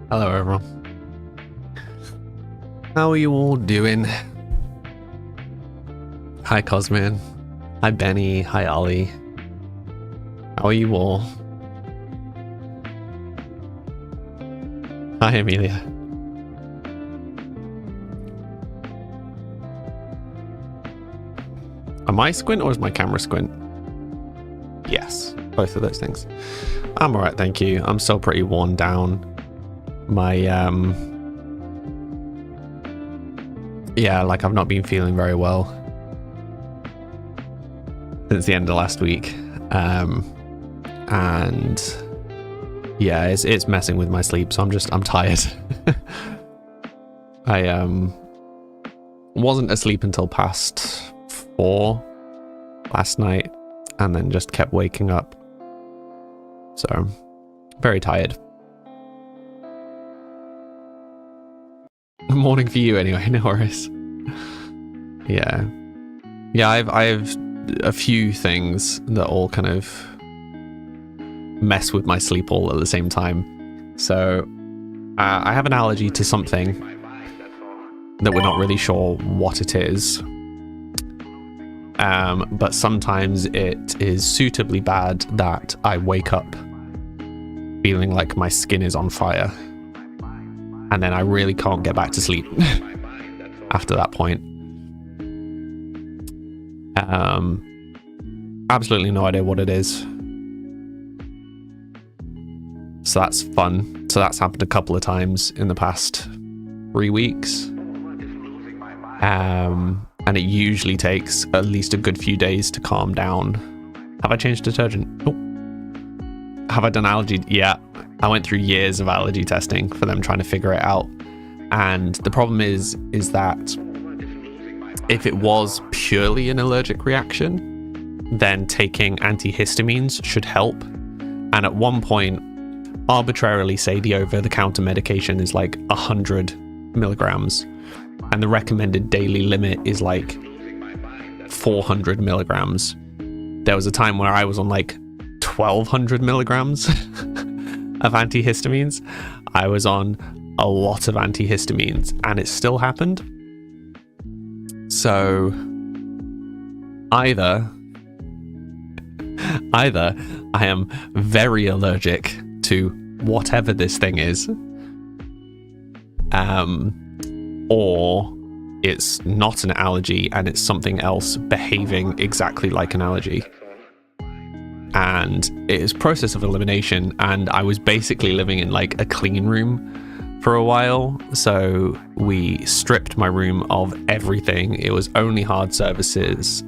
Hello, everyone. How are you all doing? Hi, Cosman. Hi, Benny. Hi, Ollie. How are you all? Hi, Amelia. Am I squint or is my camera squint? Yes, both of those things. I'm alright, thank you. I'm still pretty worn down. My, yeah, like I've not been feeling very well since the end of last week. And yeah, it's messing with my sleep, so I'm tired. I wasn't asleep until past 4 last night, and then just kept waking up. So, very tired. Morning for you anyway, no worries. Yeah. Yeah, I've a few things that all kind of mess with my sleep all at the same time. So, I have an allergy to something that we're not really sure what it is. But sometimes it is suitably bad that I wake up feeling like my skin is on fire. And then I really can't get back to sleep after that point. Absolutely no idea what it is. So that's fun. So that's happened a couple of times in the past 3 weeks. And it usually takes at least a good few days to calm down. Have I changed detergent? Oh. Have I done allergy? Yeah. I went through years of allergy testing for them trying to figure it out. And the problem is that if it was purely an allergic reaction, then taking antihistamines should help. And at one point, arbitrarily say the over-the-counter medication is like 100 milligrams. And the recommended daily limit is like 400 milligrams. There was a time where I was on like 1200 milligrams of antihistamines. I was on a lot of antihistamines and it still happened. So either I am very allergic to whatever this thing is, or it's not an allergy and it's something else behaving exactly like an allergy. And it is process of elimination, and I was basically living in like a clean room for a while. So we stripped my room of everything. It was only hard surfaces.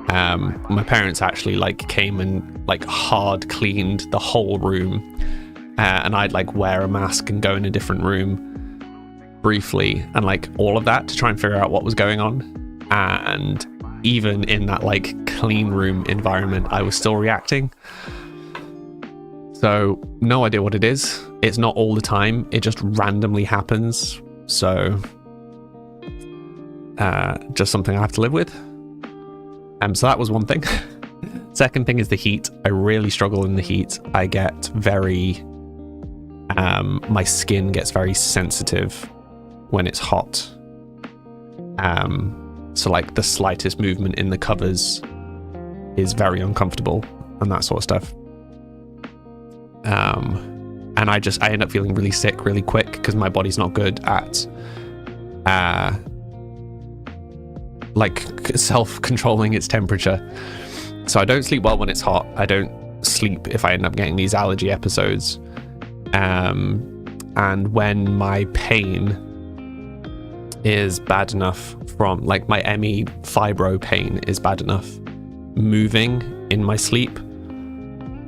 My parents actually like came and like hard cleaned the whole room, and I'd like wear a mask and go in a different room briefly, and like all of that to try and figure out what was going on. And even in that like clean room environment, I was still reacting. So no idea what it is. It's not all the time, it just randomly happens. So just something I have to live with. So that was one thing. Second thing is the heat. I really struggle in the heat. I get very my skin gets very sensitive when it's hot. So like the slightest movement in the covers is very uncomfortable and that sort of stuff. And I end up feeling really sick really quick because my body's not good at like self-controlling its temperature. So I don't sleep well when it's hot. I don't sleep if I end up getting these allergy episodes. And when my pain is bad enough from like my ME fibro pain is bad enough, moving in my sleep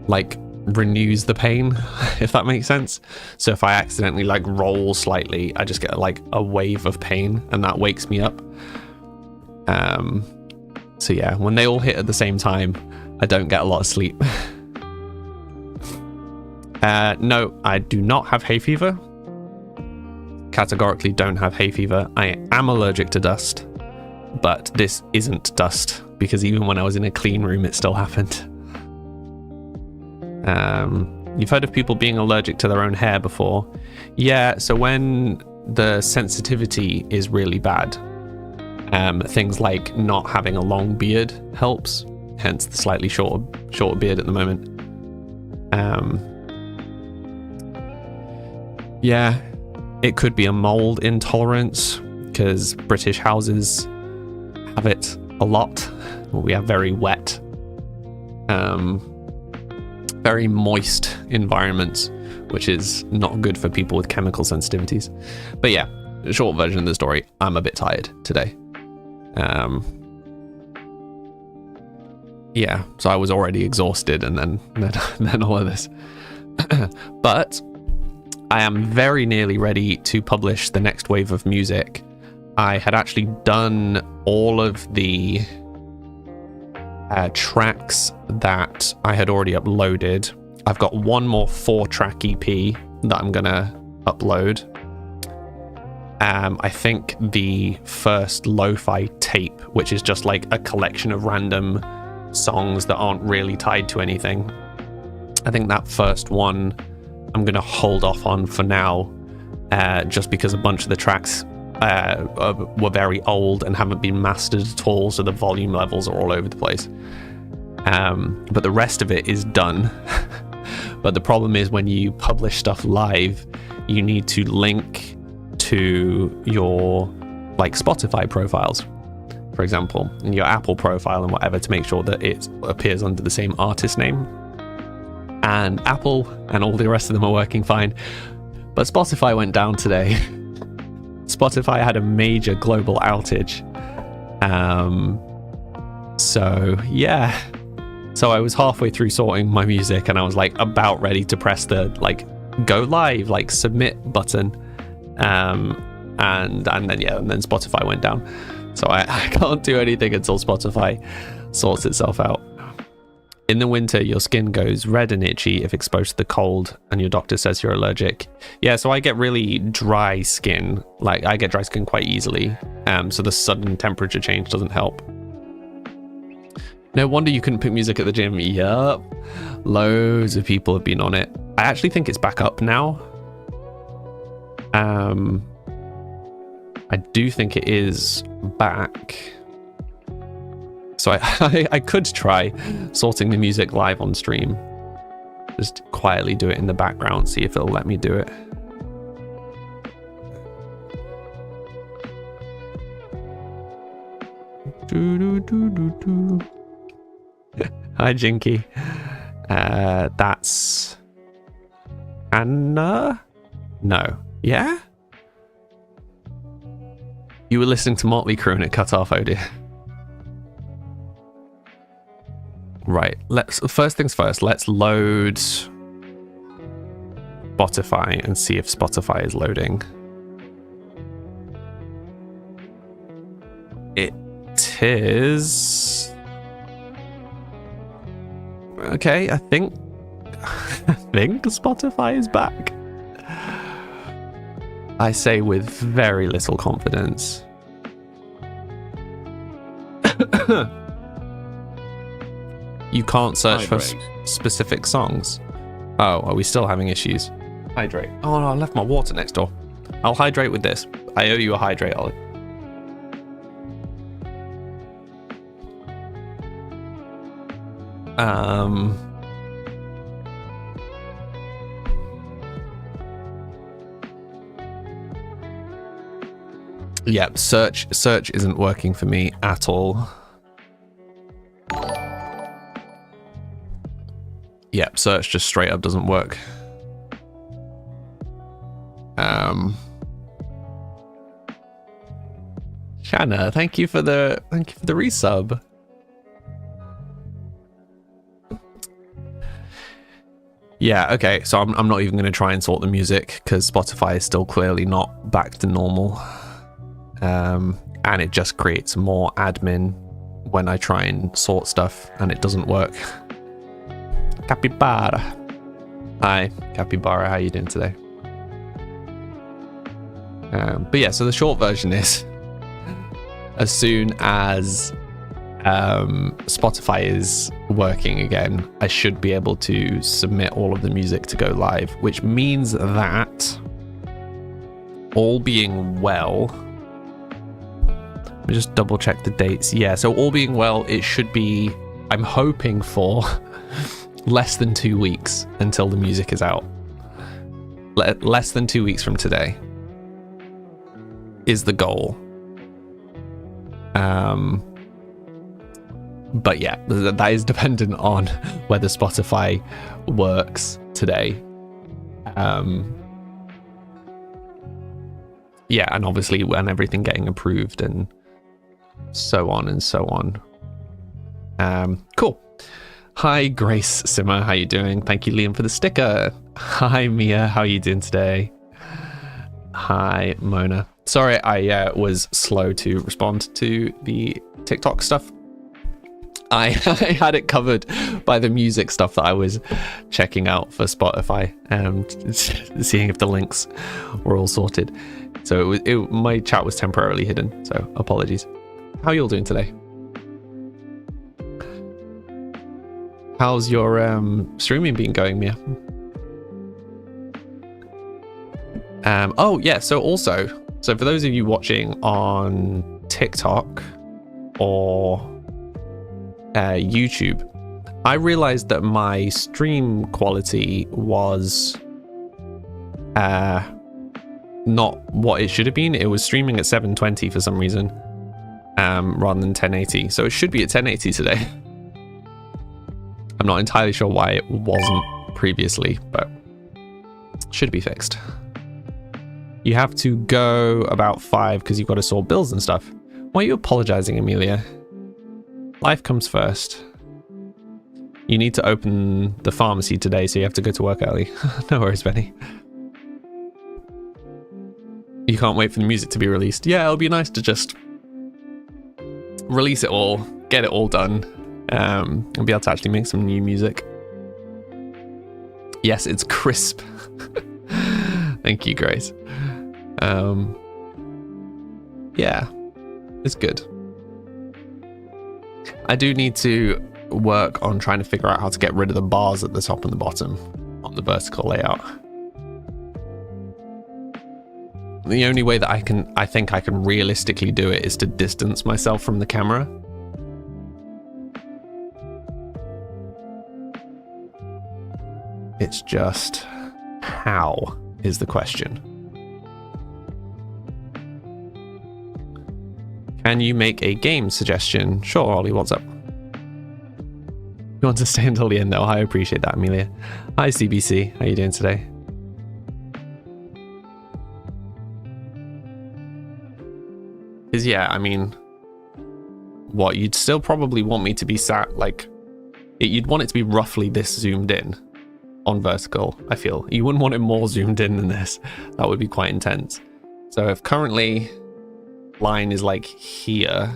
like renews the pain, if that makes sense. So if I accidentally like roll slightly, I just get like a wave of pain and that wakes me up. So yeah, when they all hit at the same time, I don't get a lot of sleep. No, I do not have hay fever. Categorically don't have hay fever. I am allergic to dust, but this isn't dust because even when I was in a clean room, it still happened. You've heard of people being allergic to their own hair before. Yeah, so when the sensitivity is really bad, things like not having a long beard helps, hence the slightly shorter beard at the moment. Yeah, it could be a mold intolerance, because British houses have it a lot. We have very wet, very moist environments, which is not good for people with chemical sensitivities. But yeah, the short version of the story, I'm a bit tired today. Yeah, so I was already exhausted, and then all of this. But I am very nearly ready to publish the next wave of music. I had actually done all of the tracks that I had already uploaded. I've got one more 4-track EP that I'm gonna upload. I think the first lo-fi tape, which is just like a collection of random songs that aren't really tied to anything, I think that first one I'm gonna hold off on for now, just because a bunch of the tracks were very old and haven't been mastered at all, so the volume levels are all over the place. But the rest of it is done. But the problem is, when you publish stuff live, you need to link to your like Spotify profiles, for example, and your Apple profile and whatever, to make sure that it appears under the same artist name. And Apple and all the rest of them are working fine, but Spotify went down today. Spotify had a major global outage. So yeah, so I was halfway through sorting my music, and I was like about ready to press the like go live, like submit button, and then Spotify went down. So I can't do anything until Spotify sorts itself out. In the winter, your skin goes red and itchy if exposed to the cold, and your doctor says you're allergic. Yeah, so I get really dry skin. Like, I get dry skin quite easily. So the sudden temperature change doesn't help. No wonder you couldn't pick music at the gym. Yup. Loads of people have been on it. I actually think it's back up now. I do think it is back. So I could try sorting the music live on stream. Just quietly do it in the background, see if it'll let me do it. Hi, Jinky. That's Anna? No. Yeah? You were listening to Motley Crue and it cut off, oh dear. Right, first things first, let's load Spotify and see if Spotify is loading. It is. Okay, I think Spotify is back. I say with very little confidence. You can't search for specific songs. Oh, are we still having issues? Hydrate. Oh no, I left my water next door. I'll hydrate with this. I owe you a hydrate, Ollie. Yeah, search isn't working for me at all. Yep, search just straight up doesn't work. Shanna, thank you for the resub. Yeah, okay, so I'm not even going to try and sort the music because Spotify is still clearly not back to normal. And it just creates more admin when I try and sort stuff and it doesn't work. Capybara. Hi, Capybara, how you doing today? But yeah, so the short version is, as soon as Spotify is working again. I should be able to submit all of the music to go live, which means that all being well, let me just double check the dates. Yeah, so all being well, it should be, I'm hoping for less than 2 weeks until the music is out. Less than 2 weeks from today is the goal. But yeah, that is dependent on whether Spotify works today. Yeah, and obviously when everything getting approved and so on and so on. Cool. Hi, Grace Simmer. How you doing? Thank you, Liam, for the sticker. Hi, Mia. How are you doing today? Hi, Mona. Sorry, I was slow to respond to the TikTok stuff. I had it covered by the music stuff that I was checking out for Spotify and seeing if the links were all sorted. So my chat was temporarily hidden, so apologies. How are you all doing today? How's your streaming been going, Mia? Oh yeah, so for those of you watching on TikTok or YouTube, I realized that my stream quality was not what it should have been. It was streaming at 720 for some reason, rather than 1080. So it should be at 1080 today. I'm not entirely sure why it wasn't previously, but should be fixed. You have to go about 5 because you've got to sort bills and stuff. Why are you apologizing, Amelia? Life comes first. You need to open the pharmacy today, so you have to go to work early. No worries, Benny. You can't wait for the music to be released. Yeah, it'll be nice to just release it all, get it all done, and be able to actually make some new music. Yes, it's crisp. Thank you, Grace. Yeah, it's good. I do need to work on trying to figure out how to get rid of the bars at the top and the bottom on the vertical layout. The only way that I think I can realistically do it is to distance myself from the camera. It's just how is the question. Can you make a game suggestion? Sure, Ollie, what's up? You want to stay until the end though? I appreciate that, Amelia. Hi, CBC. How are you doing today? Because yeah, I mean, what, you'd still probably want me to be sat like, you'd want it to be roughly this zoomed in on vertical, I feel. You wouldn't want it more zoomed in than this. That would be quite intense. So if currently line is like here,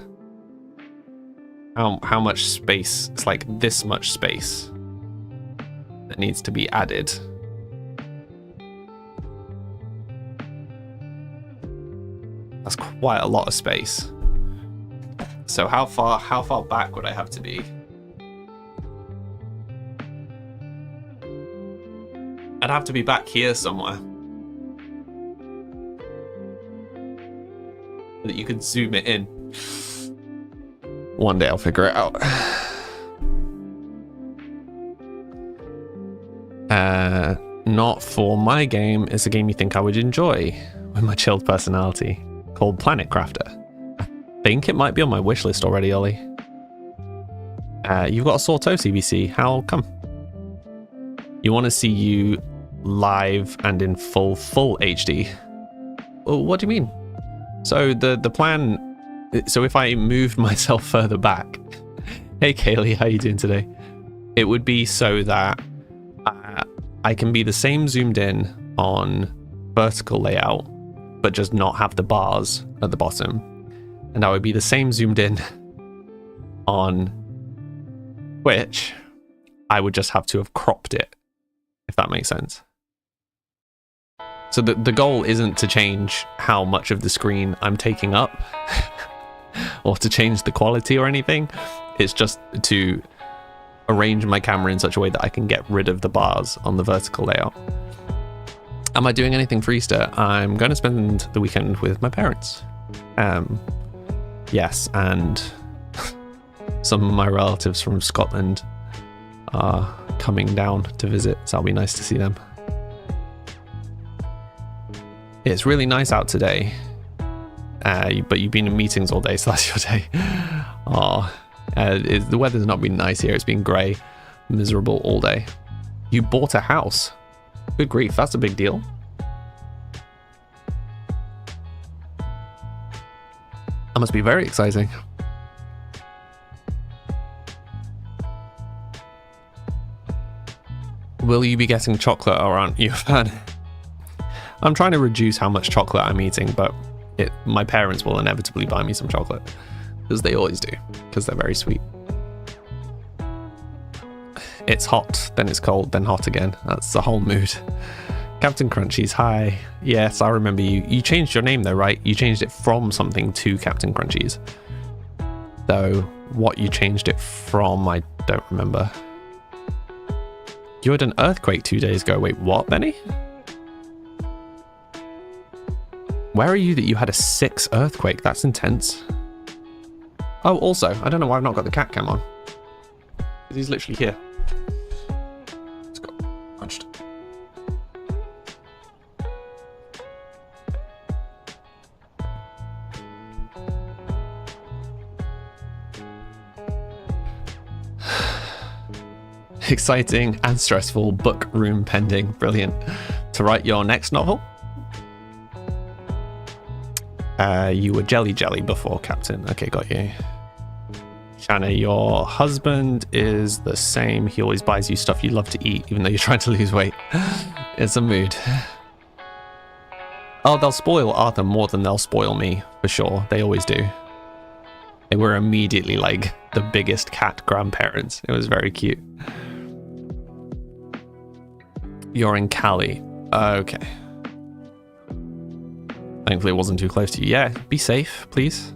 how much space? It's like this much space that needs to be added. That's quite a lot of space. So how far back would I have to be? I'd have to be back here somewhere. That you could zoom it in. One day I'll figure it out. Not for my game. It's a game you think I would enjoy with my chilled personality, called Planet Crafter. I think it might be on my wish list already, Ollie. You've got a sore toe, CBC. How come? You want to see you live and in full HD? Well, what do you mean? So the plan, so if I moved myself further back, hey Kaylee, how you doing today? It would be so that I can be the same zoomed in on vertical layout, but just not have the bars at the bottom. And I would be the same zoomed in on Twitch. I would just have to have cropped it, if that makes sense. So the goal isn't to change how much of the screen I'm taking up. or to change the quality or anything. It's just to arrange my camera in such a way that I can get rid of the bars on the vertical layout. Am I doing anything for Easter? I'm going to spend the weekend with my parents. Yes, and some of my relatives from Scotland are coming down to visit, so it'll be nice to see them. It's really nice out today, but you've been in meetings all day, so that's your day. The weather's not been nice here. It's been grey, miserable all day. You bought a house. Good grief, that's a big deal. That must be very exciting. Will you be getting chocolate, or aren't you a fan? I'm trying to reduce how much chocolate I'm eating, but my parents will inevitably buy me some chocolate, because they always do, because they're very sweet. It's hot, then it's cold, then hot again. That's the whole mood. Captain Crunchies, hi. Yes, I remember you. You changed your name though, right? You changed it from something to Captain Crunchies. Though what you changed it from, I don't remember. You had an earthquake 2 days ago. Wait, what, Benny? Where are you that you had a 6 earthquake? That's intense. Oh, also, I don't know why I've not got the cat cam on. He's literally here. Let's go. Punched. Exciting and stressful book room pending. Brilliant. To write your next novel? You were Jelly before, Captain. Okay, got you. Shanna, your husband is the same. He always buys you stuff you love to eat, even though you're trying to lose weight. It's a mood. Oh, they'll spoil Arthur more than they'll spoil me, for sure. They always do. They were immediately like the biggest cat grandparents. It was very cute. You're in Cali. Okay. Thankfully it wasn't too close to you. Yeah, be safe, please.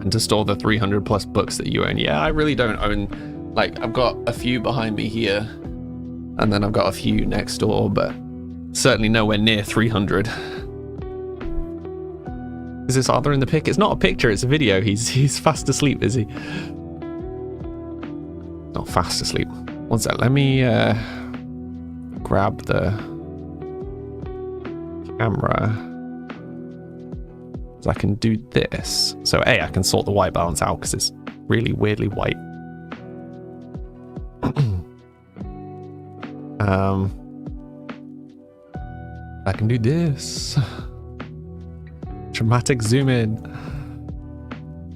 And to store the 300 plus books that you own. Yeah, I really don't own, like, I've got a few behind me here, and then I've got a few next door, but certainly nowhere near 300. Is this Arthur in the pic? It's not a picture, it's a video. He's fast asleep, is he? Not fast asleep. One sec, let me grab the camera. So I can do this. So A, I can sort the white balance out because it's really weirdly white. I can do this. Dramatic zoom in.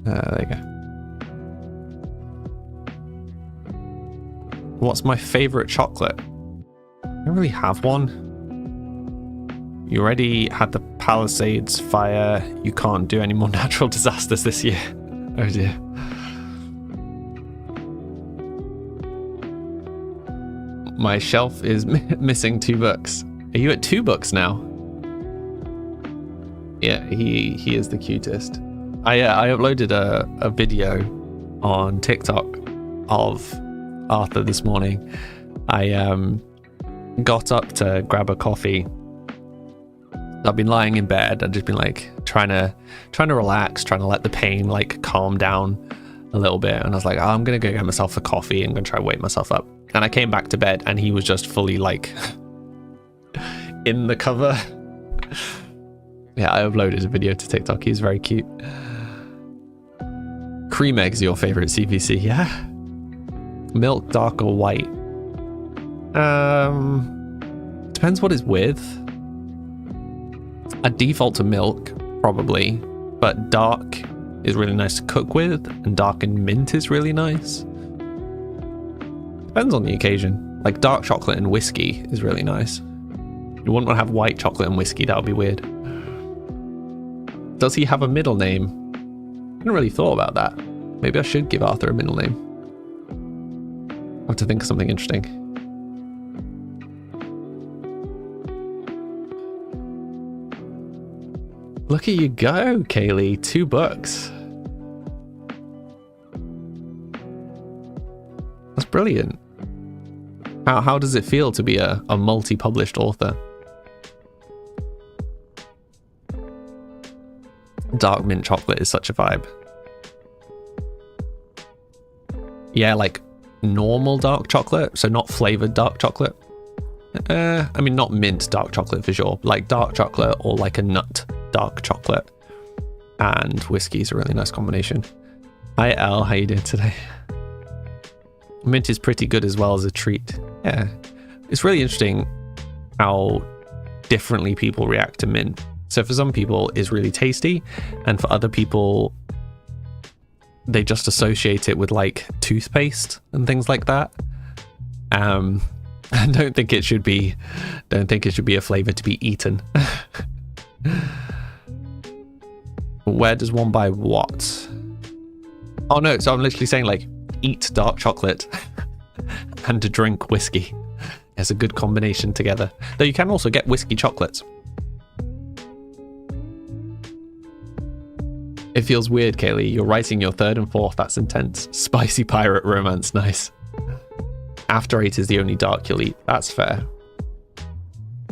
There you go. What's my favorite chocolate? I don't really have one. You already had the Palisades fire. You can't do any more natural disasters this year. Oh dear. My shelf is missing 2 books. Are you at 2 books now? Yeah, he is the cutest. I uploaded a video on TikTok of Arthur this morning. I got up to grab a coffee. I've been lying in bed. I've just been like trying to relax, trying to let the pain like calm down a little bit. And I was like, oh, I'm gonna go get myself a coffee. I'm gonna try to wake myself up. And I came back to bed and he was just fully like in the cover. Yeah, I uploaded a video to TikTok. He's very cute. Cream eggs, your favorite CVC? Yeah. Milk, dark or white? Depends what it's with. I default to milk, probably, but dark is really nice to cook with, and dark and mint is really nice. Depends on the occasion. Like dark chocolate and whiskey is really nice. You wouldn't want to have white chocolate and whiskey, that would be weird. Does he have a middle name? I hadn't really thought about that. Maybe I should give Arthur a middle name. I have to think of something interesting. Look at you go, Kaylee. 2 books. That's brilliant. How does it feel to be a multi-published author? Dark mint chocolate is such a vibe. Yeah, like normal dark chocolate, so not flavored dark chocolate. I mean, not mint dark chocolate for sure. Like dark chocolate or like a nut dark chocolate. And whiskey is a really nice combination. Hi, Elle. How you doing today? Mint is pretty good as well as a treat. Yeah. It's really interesting how differently people react to mint. So for some people, it's really tasty. And for other people, they just associate it with like toothpaste and things like that. I don't think it should be a flavor to be eaten. Where does one buy what? Oh no, so I'm literally saying like eat dark chocolate and to drink whiskey. It's a good combination together. Though you can also get whiskey chocolates. It feels weird, Kaylee. You're writing your 3rd and 4th. That's intense. Spicy pirate romance. Nice. After 8 is the only dark you'll eat. That's fair.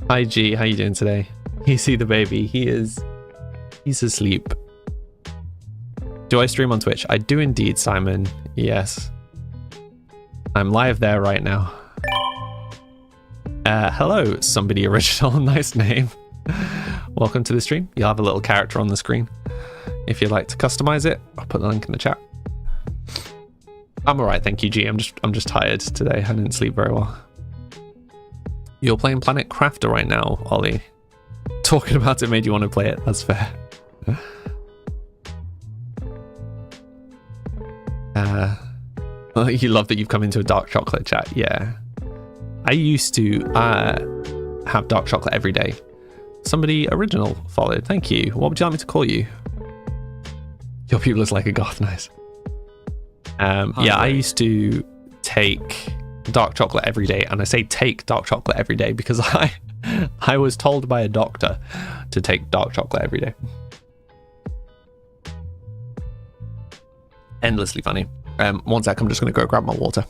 Hi, G. How you doing today? You see the baby. He's asleep. Do I stream on Twitch? I do indeed, Simon. Yes. I'm live there right now. Hello, somebody original. Nice name. Welcome to the stream. You'll have a little character on the screen. If you'd like to customize it, I'll put the link in the chat. I'm alright, thank you, G. I'm just tired today. I didn't sleep very well. You're playing Planet Crafter right now, Ollie. Talking about it made you want to play it. That's fair. You love that you've come into a dark chocolate chat. Yeah. I used to have dark chocolate every day. Somebody original followed. Thank you. What would you like me to call you? Your people is like a goth. Nice. Yeah, I used to take dark chocolate every day, and I say take dark chocolate every day because I was told by a doctor to take dark chocolate every day. Endlessly funny. One sec, I'm just going to go grab my water.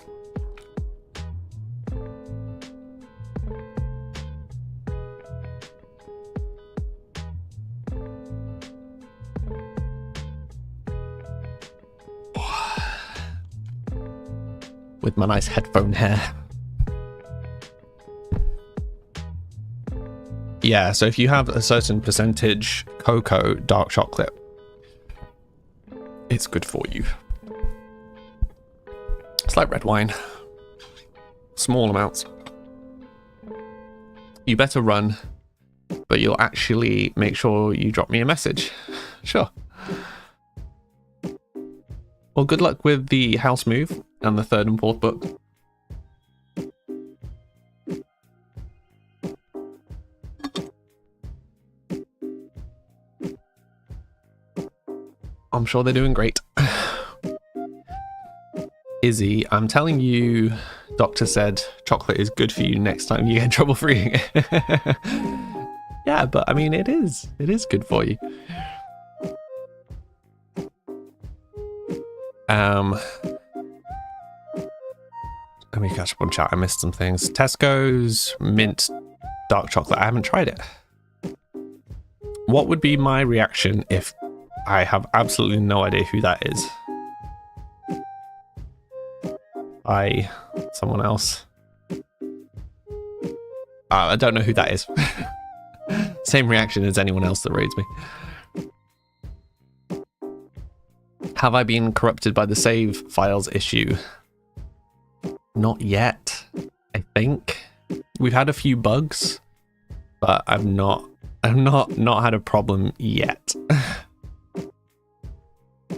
With my nice headphone hair. Yeah, so if you have a certain percentage cocoa dark chocolate, it's good for you. It's like red wine. Small amounts. You better run, but you'll actually make sure you drop me a message. Sure. Well, good luck with the house move and the 3rd and 4th book. I'm sure they're doing great. Izzy, I'm telling you, doctor said chocolate is good for you next time you get in trouble for eating it. Yeah, but I mean, it is good for you. Let me catch up on chat. I missed some things. Tesco's mint dark chocolate. I haven't tried it. What would be my reaction if I have absolutely no idea who that is? Someone else. I don't know who that is. Same reaction as anyone else that raids me. Have I been corrupted by the save files issue? Not yet, I think. We've had a few bugs, but I've not had a problem yet.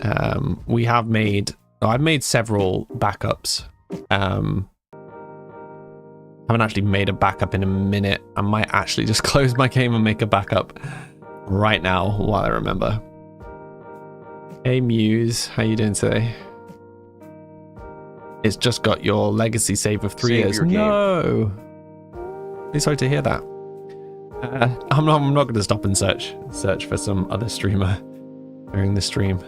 I've made several backups. Haven't actually made a backup in a minute. I might actually just close my game and make a backup right now while I remember. Hey Muse, how you doing today? It's just got your legacy save of 3 years. No! Really sorry to hear that. I'm not going to stop and search for some other streamer during the stream.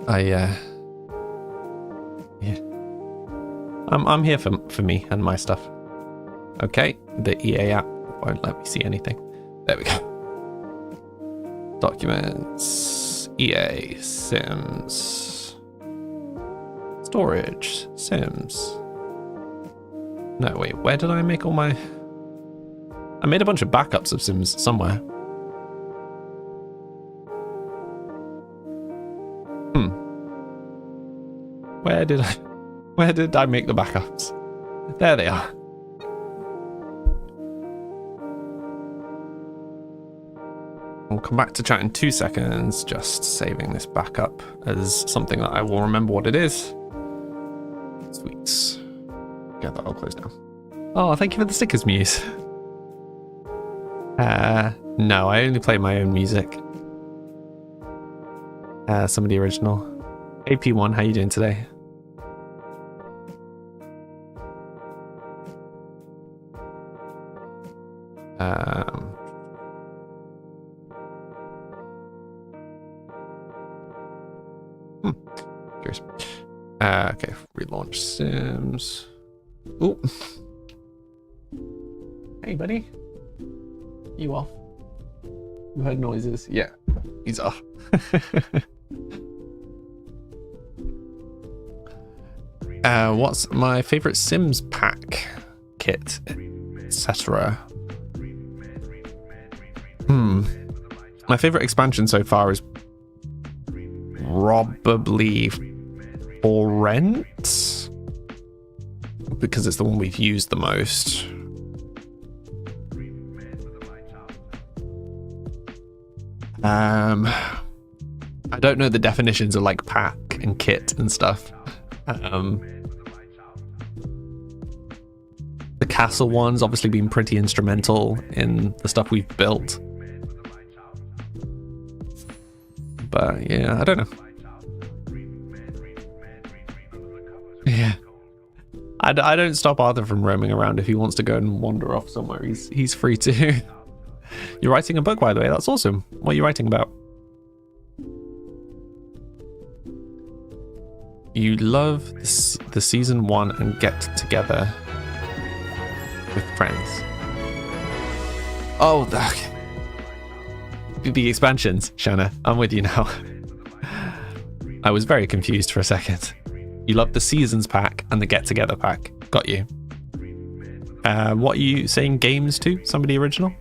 Yeah. I'm here for me and my stuff. Okay, the EA app won't let me see anything. There we go. Documents, EA, Sims, storage, Sims. No, wait, where did I make all my... I made a bunch of backups of Sims somewhere. Where did I make the backups? There they are. We'll come back to chat in 2 seconds, just saving this backup as something that I will remember what it is. Sweet. Yeah, that'll close down. Oh, thank you for the stickers, Muse. No, I only play my own music. Some of the original. AP1, how you doing today? Curious. Okay, relaunch Sims. Ooh. Hey, buddy. You off? You heard noises? Yeah, he's off. What's my favorite Sims pack, kit, etc.? My favorite expansion so far is probably For Rent, because it's the one we've used the most. I don't know the definitions of like pack and kit and stuff. The castle one's obviously been pretty instrumental in the stuff we've built. But yeah, I don't know. Yeah. I don't stop Arthur from roaming around. If he wants to go and wander off somewhere, he's free to. You're writing a book, by the way. That's awesome. What are you writing about? You love the season 1 and get together with friends. Oh, the expansions, Shanna. I'm with you now. I was very confused for a second. You love the seasons pack and the get together pack. Got you. What are you saying games to? Somebody original?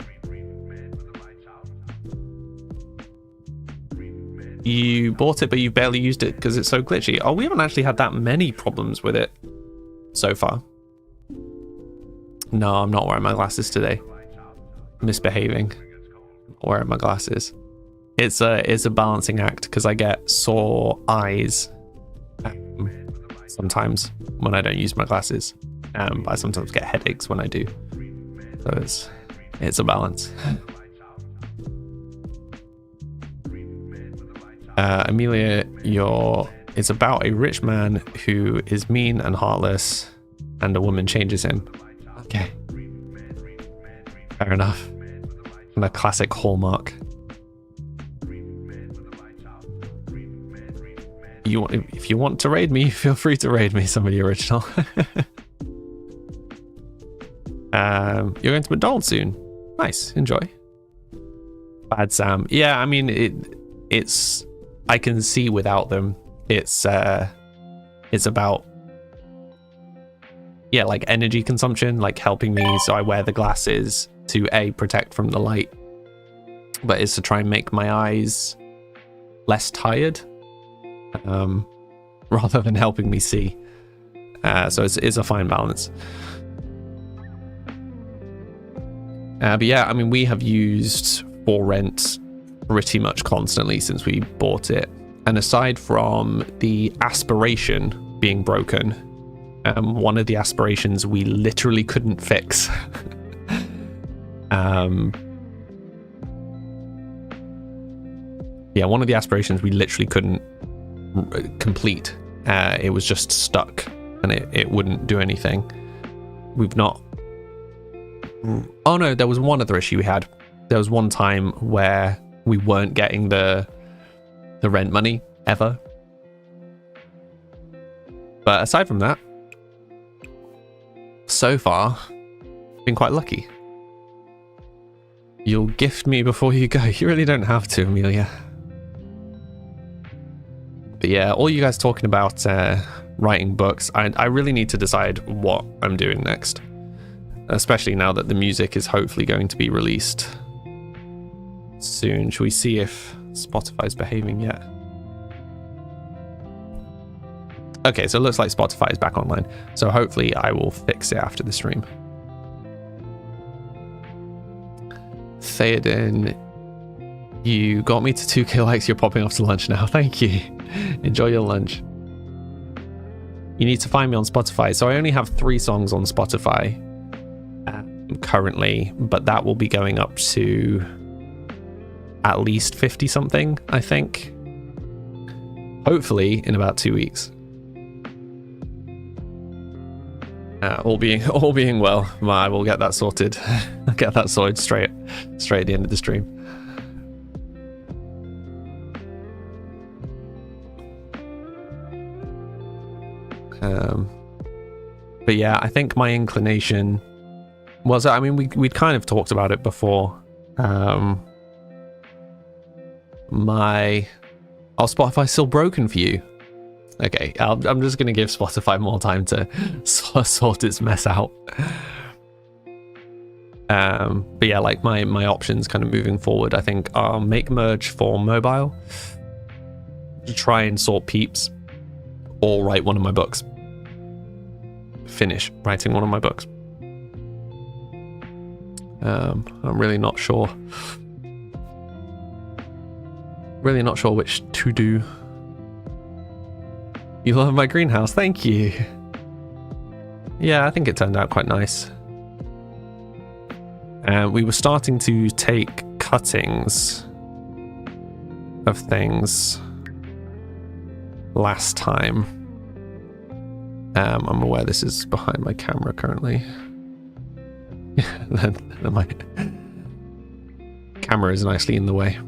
You bought it, but you barely used it because it's so glitchy. Oh, we haven't actually had that many problems with it so far. No, I'm not wearing my glasses today. Misbehaving. Not wearing my glasses. It's a balancing act because I get sore eyes sometimes when I don't use my glasses. I sometimes get headaches when I do. So it's a balance. Amelia, it's about a rich man who is mean and heartless, and a woman changes him. Okay. Fair enough. And a classic Hallmark. If you want to raid me, feel free to raid me, somebody original. You're going to McDonald's soon. Nice, enjoy. Bad Sam. Yeah, I mean it's I can see without them. It's about like energy consumption, like helping me, so I wear the glasses to protect from the light, but it's to try and make my eyes less tired, rather than helping me see. So it's a fine balance. But yeah, I mean, we have used For Rent pretty much constantly since we bought it, and aside from the aspiration being broken, one of the aspirations we literally couldn't fix. Yeah, one of the aspirations we literally couldn't complete. It was just stuck and it wouldn't do anything. We've not Oh no, there was one other issue we had. There was one time where we weren't getting the rent money ever. But aside from that, so far, been quite lucky. You'll gift me before you go. You really don't have to, Amelia. But yeah, all you guys talking about writing books, I really need to decide what I'm doing next. Especially now that the music is hopefully going to be released soon. Shall we see if Spotify's behaving yet? Okay, so it looks like Spotify is back online. So hopefully I will fix it after the stream. Theoden, you got me to 2k likes. You're popping off to lunch now. Thank you. Enjoy your lunch. You need to find me on Spotify. So I only have 3 songs on Spotify currently, but that will be going up to at least 50 something, I think. Hopefully in about 2 weeks. All being well, I will get that sorted. I'll get that sorted straight at the end of the stream. But yeah, I think my inclination was, I mean, we'd kind of talked about it before. Spotify's still broken for you. Okay, I'm just going to give Spotify more time to sort its mess out. But yeah, like my options kind of moving forward, I think are make merge for mobile, to try and sort Peeps, or write one of my books. Finish writing one of my books. I'm really not sure. Really not sure which to do. You love my greenhouse, thank you. Yeah, I think it turned out quite nice. And we were starting to take cuttings of things last time. I'm aware this is behind my camera currently. Then my camera is nicely in the way.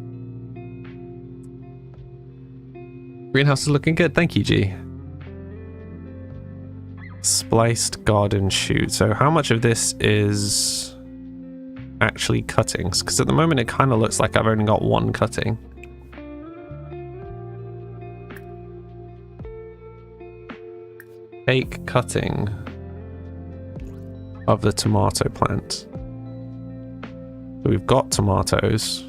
Greenhouse is looking good, thank you, G. Spliced garden shoot. So how much of this is actually cuttings? Because at the moment it kind of looks like I've only got 1 cutting. Fake cutting of the tomato plant. So we've got tomatoes.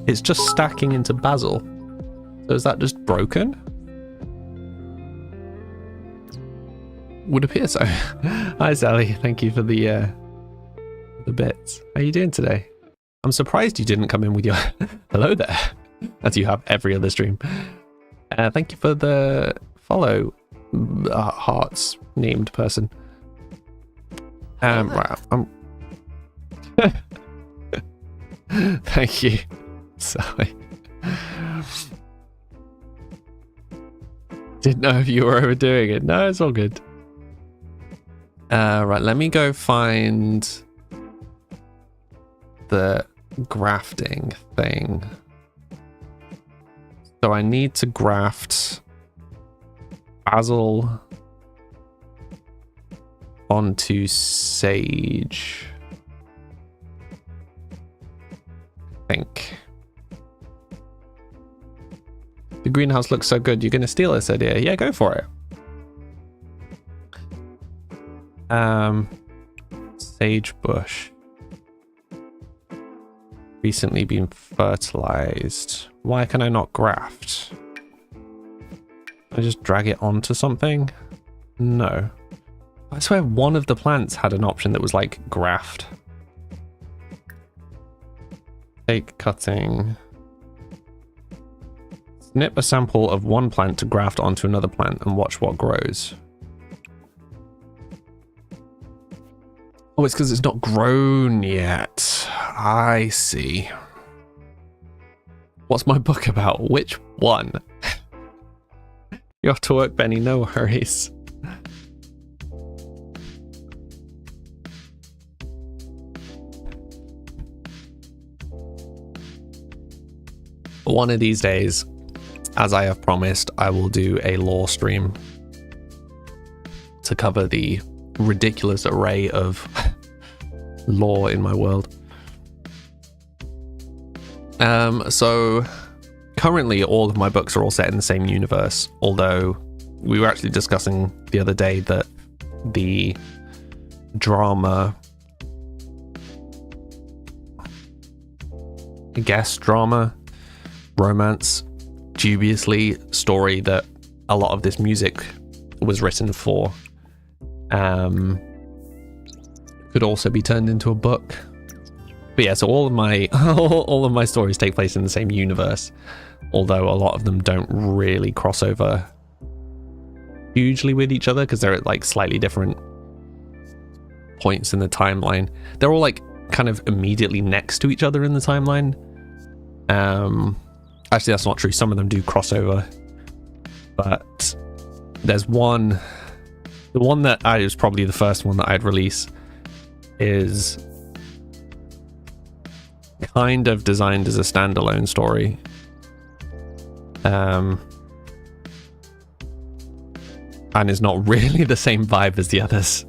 It's just stacking into basil. So is that just broken? Would appear so. Hi Sally, thank you for the bits. How are you doing today? I'm surprised you didn't come in with your hello there, as you have every other stream. Thank you for the follow, hearts named person. Right, thank you, Sally. Didn't know if you were overdoing it. No, it's all good. Right, let me go find the grafting thing. So I need to graft basil onto sage, I think. The greenhouse looks so good. You're going to steal this idea? Yeah, go for it. Sage bush. Recently been fertilized. Why can I not graft? Can I just drag it onto something? No. I swear one of the plants had an option that was like graft. Fake cutting. Snip a sample of one plant to graft onto another plant and watch what grows. Oh, it's because it's not grown yet. I see. What's my book about? Which one? You're off to work, Benny. No worries. One of these days, as I have promised, I will do a lore stream to cover the ridiculous array of lore in my world. So currently all of my books are all set in the same universe, although we were actually discussing the other day that the drama, romance, dubiously story that a lot of this music was written for could also be turned into a book. But yeah, so all of my stories take place in the same universe, although a lot of them don't really cross over hugely with each other because they're at like slightly different points in the timeline. They're all like kind of immediately next to each other in the timeline. Actually, that's not true. Some of them do cross over, but there's one. The one that was probably the first one that I'd release is kind of designed as a standalone story. And is not really the same vibe as the others.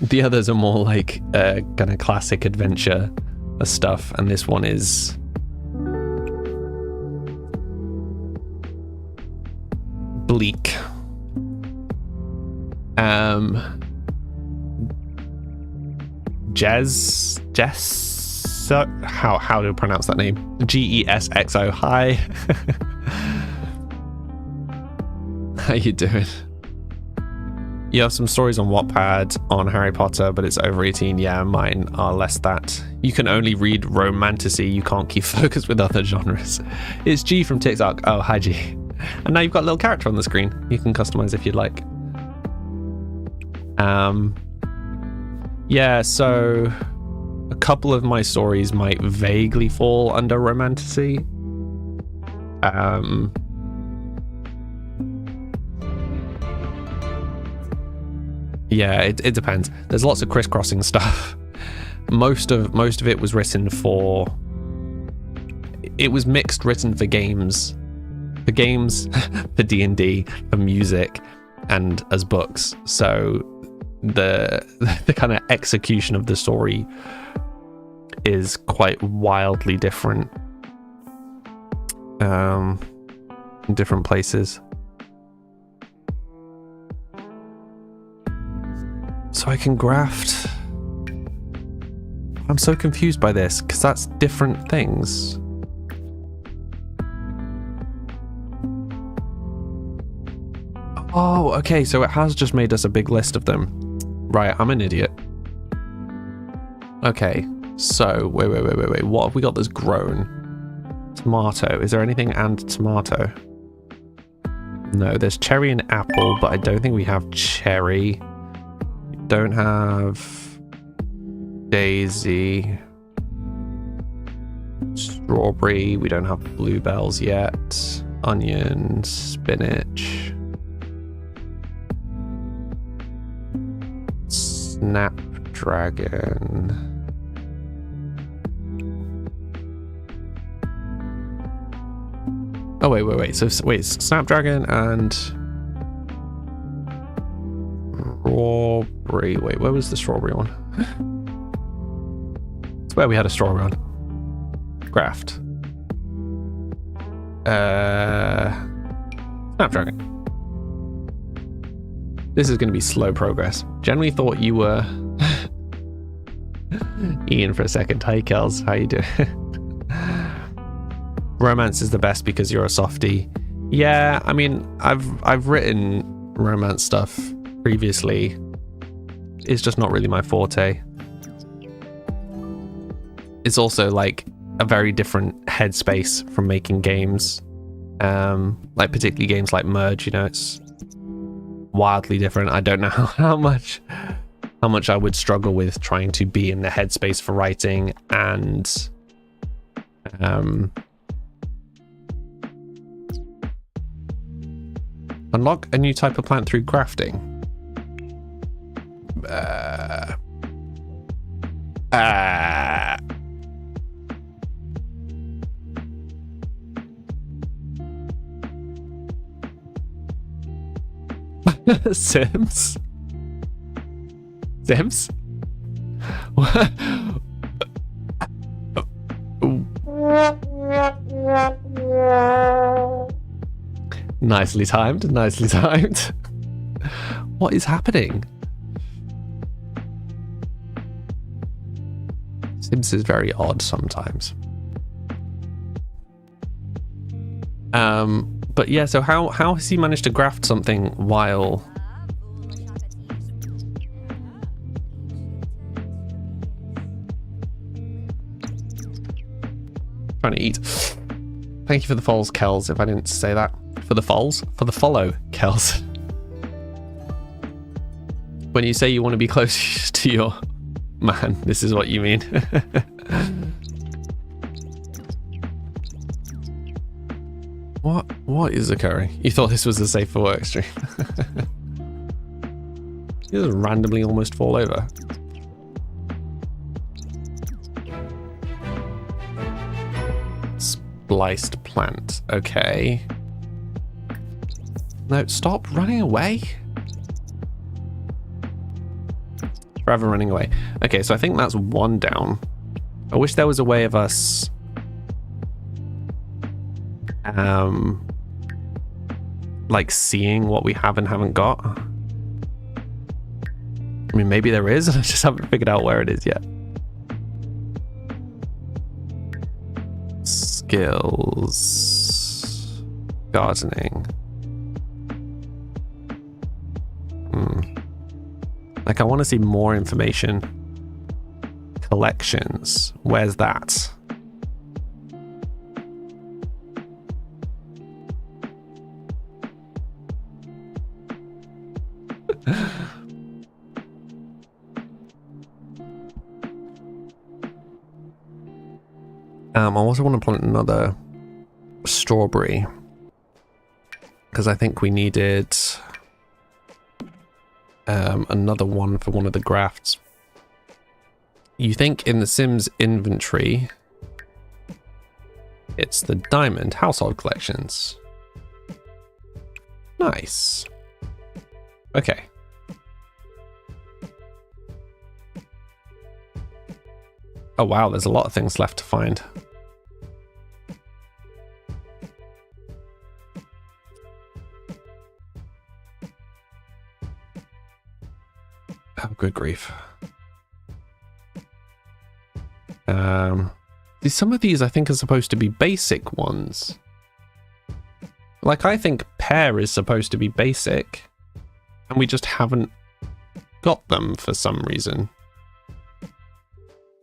The others are more like kind of classic adventure stuff, and this one is bleak. Jess, how do I pronounce that name? Gessxo. Hi. How you doing? You have some stories on Wattpad on Harry Potter, but it's over 18. Yeah, mine are less that. You can only read romantasy. You can't keep focus with other genres. It's G from TikTok. Oh, hi G. And now you've got a little character on the screen. You can customize if you'd like. Yeah, so a couple of my stories might vaguely fall under romantasy. Yeah, it depends. There's lots of crisscrossing stuff. Most of it was written for. It was mixed, written for games, for D&D, for music, and as books. So the kind of execution of the story is quite wildly different in different places. So I can graft. I'm so confused by this because that's different things. Oh, okay, so it has just made us a big list of them. Right, I'm an idiot. Okay, so wait. What have we got that's grown? Tomato. Is there anything and tomato? No, there's cherry and apple, but I don't think we have cherry. Don't have daisy. Strawberry. We don't have bluebells yet. Onion, spinach. Snapdragon. Oh wait. So wait, Snapdragon and strawberry. Wait, where was the strawberry one? It's where we had a strawberry one. Graft. Snapdragon. This is going to be slow progress. Generally thought you were Ian for a second. Hi, Kels. How you doing? Romance is the best because you're a softie. Yeah, I mean, I've written romance stuff previously. It's just not really my forte. It's also like a very different headspace from making games. Like particularly games like Merge, you know, it's wildly different. I don't know how much how much I would struggle with trying to be in the headspace for writing and unlock a new type of plant through grafting. Sims? Sims? Nicely timed, nicely timed. What is happening? Sims is very odd sometimes. But yeah, so how has he managed to graft something while trying to eat? Thank you for the follows, Kels, if I didn't say that. For the follows? For the follow, Kels. When you say you want to be close to your man, this is what you mean. What is occurring? You thought this was a safe for work stream. You just randomly almost fall over. Spliced plant. Okay. No, stop running away. Forever running away. Okay, so I think that's one down. I wish there was a way of us like seeing what we have and haven't got. I mean, maybe there is, and I just haven't figured out where it is yet. Skills. Gardening. Like, I want to see more information. Collections. Where's that? I also want to plant another strawberry because I think we needed another one for one of the grafts. You think in the Sims inventory it's the diamond household collections. Nice. Okay. Oh wow, there's a lot of things left to find. Oh, good grief. Some of these I think are supposed to be basic ones. Like, I think pear is supposed to be basic, and we just haven't got them for some reason.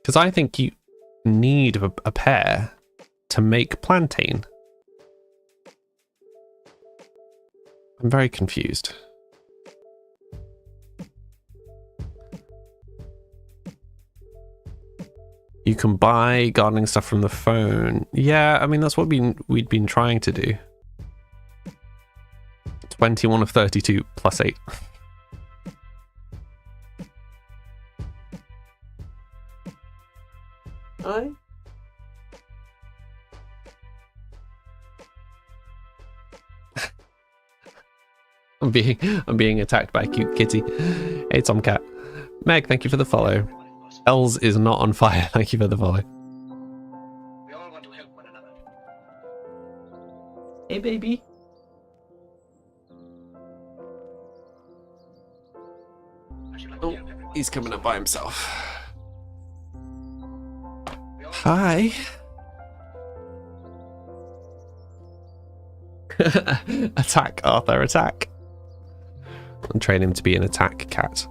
Because I think you need a pear to make plantain. I'm very confused. You can buy gardening stuff from the phone. Yeah, I mean, that's what we'd been trying to do. 21 of 32 plus 8. Hi. I'm being attacked by a cute kitty. Hey, Tomcat. Meg, thank you for the follow. Els is not on fire. Thank you for the follow. We all want to help one another. Hey, baby. Oh, he's coming up by himself. Hi. Attack, Arthur, attack. And train him to be an attack cat.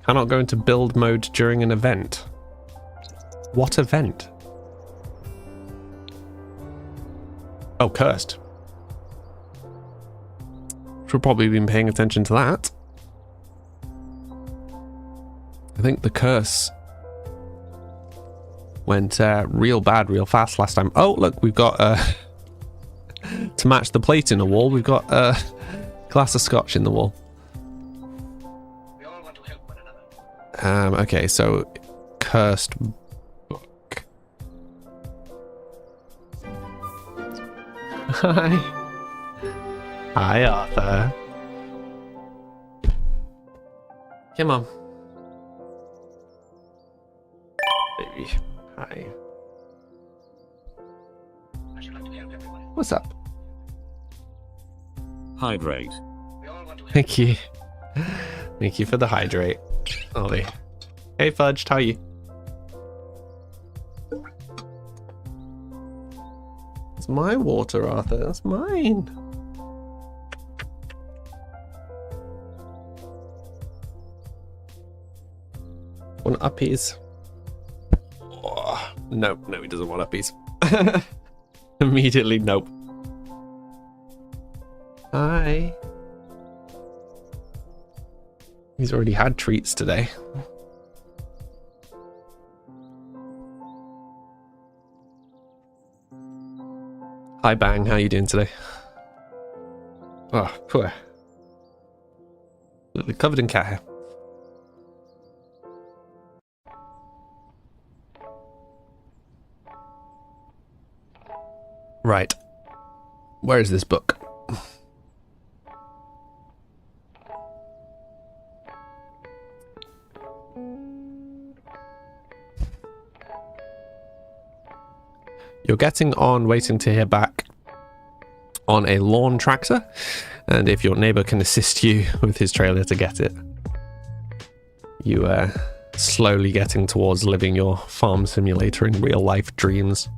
Cannot go into build mode during an event. What event? Oh, cursed. Should probably been paying attention to that. think the curse went real bad real fast last time. Oh, look, we've got to match the plate in the wall, we've got a glass of scotch in the wall. We all want to help one another. Okay, so cursed book. Hi. Hi, Arthur. Come on. Baby. Hi. I should like to help everyone. What's up? Hydrate. We all want to help. Thank you. Thank you for the hydrate, Ollie. Hey, Fudge, how are you? It's my water, Arthur. That's mine. Want uppies? Oh, no, he doesn't want uppies. Immediately, nope. Hi. He's already had treats today. Hi, Bang. How you doing today? Oh, poor. Covered in cat hair. Right. Where is this book? You're getting on waiting to hear back on a lawn tractor, and if your neighbor can assist you with his trailer to get it, you are slowly getting towards living your farm simulator in real life dreams.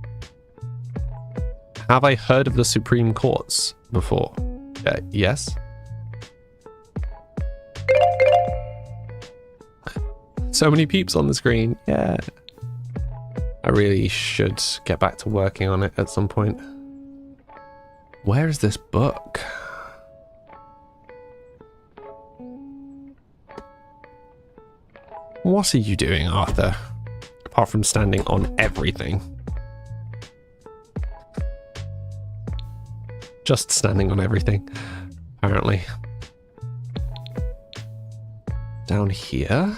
Have I heard of the Supreme Courts before? Yes. So many peeps on the screen. Yeah. I really should get back to working on it at some point. Where is this book? What are you doing, Arthur? Apart from standing on everything. Just standing on everything, apparently. Down here.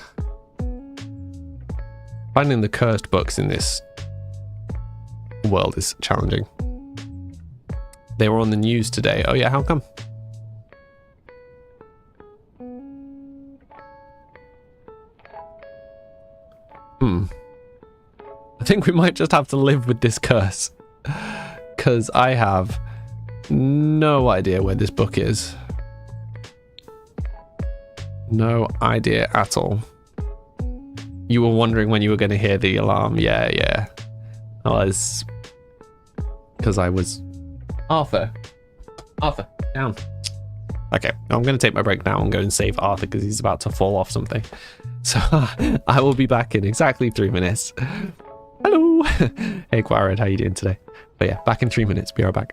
Finding the cursed books in this world is challenging. They were on the news today. Oh yeah, how come? I think we might just have to live with this curse. Because I have no idea where this book is. No idea at all. You were wondering when you were going to hear the alarm. Yeah. I was... Because I was... Arthur, down. Okay, I'm going to take my break now and go and save Arthur because he's about to fall off something. So I will be back in exactly 3 minutes. Hello. Hey, Quarad, how you doing today? But yeah, back in 3 minutes. Be right back.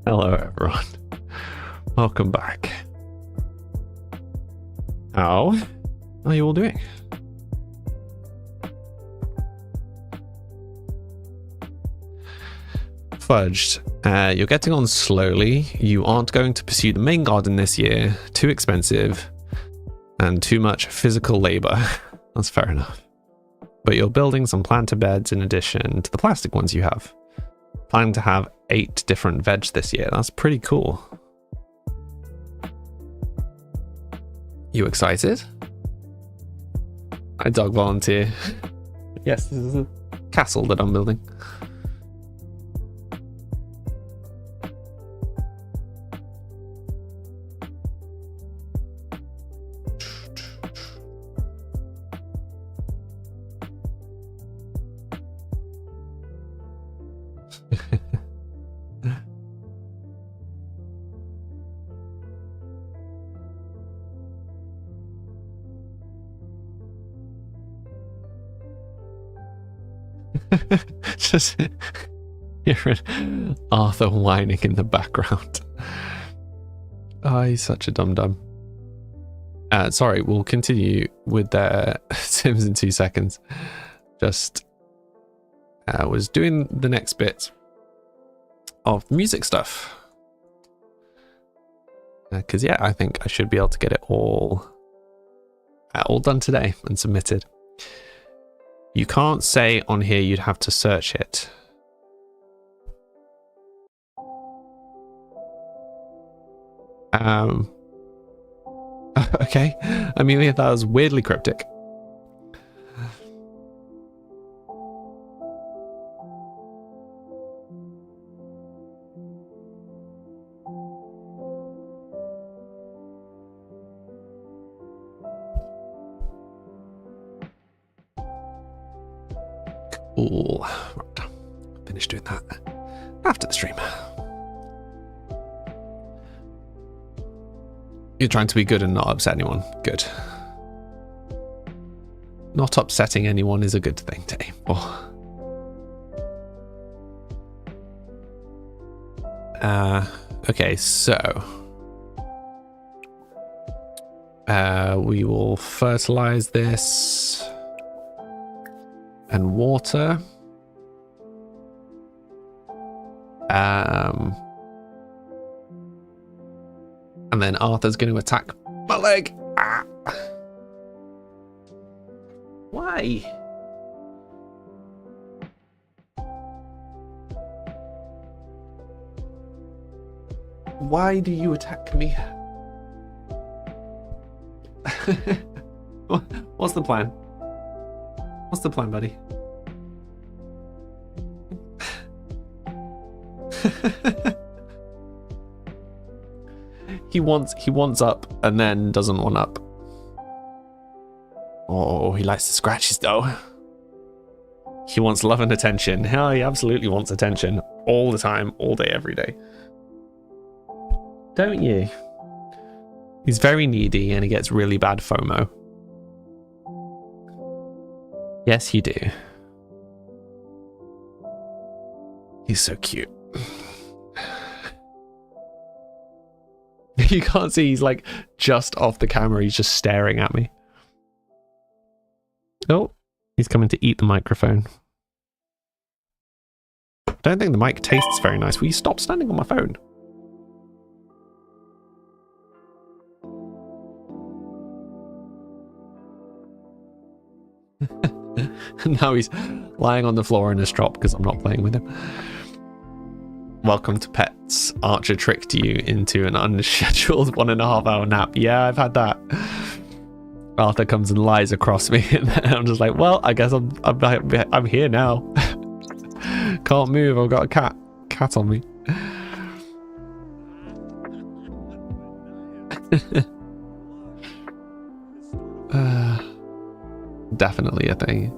Hello, everyone. Welcome back. How are you all doing? Fudged. You're getting on slowly. You aren't going to pursue the main garden this year. Too expensive and too much physical labor. That's fair enough. But you're building some planter beds in addition to the plastic ones you have. Planning to have 8 different veg this year. That's pretty cool. You excited? I dog volunteer. Yes, this is a castle that I'm building. Just hearing Arthur whining in the background. Oh, he's such a dum-dum. Sorry, we'll continue with Sims in 2 seconds. Just was doing the next bit of music stuff. Because yeah, I think I should be able to get it all done today and submitted. You can't say on here, you'd have to search it. Okay. Amelia, that was weirdly cryptic. Cool. Right. Finish doing that after the stream. You're trying to be good and not upset anyone. Good. Not upsetting anyone is a good thing to aim for. Okay, so we will fertilize this and water. And then Arthur's going to attack my leg. Ah. Why? Why do you attack me? What's the plan? What's the plan, buddy? He wants up and then doesn't want up. Oh, he likes to scratch his dough. He wants love and attention. Hell, he absolutely wants attention all the time, all day, every day. Don't you? He's very needy and he gets really bad FOMO. Yes, you do. He's so cute. You can't see, he's like just off the camera. He's just staring at me. Oh, he's coming to eat the microphone. I don't think the mic tastes very nice. Will you stop standing on my phone? Now he's lying on the floor in a strop because I'm not playing with him. Welcome to Pets. Archer tricked you into an unscheduled 1.5 hour nap. Yeah, I've had that. Arthur comes and lies across me, and I'm just like, well, I guess I'm here now. Can't move. I've got a cat on me. Definitely a thing.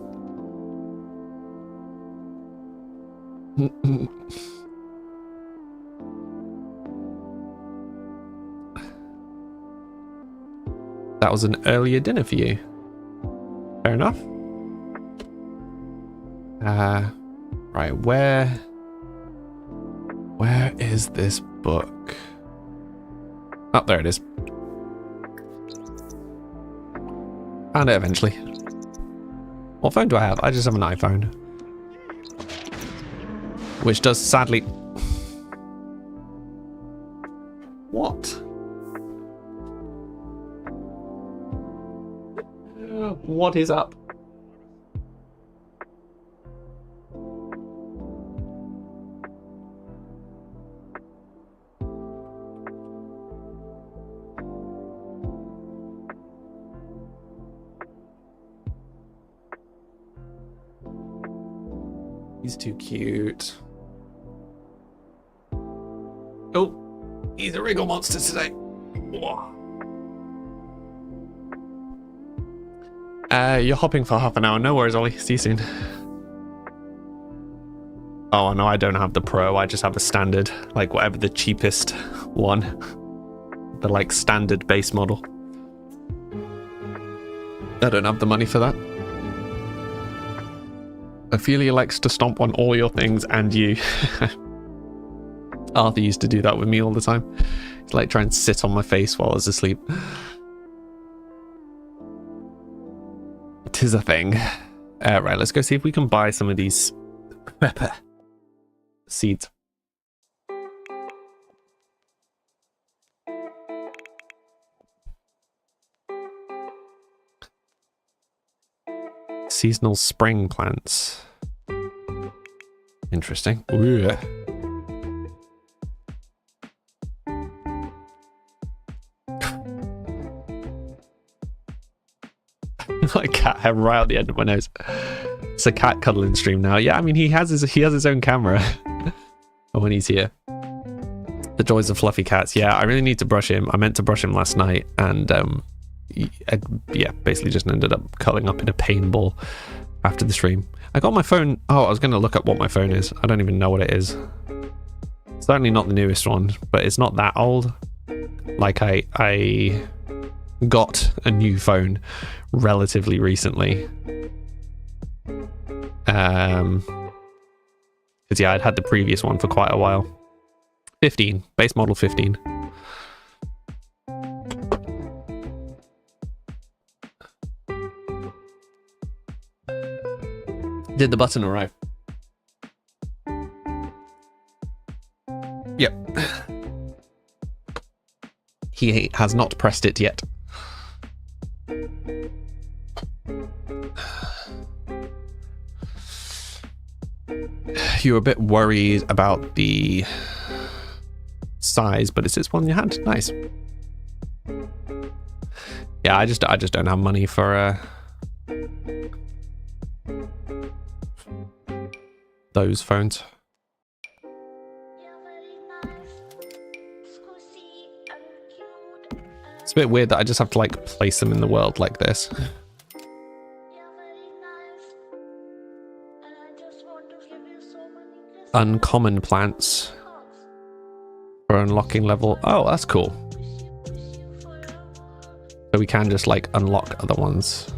That was an earlier dinner for you. Fair enough. Right, where is this book. Oh, there it is. Found it eventually. What phone do I have? I just have an iPhone. Which does sadly... What? What is up? He's too cute. Oh, he's a wriggle monster today. Whoa. You're hopping for half an hour. No worries, Ollie. See you soon. Oh, no, I don't have the Pro. I just have a standard, like whatever the cheapest one. The like standard base model. I don't have the money for that. Ophelia likes to stomp on all your things and you. Arthur used to do that with me all the time. He'd like try and sit on my face while I was asleep. Tis a thing. Right, let's go see if we can buy some of these pepper seeds. Seasonal spring plants. Interesting. Ooh. Like cat hair right at the end of my nose. It's a cat cuddling stream now. Yeah, I mean he has his own camera when he's here. The joys of fluffy cats. Yeah, I really need to brush him. I meant to brush him last night, and yeah, basically just ended up curling up in a pain ball after the stream. I got my phone. Oh, I was going to look up what my phone is. I don't even know what it is. Certainly not the newest one, but it's not that old. Like I got a new phone relatively recently. Because yeah, I'd had the previous one for quite a while. 15, base model 15. Did the button arrive? Yep. He has not pressed it yet. You were a bit worried about the size, but it's this one in your hand. Nice. Yeah, I just don't have money for those phones. It's a bit weird that I just have to like place them in the world like this. Uncommon plants for unlocking level. Oh, that's cool. So we can just like unlock other ones.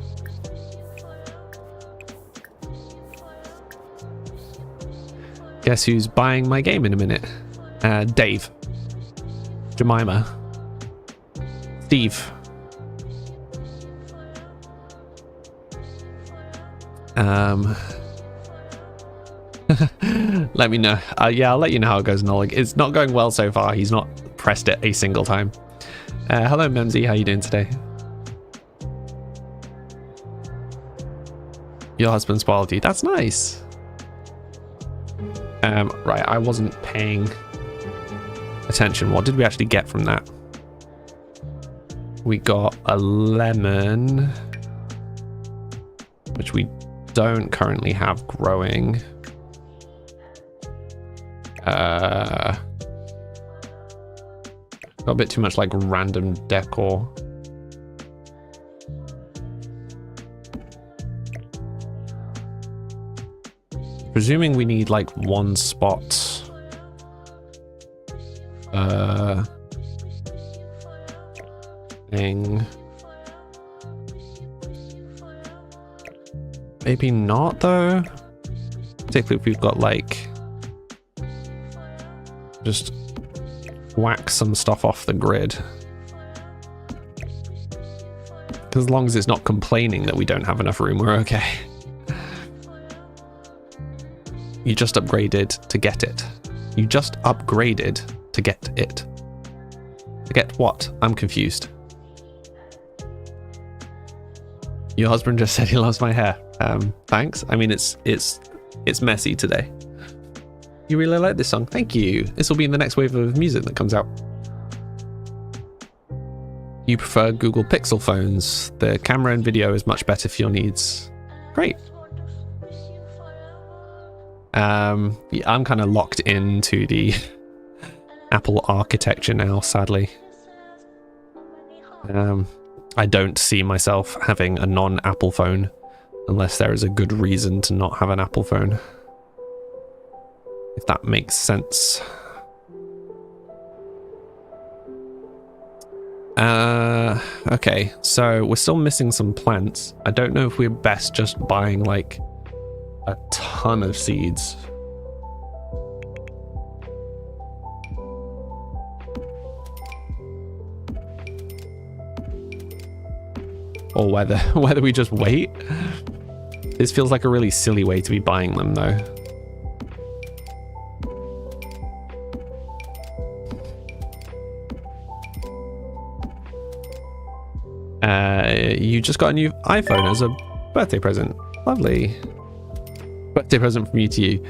Guess who's buying my game in a minute? Dave. Jemima. Steve. Let me know. Yeah, I'll let you know how it goes, Nolig. It's not going well so far. He's not pressed it a single time. Hello, Memsy. How you doing today? Your husband spoiled you. That's nice. Right, I wasn't paying attention. What did we actually get from that? We got a lemon, which we don't currently have growing. Got a bit too much like random decor. Presuming we need like one spot. Thing. Maybe not though. Particularly if we've got like just whack some stuff off the grid. As long as it's not complaining that we don't have enough room, we're okay. You just upgraded to get it. You just upgraded to get it. To get what? I'm confused. Your husband just said he loves my hair. Thanks. I mean, it's messy today. You really like this song? Thank you. This will be in the next wave of music that comes out. You prefer Google Pixel phones. The camera and video is much better for your needs. Great. Yeah, I'm kind of locked into the Apple architecture now, sadly. I don't see myself having a non-Apple phone unless there is a good reason to not have an Apple phone. If that makes sense. Okay, so we're still missing some plants. I don't know if we're best just buying like a ton of seeds. Or whether we just wait. This feels like a really silly way to be buying them though. You just got a new iPhone as a birthday present. Lovely. Birthday present from you to you.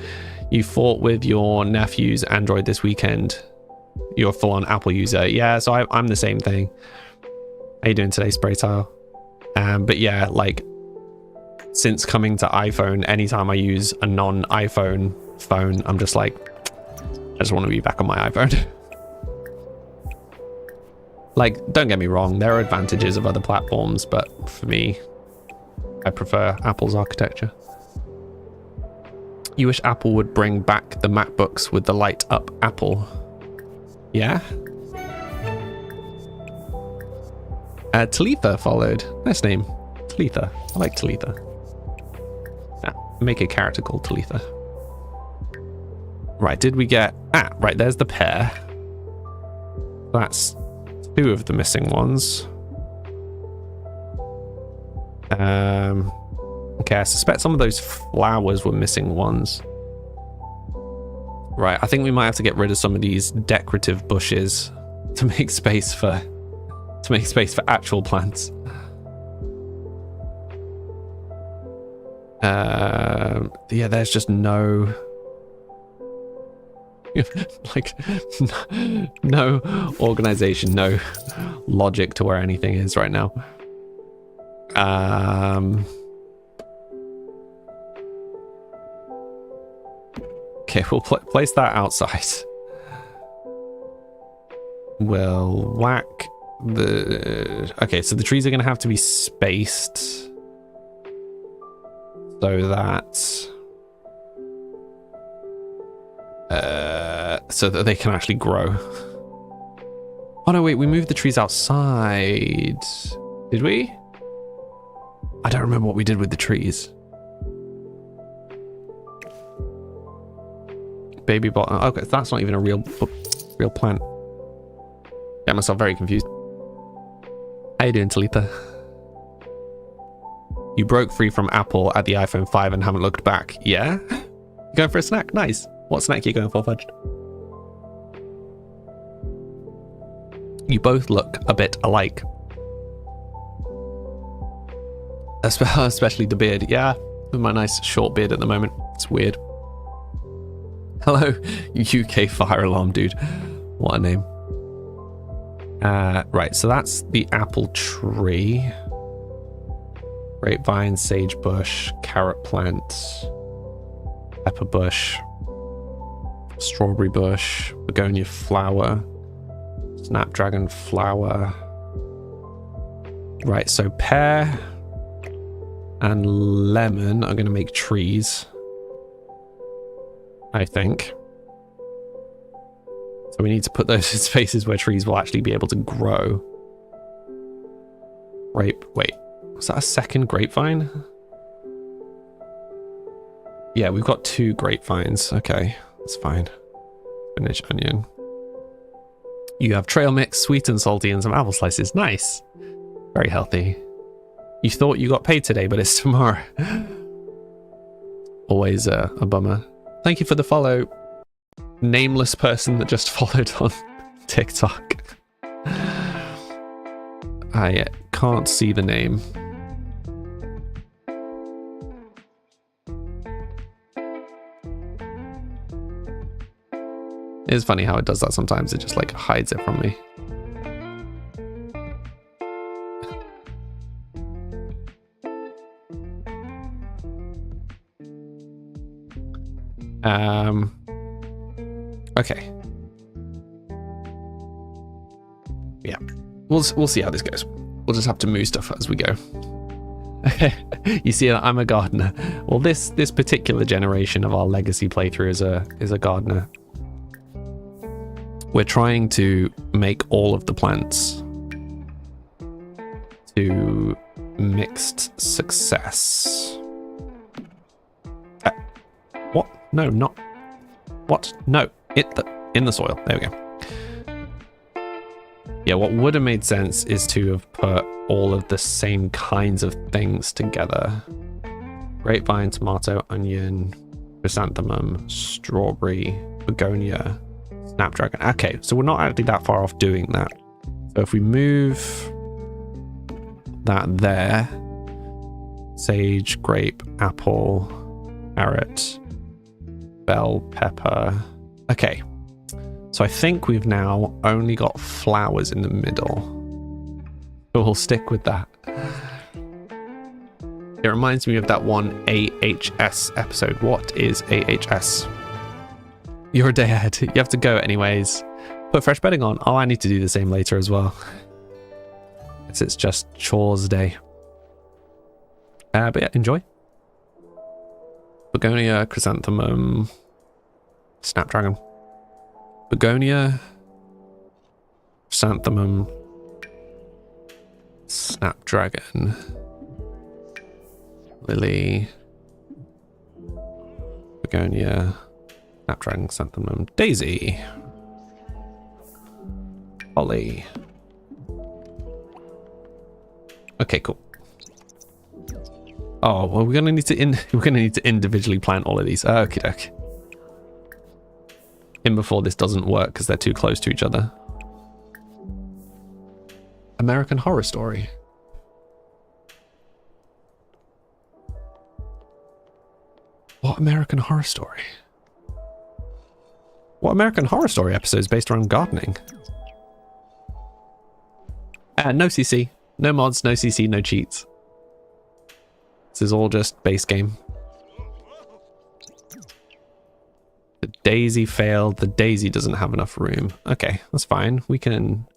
You fought with your nephew's Android this weekend. You're a full-on Apple user. Yeah, so I'm the same thing. How you doing today, Spray Tile? But yeah, like, since coming to iPhone, anytime I use a non-iPhone phone, I'm just like, I just want to be back on my iPhone. Like, don't get me wrong, there are advantages of other platforms, but for me, I prefer Apple's architecture. You wish Apple would bring back the MacBooks with the light up Apple. Yeah? Talitha followed. Nice name. Talitha. I like Talitha. Yeah, make a character called Talitha. Right, did we get... right, there's the pair. That's 2 of the missing ones. Okay, I suspect some of those flowers were missing ones. Right, I think we might have to get rid of some of these decorative bushes to make space for actual plants. Yeah, there's just no like no organization, no logic to where anything is right now. Okay, we'll place that outside. We'll whack the... Okay, so the trees are going to have to be spaced so that they can actually grow. Oh no, wait, we moved the trees outside. Did we? I don't remember what we did with the trees. Baby bottom. Okay, that's not even a real plant. Got myself very confused. How you doing, Talitha? You broke free from Apple at the iPhone 5 and haven't looked back. Yeah? You going for a snack? Nice. What snack are you going for, Fudged? You both look a bit alike. Especially the beard. Yeah, with my nice short beard at the moment. It's weird. Hello, UK fire alarm dude. What a name. Right, so that's the apple tree. Grapevine, sagebush, carrot plant, pepper bush, strawberry bush, begonia flower, snapdragon flower. Right, so pear and lemon are going to make trees, I think. So we need to put those in spaces where trees will actually be able to grow. Wait, was that a second grapevine? Yeah, we've got 2 grapevines. Okay, that's fine. Spinach, onion. You have trail mix, sweet and salty, and some apple slices. Nice. Very healthy. You thought you got paid today, but it's tomorrow. Always a bummer. Thank you for the follow. Nameless person that just followed on TikTok. I can't see the name. It's funny how it does that sometimes. It just like hides it from me. Okay. Yeah. We'll see how this goes. We'll just have to move stuff as we go. You see, I'm a gardener. Well, this particular generation of our legacy playthrough is a gardener. We're trying to make all of the plants to mixed success. What? No, not. What? No, in the soil. There we go. Yeah, what would have made sense is to have put all of the same kinds of things together. Grapevine, tomato, onion, chrysanthemum, strawberry, begonia, snapdragon. Okay, so we're not actually that far off doing that. So if we move that there, sage, grape, apple, carrot, bell pepper. Okay, so I think we've now only got flowers in the middle. So we'll stick with that. It reminds me of that one AHS episode. What is AHS? You're a day ahead. You have to go anyways. Put fresh bedding on. Oh, I need to do the same later as well. It's just chores day. But yeah, enjoy. Begonia, chrysanthemum, snapdragon. Begonia, chrysanthemum, snapdragon, lily, begonia, snapdragon, chrysanthemum, daisy, holly. Okay, cool. Oh well, we're gonna need to individually plant all of these. Okay, doke. In before this doesn't work because they're too close to each other. American Horror Story. What American Horror Story? What American Horror Story episode is based around gardening? No CC, no mods, no CC, no cheats. This is all just base game. The daisy failed. The daisy doesn't have enough room. Okay, that's fine. We can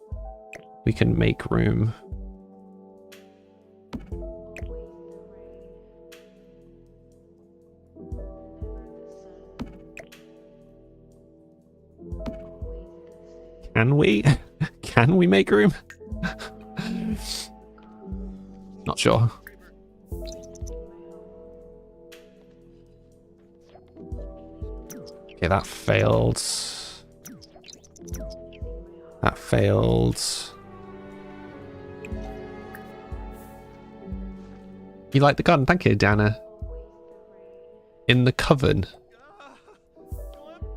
make room. Can we? Can we make room? Not sure. Okay, that failed. That failed. You like the garden? Thank you, Dana. In the Coven.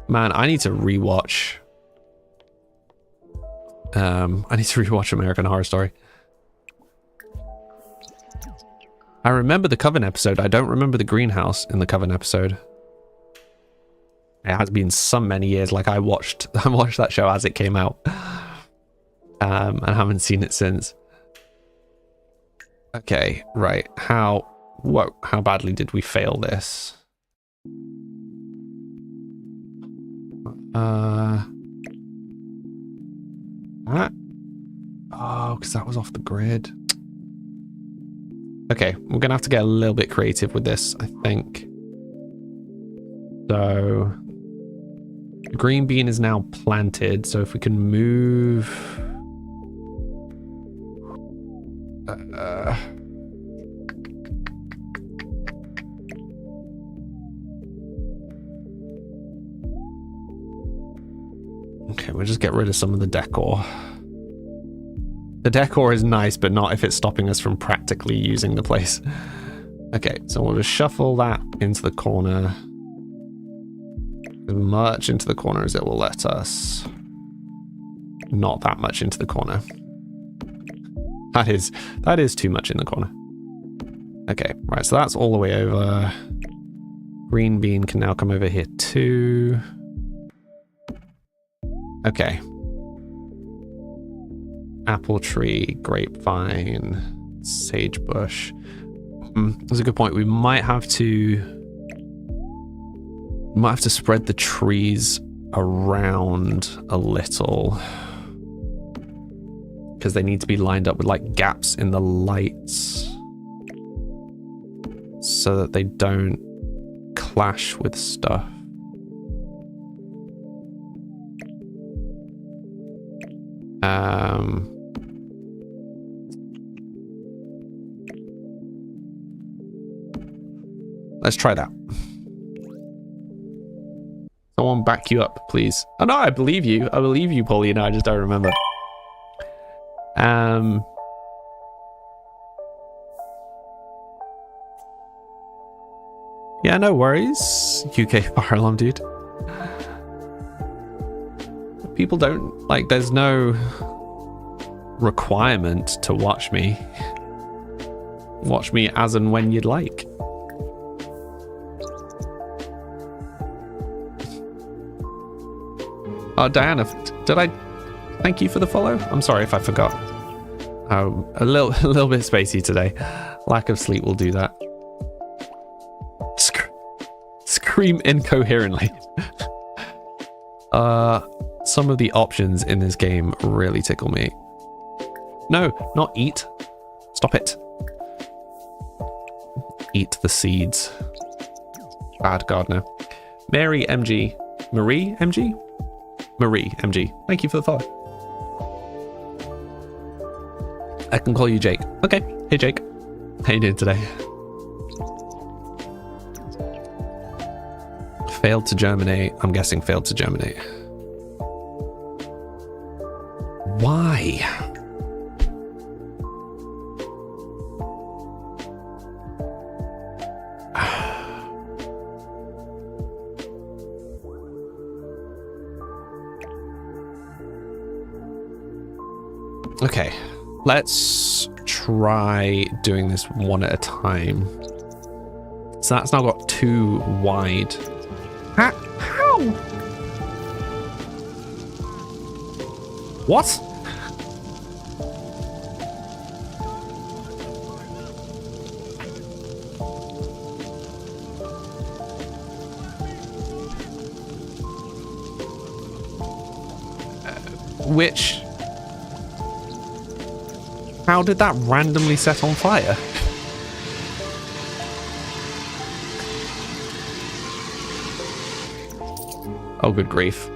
Man, I need to rewatch. I need to rewatch American Horror Story. I remember the Coven episode. I don't remember the greenhouse in the Coven episode. It has been so many years. Like I watched that show as it came out, and haven't seen it since. Okay, right. How badly did we fail this? That? Oh, because that was off the grid. Okay, we're gonna have to get a little bit creative with this, I think. So the green bean is now planted, so if we can move okay, we're just get rid of some of the decor. The decor is nice, but not if it's stopping us from practically using the place. Okay, so we'll just shuffle that into the corner. As much into the corner as it will let us. Not that much into the corner. That is too much in the corner. Okay, right, so that's all the way over. Green bean can now come over here too. Okay. Apple tree, grapevine, sagebush. That's a good point. We might have to spread the trees around a little, because they need to be lined up with like gaps in the lights so that they don't clash with stuff. Let's try that. Someone back you up, please. Oh no, I believe you. I believe you, Paulina. I just don't remember. Yeah, no worries. UK fire alarm, dude. People don't, like, there's no requirement to watch me. Watch me as and when you'd like. Oh, Diana, did I thank you for the follow? I'm sorry if I forgot. A little bit spacey today. Lack of sleep will do that. Scream incoherently. Some of the options in this game really tickle me. No, not eat. Stop it. Eat the seeds. Bad gardener. Marie MG. Marie MG. Thank you for the follow. I can call you Jake. Okay. Hey Jake. How you doing today? Failed to germinate. I'm guessing failed to germinate. Why? Okay, let's try doing this one at a time. So that's now got too wide. How? What? Which? How did that randomly set on fire? Oh, good grief.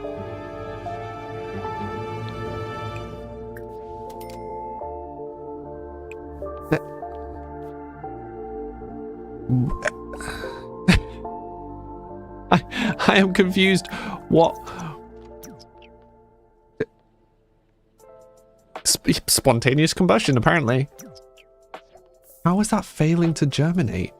I am confused. What? Spontaneous combustion, apparently. How is that failing to germinate?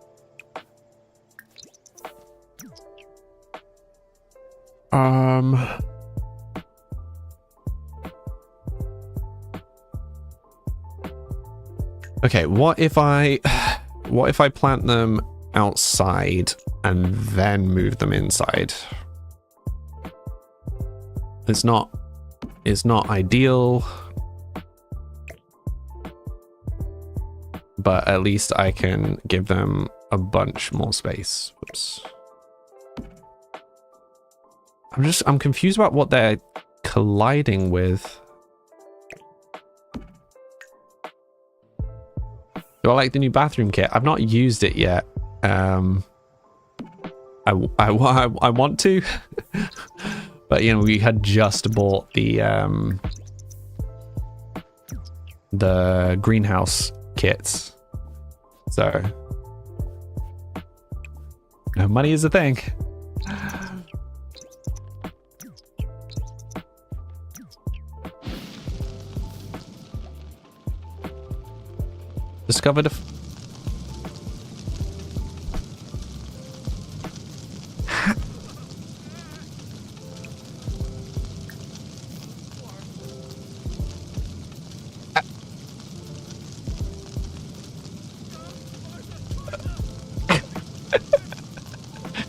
Okay, what if I plant them outside and then move them inside? It's not ideal, but at least I can give them a bunch more space. Whoops. I'm confused about what they're colliding with. Do I like the new bathroom kit? I've not used it yet. I want to, but you know, we had just bought the greenhouse kits, so no, money is a thing. Discovered a...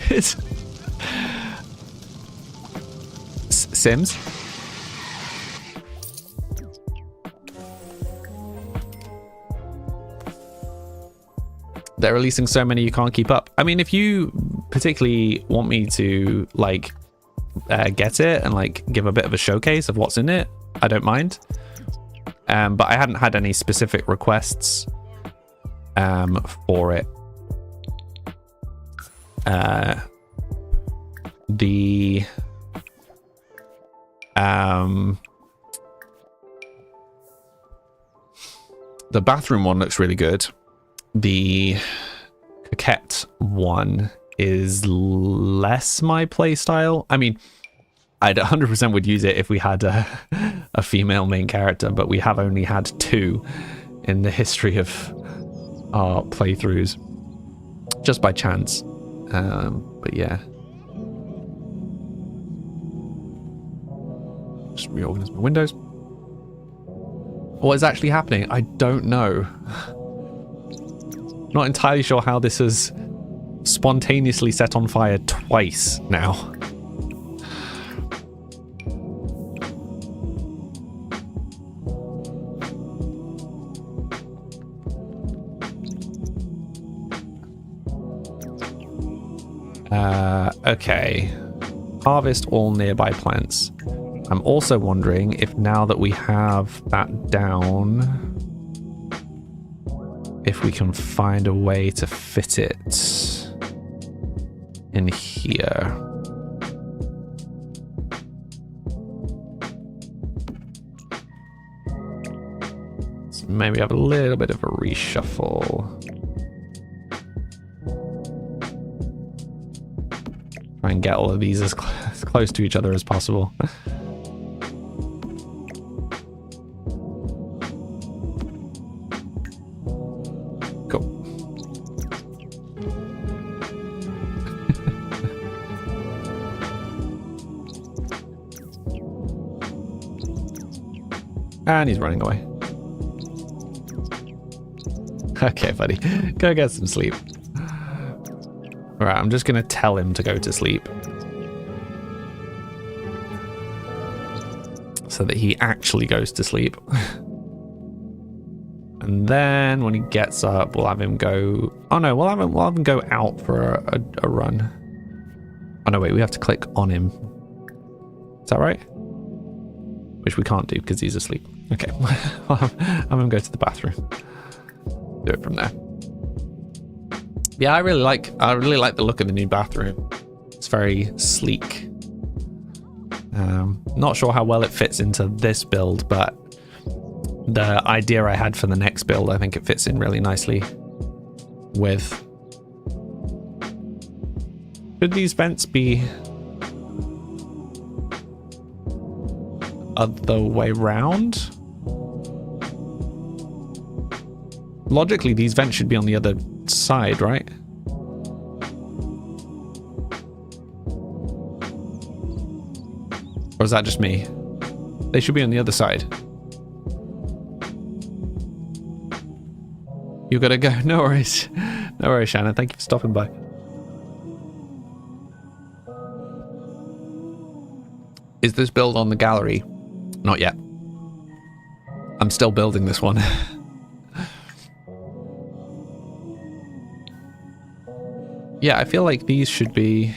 It's... Sims? They're releasing so many you can't keep up. I mean, if you particularly want me to like get it and like give a bit of a showcase of what's in it, I don't mind. But I hadn't had any specific requests for it. The bathroom one looks really good. The coquette one is less my play style. I mean, I'd 100% would use it if we had a female main character, but we have only had 2 in the history of our playthroughs, just by chance. But yeah. Just reorganize my windows. What is actually happening? I don't know. Not entirely sure how this has spontaneously set on fire twice now. Okay. Harvest all nearby plants. I'm also wondering if now that we have that down, if we can find a way to fit it in here. So maybe have a little bit of a reshuffle. Try and get all of these as close to each other as possible. And he's running away. Okay, buddy. Go get some sleep. Alright, I'm just going to tell him to go to sleep. So that he actually goes to sleep. And then when he gets up, we'll have him go... Oh no, we'll have him go out for a run. Oh no, wait, we have to click on him. Is that right? Which we can't do because he's asleep. Okay, I'm gonna go to the bathroom. Do it from there. Yeah, I really like the look of the new bathroom. It's very sleek. Not sure how well it fits into this build, but the idea I had for the next build, I think it fits in really nicely with. Should these vents be other way round? Logically, these vents should be on the other side, right? Or is that just me? They should be on the other side. You gotta go. No worries. No worries, Shannon. Thank you for stopping by. Is this build on the gallery? Not yet. I'm still building this one. Yeah, I feel like these should be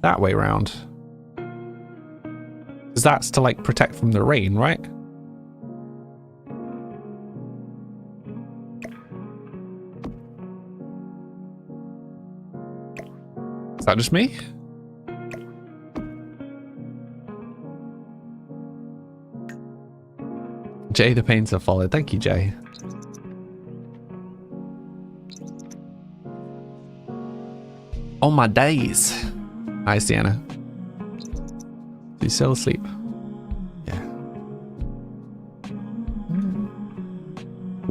that way round. Because that's to like protect from the rain, right? Is that just me? Jay the Painter followed. Thank you, Jay. Oh my days. Hi, Sienna. Are you still asleep? Yeah.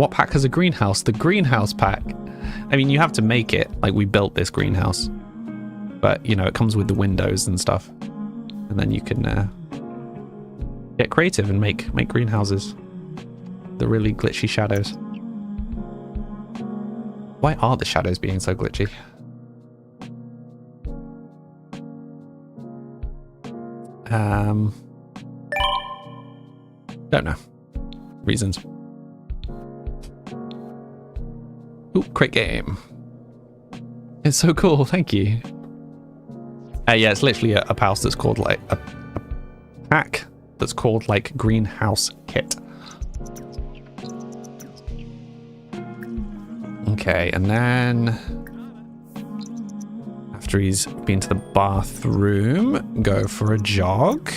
What pack has a greenhouse? The greenhouse pack. I mean, you have to make it. Like, we built this greenhouse. But, you know, it comes with the windows and stuff. And then you can get creative and make greenhouses. The really glitchy shadows. Why are the shadows being so glitchy? Don't know. Reasons. Ooh, great game. It's so cool, thank you. Yeah, it's literally a house that's called like a pack that's called like Greenhouse Kit. Okay, and then after he's been to the bathroom, go for a jog.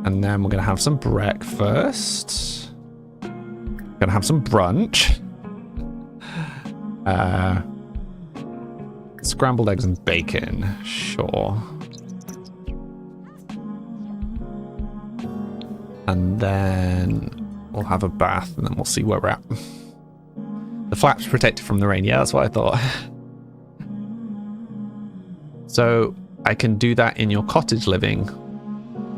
And then we're gonna have some breakfast. Gonna have some brunch. Scrambled eggs and bacon, sure. And then we'll have a bath and then we'll see where we're at. The flap's protected from the rain. Yeah, that's what I thought. So I can do that in your cottage living.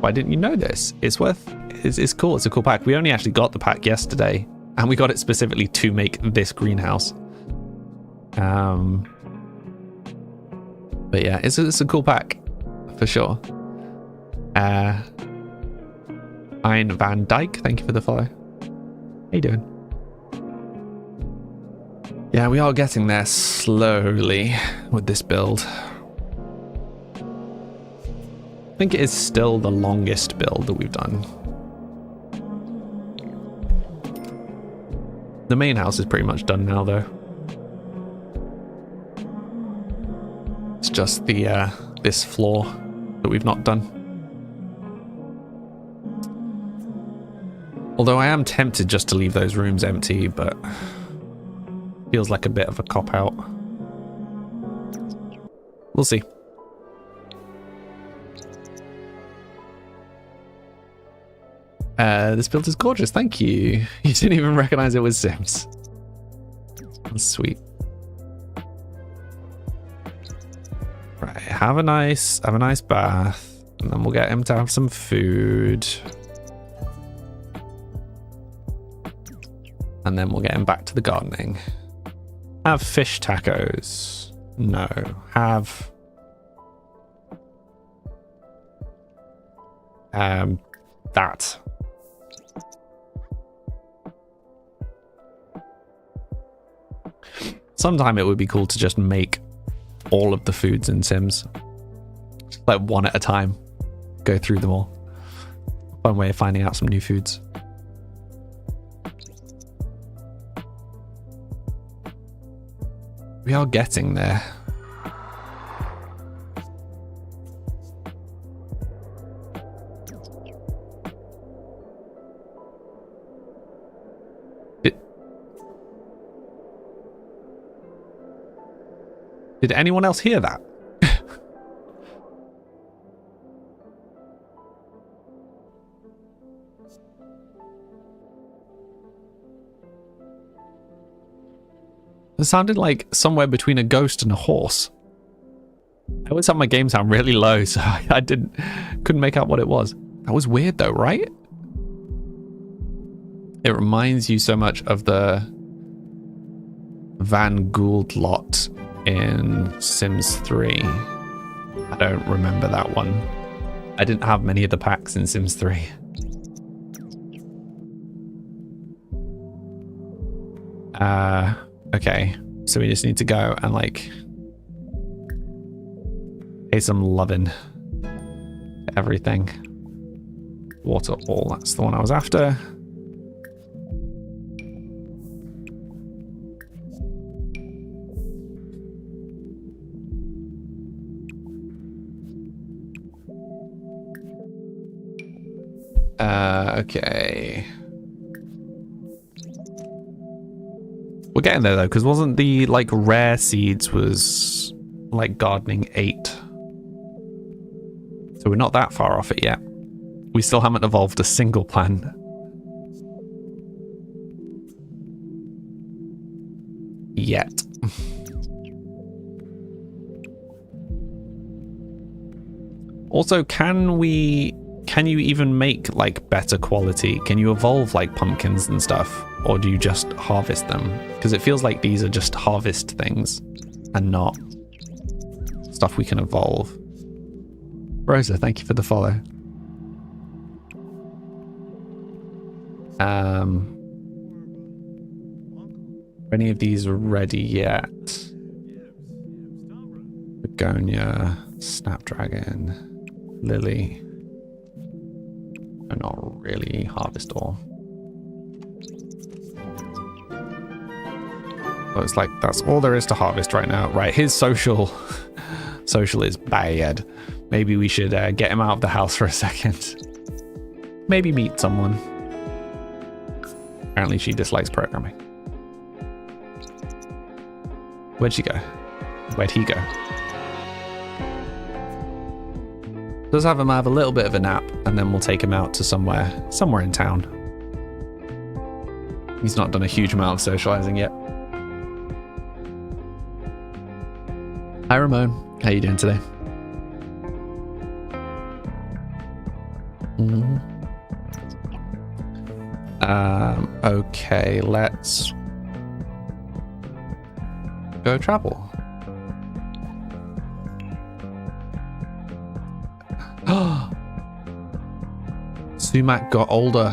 Why didn't you know this? It's cool. It's a cool pack. We only actually got the pack yesterday and we got it specifically to make this greenhouse. But yeah, it's a cool pack for sure. Ian Van Dyke, thank you for the follow. How you doing? Yeah, we are getting there slowly with this build. I think it is still the longest build that we've done. The main house is pretty much done now, though. It's just the this floor that we've not done. Although I am tempted just to leave those rooms empty, but feels like a bit of a cop-out. We'll see. This build is gorgeous, thank you. You didn't even recognize it was Sims. That's sweet. Right, have a nice bath, and then we'll get him to have some food. And then we'll get him back to the gardening. Have fish tacos. No. Have that. Sometime it would be cool to just make all of the foods in Sims. Just like one at a time. Go through them all. Fun way of finding out some new foods. We are getting there. Did anyone else hear that? It sounded like somewhere between a ghost and a horse. I always have my game sound really low, so I couldn't make out what it was. That was weird though, right? It reminds you so much of the Van Gould lot in Sims 3. I don't remember that one. I didn't have many of the packs in Sims 3. Okay, so we just need to go and like pay some loving to everything. Water all, that's the one I was after. Okay. We're getting there though, because wasn't the like rare seeds was like gardening 8? So we're not that far off it yet. We still haven't evolved a single plant. yet. Also, can you even make like better quality? Can you evolve like pumpkins and stuff? Or do you just harvest them? Because it feels like these are just harvest things and not stuff we can evolve. Rosa, thank you for the follow. Are any of these ready yet? Begonia, Snapdragon, Lily. Not really. Harvest all. So it's like that's all there is to harvest right now. Right, his social is bad. Maybe we should get him out of the house for a second. Maybe meet someone. Apparently she dislikes programming. Where'd she go? Where'd he go? Let's have him have a little bit of a nap, and then we'll take him out to somewhere in town. He's not done a huge amount of socializing yet. Hi Ramon, how you doing today? Okay, let's go travel. Sumac got older.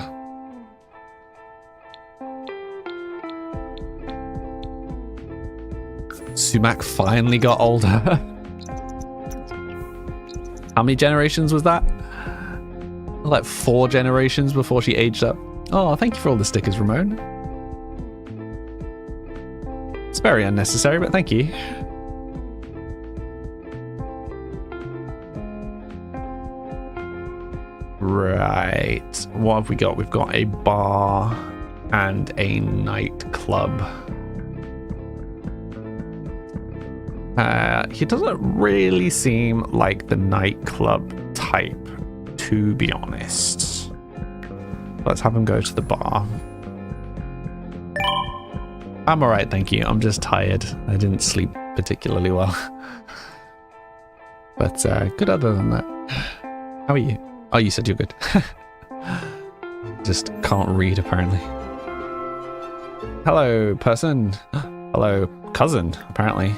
Sumac finally got older. How many generations was that? Like 4 generations before she aged up. Oh, thank you for all the stickers, Ramon. It's very unnecessary, but thank you. Right, what have we got? We've got a bar and a nightclub. He doesn't really seem like the nightclub type, to be honest. Let's have him go to the bar. I'm alright, thank you. I'm just tired. I didn't sleep particularly well. But good other than that. How are you? Oh, you said you're good. Just can't read, apparently. Hello, person. Hello, cousin, apparently.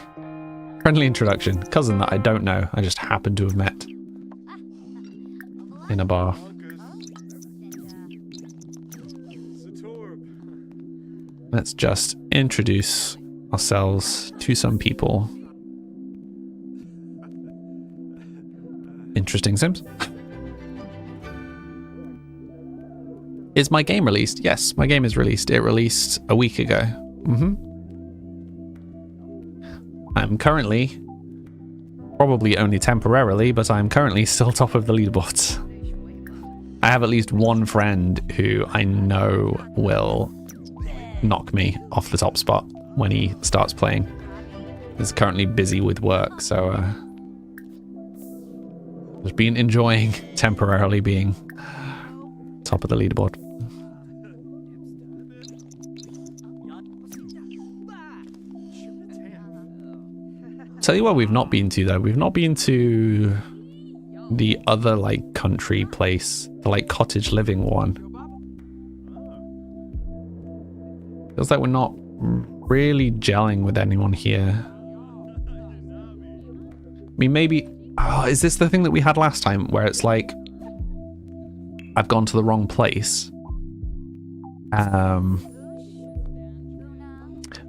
Friendly introduction. Cousin that I don't know. I just happen to have met in a bar. Let's just introduce ourselves to some people. Interesting Sims. Is my game released? Yes, my game is released. It released a week ago. I'm currently, probably only temporarily, but I'm currently still top of the leaderboards. I have at least one friend who I know will knock me off the top spot when he starts playing. He's currently busy with work, so just been enjoying temporarily being top of the leaderboard. Tell you what we've not been to though. We've not been to the other like country place, the like cottage living one. Feels like we're not really gelling with anyone here. I mean, maybe, oh, is this the thing that we had last time where it's like I've gone to the wrong place? I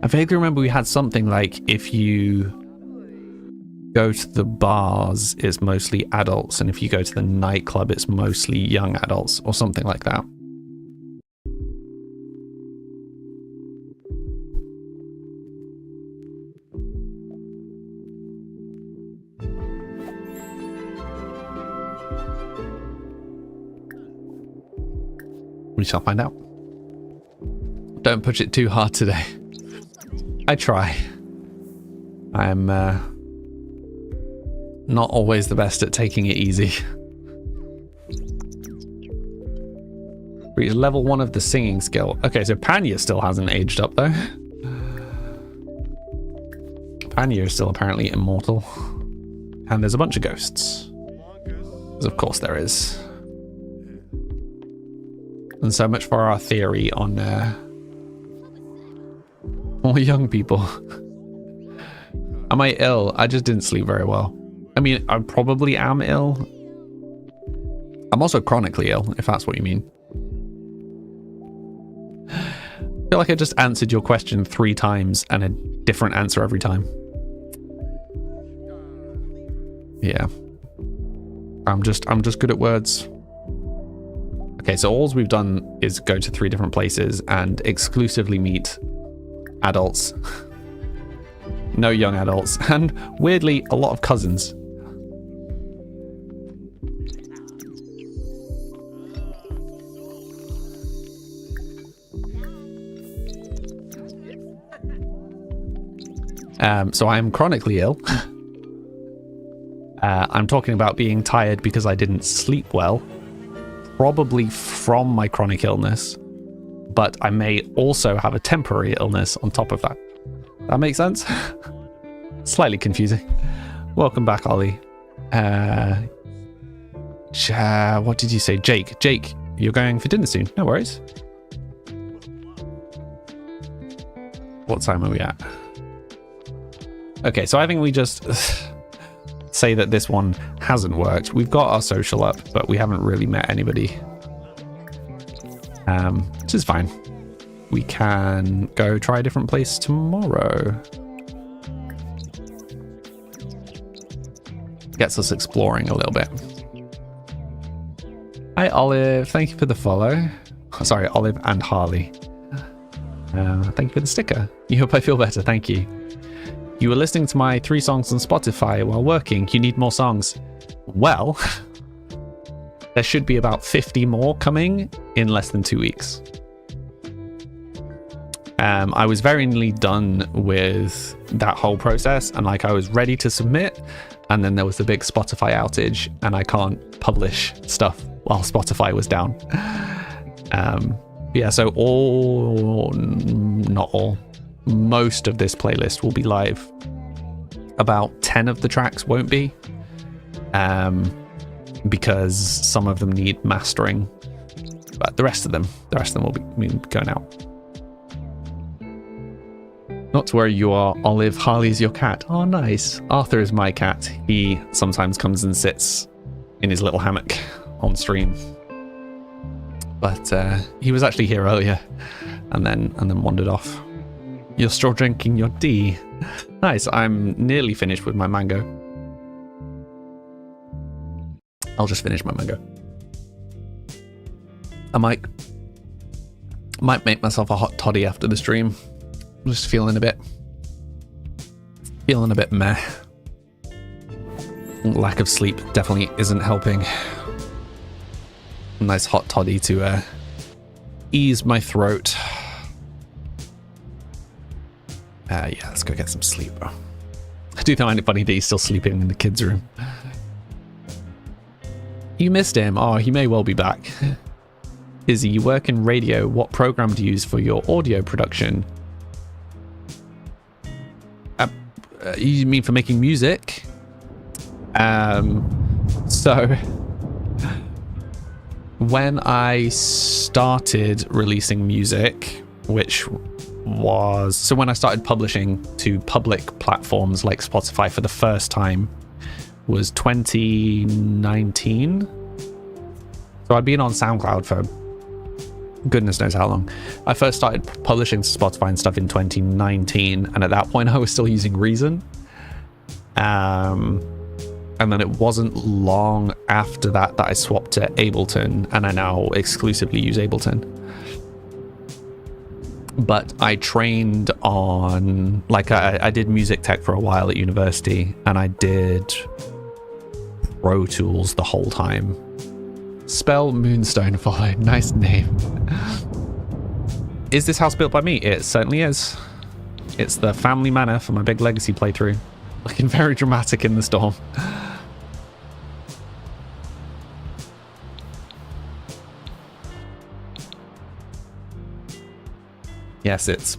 vaguely remember we had something like if you go to the bars, it's mostly adults, and if you go to the nightclub, it's mostly young adults, or something like that. We shall find out. Don't push it too hard today. I try. I'm not always the best at taking it easy. Reach level 1 of the singing skill. Okay, so Panya still hasn't aged up though. up, and you're still apparently immortal. And there's a bunch of ghosts. Because of course there is. And so much for our theory on more young people. Am I ill? I just didn't sleep very well. I mean, I probably am ill. I'm also chronically ill, if that's what you mean. I feel like I just answered your question 3 times and a different answer every time. Yeah. I'm just good at words. Okay, so all we've done is go to 3 different places and exclusively meet adults. No young adults, and weirdly, a lot of cousins. So I'm chronically ill. I'm talking about being tired because I didn't sleep well, probably from my chronic illness, but I may also have a temporary illness on top of that. That makes sense? Slightly confusing. Welcome back, Ollie. What did you say? Jake, you're going for dinner soon. No worries. What time are we at? Okay, so I think we just say that this one hasn't worked. We've got our social up, but we haven't really met anybody. Which is fine. We can go try a different place tomorrow. Gets us exploring a little bit. Hi, Olive. Thank you for the follow. Oh, sorry, Olive and Harley. Thank you for the sticker. You hope I feel better. Thank you. You were listening to my 3 songs on Spotify while working. You need more songs. Well, there should be about 50 more coming in less than 2 weeks. I was very nearly done with that whole process, and I was ready to submit, and then there was the big Spotify outage, and I can't publish stuff while Spotify was down. Yeah, so not all, most of this playlist will be live. About 10 of the tracks won't be, because some of them need mastering, but the rest of them will be going out. Not to worry, you are Olive. Harley's your cat. Oh, nice. Arthur is my cat. He sometimes comes and sits in his little hammock on stream. But he was actually here earlier and then wandered off. You're still drinking your tea. Nice. I'm nearly finished with my mango. I'll just finish my mango. I might make myself a hot toddy after the stream. I'm just feeling a bit meh. Lack of sleep definitely isn't helping. A nice hot toddy to ease my throat. Yeah, let's go get some sleep. I do find it funny that he's still sleeping in the kids' room. You missed him. Oh, he may well be back. Izzy, you work in radio. What program do you use for your audio production? You mean for making music? So when I started releasing music, which was so when I started publishing to public platforms like Spotify for the first time was 2019. So I'd been on SoundCloud for goodness knows how long. I first started publishing to Spotify and stuff in 2019, and at that point I was still using Reason. And then it wasn't long after that I swapped to Ableton, and I now exclusively use Ableton. But I trained on, I did music tech for a while at university, and I did Pro Tools the whole time. Spell Moonstone followed. Nice name. Is this house built by me? It certainly is. It's the family manor for my big legacy playthrough. Looking very dramatic in the storm. Yes, it's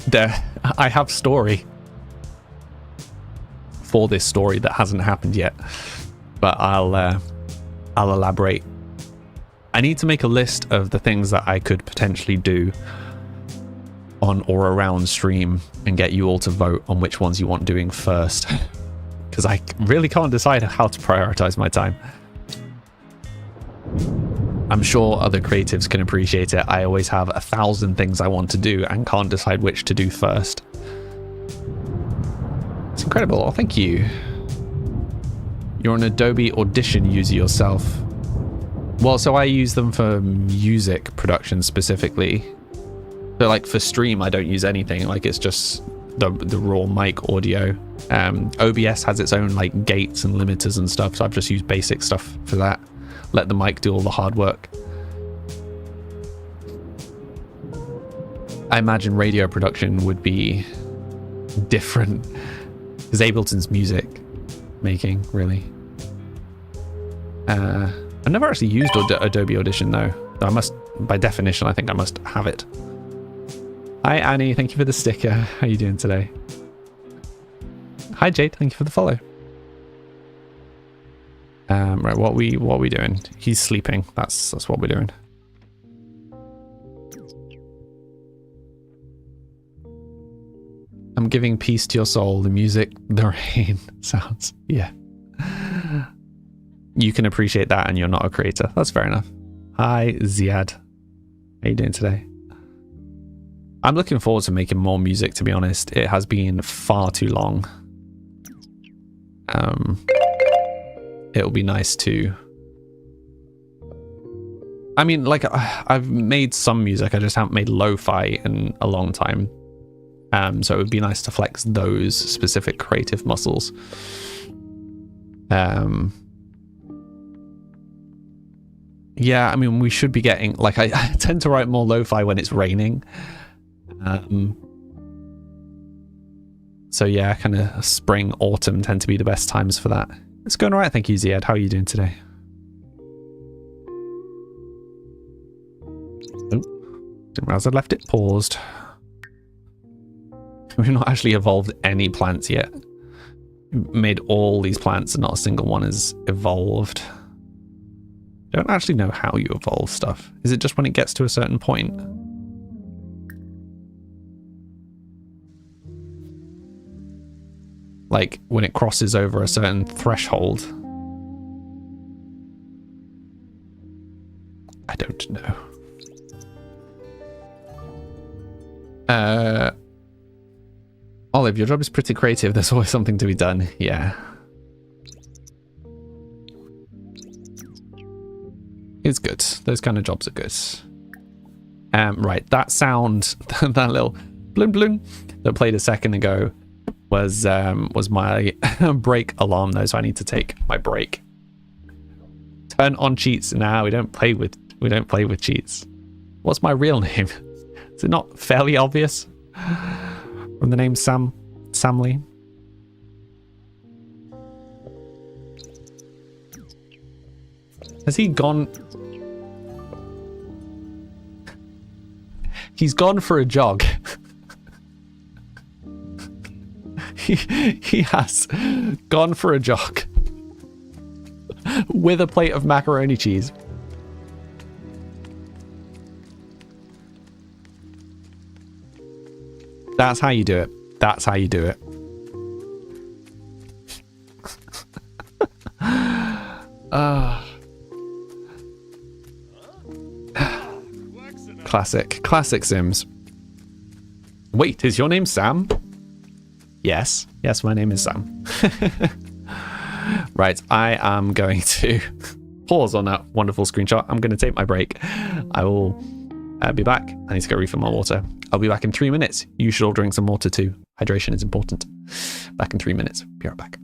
there. I have story. for this story that hasn't happened yet, but I'll elaborate. I need to make a list of the things that I could potentially do on or around stream and get you all to vote on which ones you want doing first, because I really can't decide how to prioritize my time. I'm sure other creatives can appreciate it. I always have 1,000 things I want to do and can't decide which to do first. It's incredible. Oh, thank you. You're an Adobe Audition user yourself. Well, so I use them for music production specifically. So like for stream, I don't use anything. Like it's just the raw mic audio. OBS has its own like gates and limiters and stuff. So I've just used basic stuff for that. Let the mic do all the hard work. I imagine radio production would be different. Because Ableton's music making, really. I've never actually used Adobe Audition though. So I must, by definition, I think I must have it. Hi Annie, thank you for the sticker. How are you doing today? Hi Jade, thank you for the follow. Right, what are we doing? He's sleeping. That's what we're doing. I'm giving peace to your soul. The music, the rain sounds. Yeah. You can appreciate that and you're not a creator. That's fair enough. Hi Ziad. How you doing today? I'm looking forward to making more music, to be honest. It has been far too long. It'll be nice to... I mean, like, I've made some music. I just haven't made lo-fi in a long time. So it would be nice to flex those specific creative muscles. Yeah, I mean, we should be getting... Like, I tend to write more lo-fi when it's raining. So yeah, kind of spring, autumn tend to be the best times for that. It's going all right, thank you, Ziad. How are you doing today? Oh, didn't realize I'd left it paused. We've not actually evolved any plants yet. We've made all these plants and not a single one has evolved. I don't actually know how you evolve stuff. Is it just when it gets to a certain point? Like when it crosses over a certain threshold? I don't know. Olive, your job is pretty creative. There's always something to be done. Yeah. It's good. Those kind of jobs are good. Right, that sound, that little bloom bloom that played a second ago was my break alarm though, so I need to take my break. Turn on cheats. Now we don't play with cheats. What's my real name? Is it not fairly obvious from the name Sam Lee? Has he gone? He's gone for a jog. He has gone for a jog with a plate of macaroni cheese. That's how you do it. That's how you do it. Classic Sims. Wait, is your name Sam? Yes, my name is Sam. Right, I am going to pause on that wonderful screenshot. I'm going to take my break. I will be back. I need to go refill my water. I'll be back in 3 minutes. You should all drink some water too. Hydration is important. Back in 3 minutes. Be right back.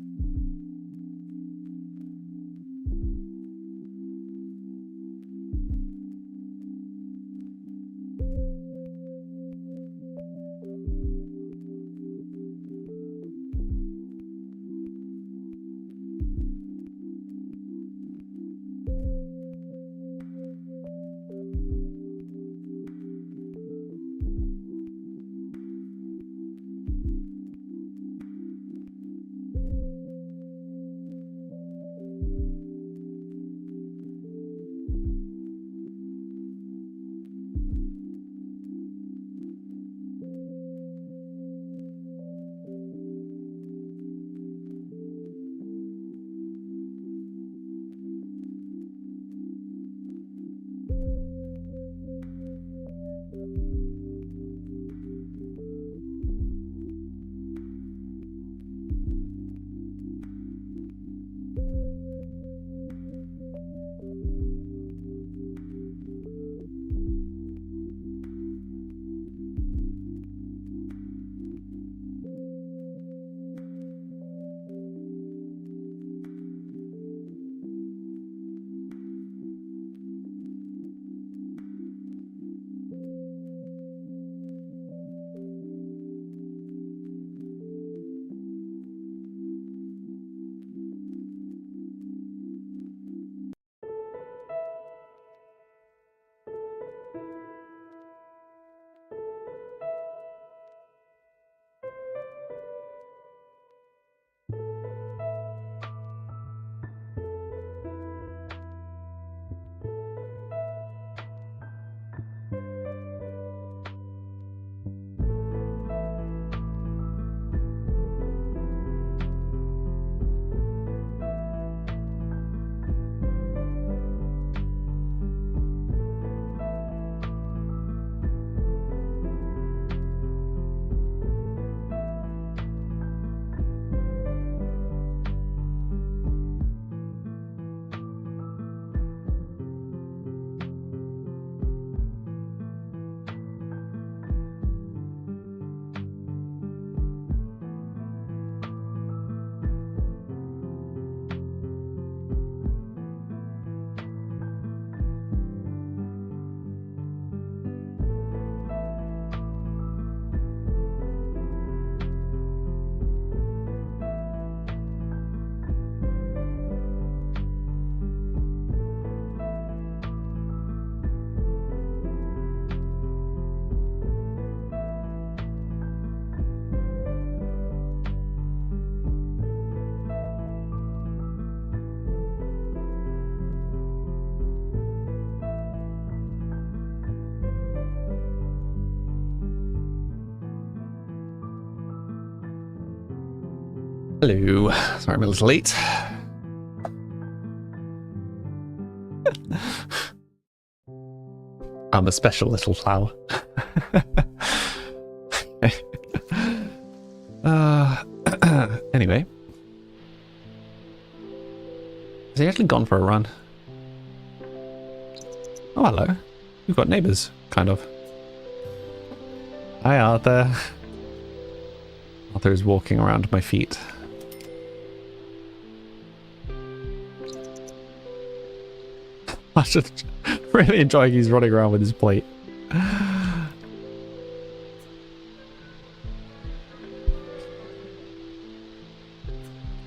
Hello. Sorry, I'm a little late. I'm a special little flower. Anyway. Has he actually gone for a run? Oh, hello. We've got neighbours, kind of. Hi, Arthur. Arthur is walking around my feet. I just really enjoying he's running around with his plate.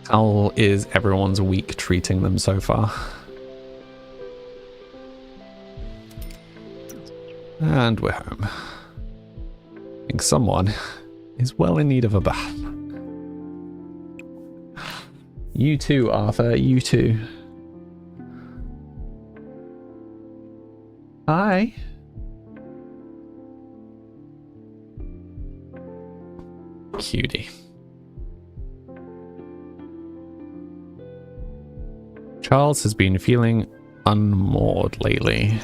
How is everyone's week treating them so far? And we're home. I think someone is well in need of a bath. You too, Arthur. You too. Hi. Cutie. Charles has been feeling unmoored lately.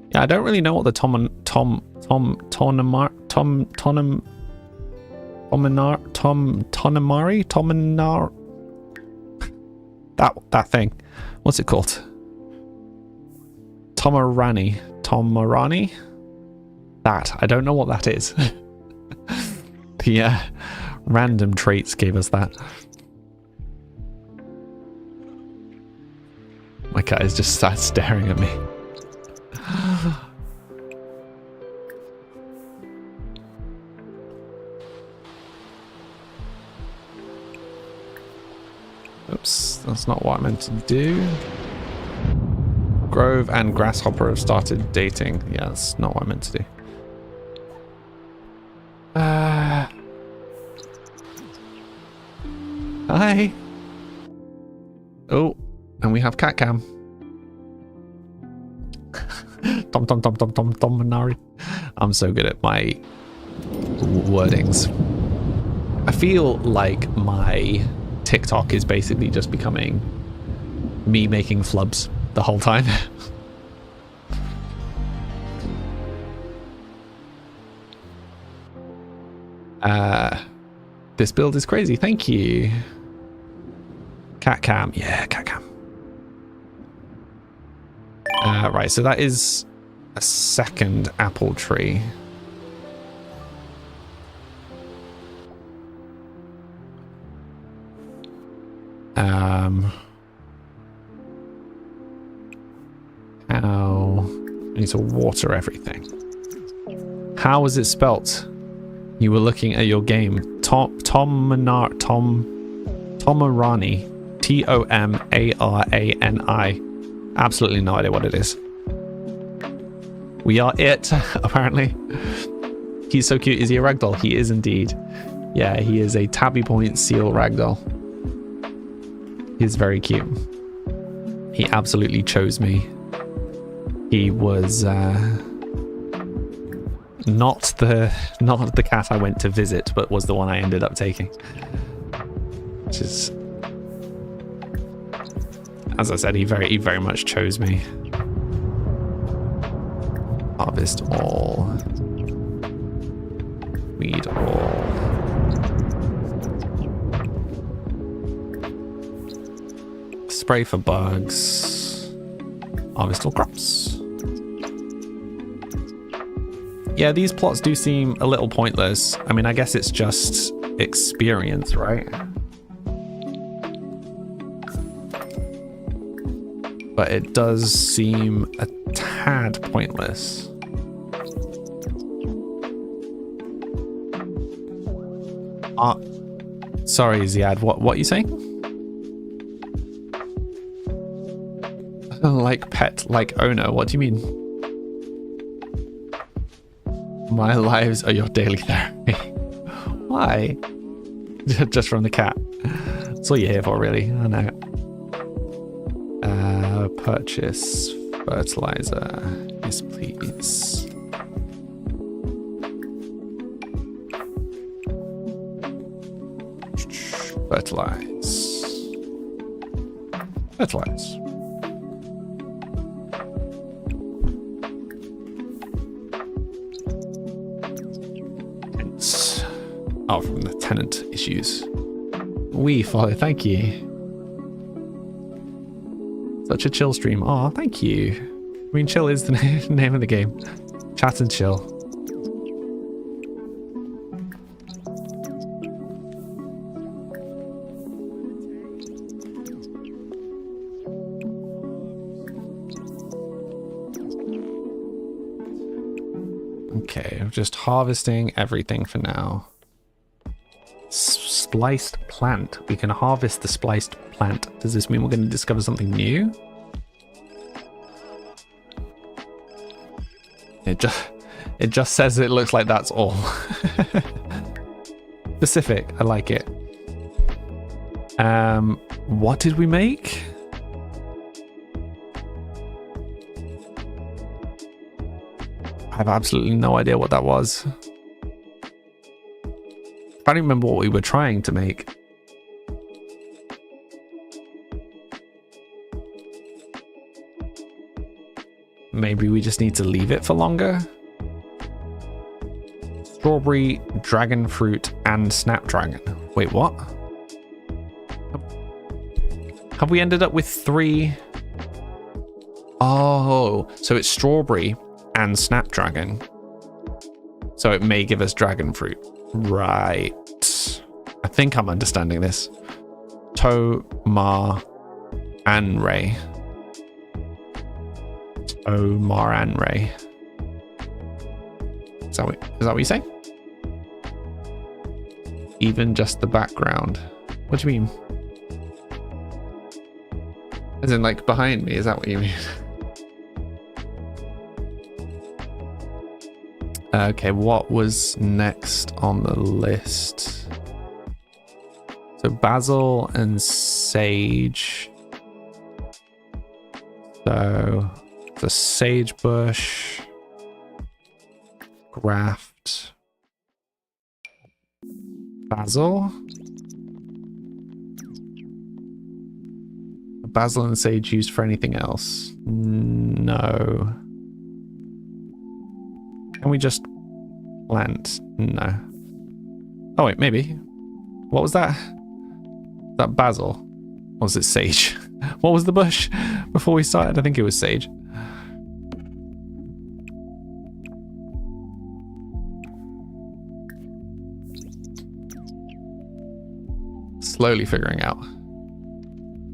Yeah, I don't really know what the that thing. What's it called? Tomarani? That. I don't know what that is. The random traits gave us that. My cat is just sat staring at me. Oops, that's not what I meant to do. Grove and Grasshopper have started dating. Yeah, that's not what I meant to do. Hi. Oh, and we have cat cam. Tom Minari. I'm so good at my wordings. I feel like my TikTok is basically just becoming me making flubs the whole time. This build is crazy. Thank you. Cat cam. Yeah, cat cam. Right, so that is a second apple tree. How? I need to water everything. How was it spelt? You were looking at your game. Tomarani. Tomarani. Absolutely no idea what it is. We are it, apparently. He's so cute. Is he a ragdoll? He is indeed. Yeah, he is a tabby point seal ragdoll. He's very cute. He absolutely chose me. He was not the cat I went to visit, but was the one I ended up taking. Which is, as I said, he very much chose me. Harvest all. Weed all. Spray for bugs. Harvest all crops. Yeah, these plots do seem a little pointless. I mean, I guess it's just experience, right? But it does seem a tad pointless. Sorry, Ziad, what are you saying? Like pet, like owner, what do you mean? My lives are your daily therapy. Why? Just from the cat. That's all you're here for, really. I know. Purchase fertilizer. Yes, please. Fertilize. Fertilize. Hence. Oh, from the tenant issues. We follow, thank you. Such a chill stream. Oh, thank you. I mean, chill is the name of the game. Chat and chill. Okay, I'm just harvesting everything for now. Spliced plant. We can harvest the spliced plant. Does this mean we're going to discover something new? It just says it looks like that's all. Specific. I like it. What did we make? I have absolutely no idea what that was. I don't remember what we were trying to make. Maybe we just need to leave it for longer. Strawberry, dragon fruit, and snapdragon. Wait, what? Have we ended up with 3? Oh, so it's strawberry and snapdragon. So it may give us dragon fruit. Right. I think I'm understanding this. To, Ma, and Ray. To, Ma, and Ray. Is that what you say? Even just the background. What do you mean? As in, like, behind me, is that what you mean? Okay, what was next on the list? So basil and sage. So the sage bush. Graft. Basil. Basil and sage used for anything else? No. Can we just plant? No. Oh wait, maybe. What was that? That basil? Or was it sage? What was the bush before we started? I think it was sage. Slowly figuring out.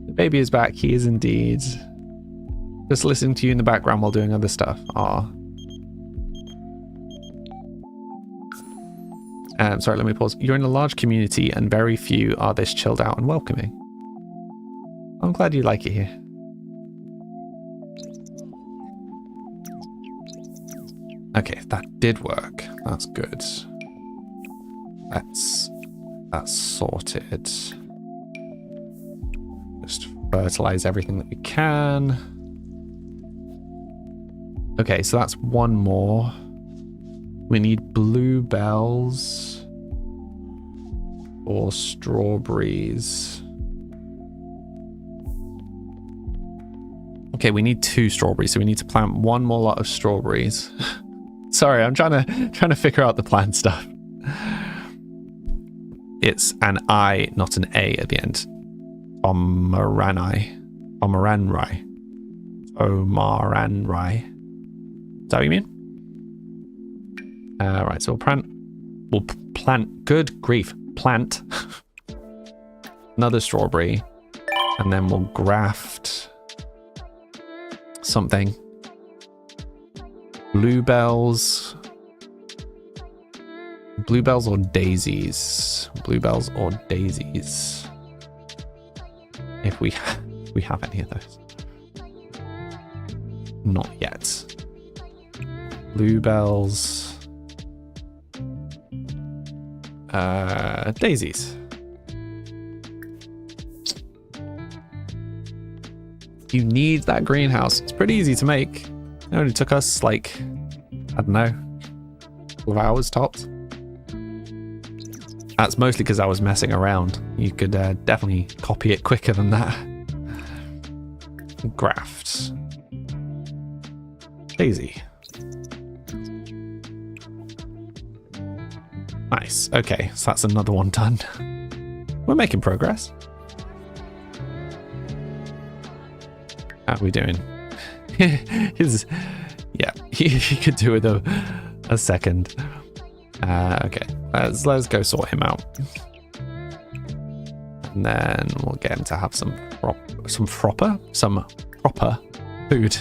The baby is back. He is indeed. Just listening to you in the background while doing other stuff. Ah. Sorry, let me pause. You're in a large community and very few are this chilled out and welcoming. I'm glad you like it here. Okay, that did work. That's good. That's sorted. Just fertilize everything that we can. Okay, so that's one more. We need bluebells or strawberries. Okay, we need 2 strawberries, so we need to plant one more lot of strawberries. Sorry, I'm trying to figure out the plant stuff. It's an I, not an A at the end. Omaranai. Omaranrai. Omaranrai. Is that what you mean? Right, so we'll plant, good grief, plant another strawberry, and then we'll graft something. Bluebells or daisies? Bluebells or daisies? If we have any of those. Not yet. Bluebells. Daisies. You need that greenhouse. It's pretty easy to make. It only took us like, I don't know, 12 hours tops. That's mostly because I was messing around. You could definitely copy it quicker than that. Grafts. Daisy. Nice. Okay, so that's another one done. We're making progress. How are we doing? Yeah, he could do with a second. Okay, let's go sort him out, and then we'll get him to have some proper food.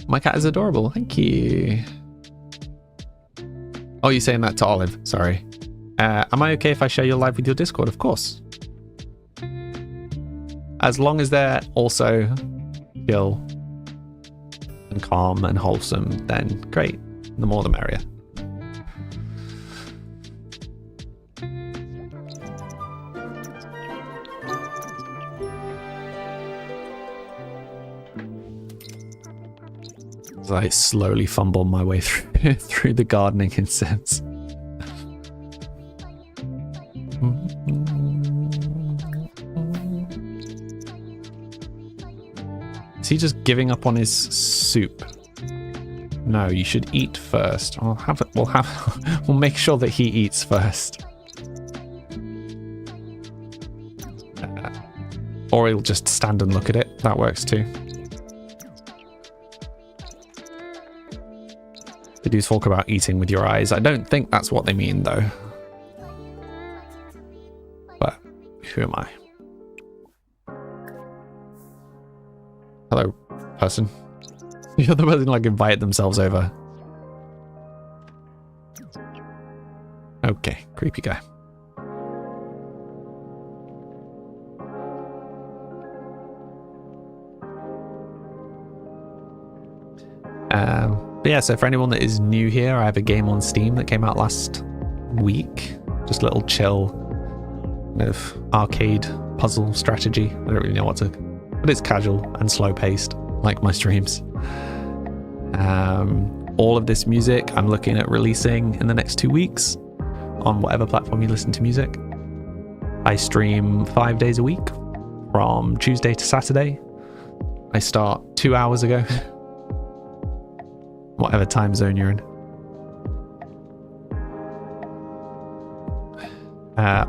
My cat is adorable. Thank you. Oh, you're saying that to Olive? Sorry. Am I okay if I share your live with your Discord? Of course. As long as they're also chill and calm and wholesome, then great. The more the merrier. As I slowly fumble my way through the gardening incense. Is he just giving up on his soup? No, you should eat first. We'll make sure that he eats first. Or he'll just stand and look at it. That works too. They do talk about eating with your eyes. I don't think that's what they mean though. But who am I? Hello, person. You're the person like invite themselves over. Okay, creepy guy. But yeah, so for anyone that is new here, I have a game on Steam that came out last week. Just a little chill kind of arcade puzzle strategy. I don't really know what to... But it's casual and slow paced, like my streams. All of this music I'm looking at releasing in the next 2 weeks on whatever platform you listen to music. I stream 5 days a week from Tuesday to Saturday. I start 2 hours ago. Whatever time zone you're in.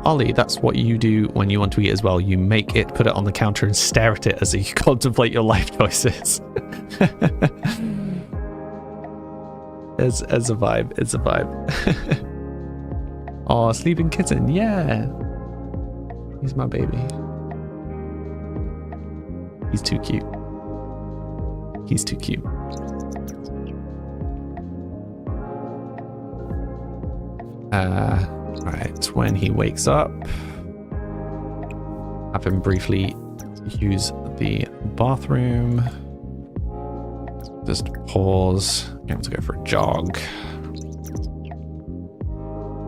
Ollie, that's what you do when you want to eat as well. You make it, put it on the counter and stare at it as you contemplate your life choices. It's a vibe. It's a vibe. Oh, sleeping kitten. Yeah. He's my baby. He's too cute. He's too cute. Right, when he wakes up, have him briefly use the bathroom. Just pause. Get him to go for a jog.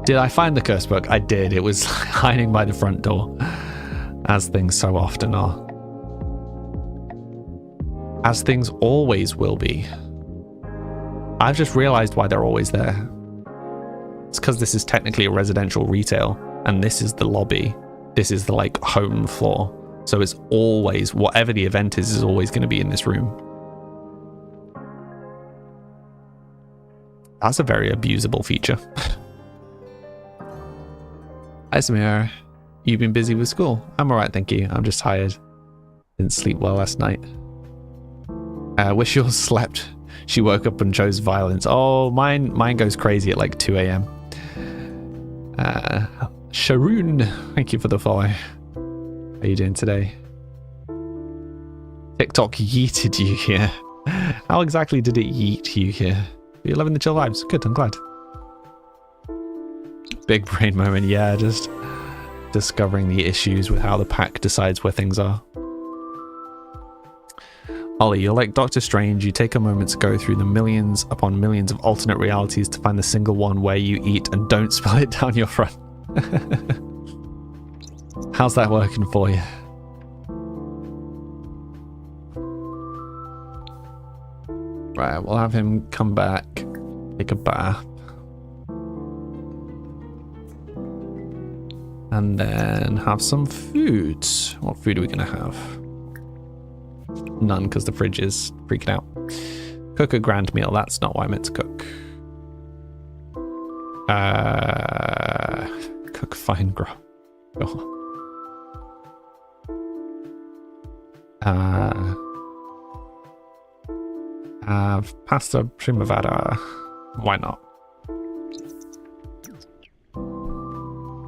Did I find the curse book? I did. It was hiding by the front door, as things so often are. As things always will be. I've just realized why they're always there. It's because this is technically a residential retail, and this is the lobby. This is the like home floor. So it's always, whatever the event is always going to be in this room. That's a very abusable feature. Hi Samir, you've been busy with school? I'm alright, thank you. I'm just tired. Didn't sleep well last night. Wish yours slept. She woke up and chose violence. Oh, mine goes crazy at like 2 a.m. Sharoon, thank you for the follow. How are you doing today? TikTok yeeted you here. How exactly did it yeet you here? You're loving the chill vibes. Good, I'm glad. Big brain moment, yeah, just discovering the issues with how the pack decides where things are. Ollie, you're like Doctor Strange. You take a moment to go through the millions upon millions of alternate realities to find the single one where you eat and don't spill it down your front. How's that working for you? Right, we'll have him come back Take a bath. And then have some food. What food are we going to have? None, because the fridge is freaking out. Cook a grand meal. That's not what I meant to cook. Cook fine grub. Pasta primavera. Why not?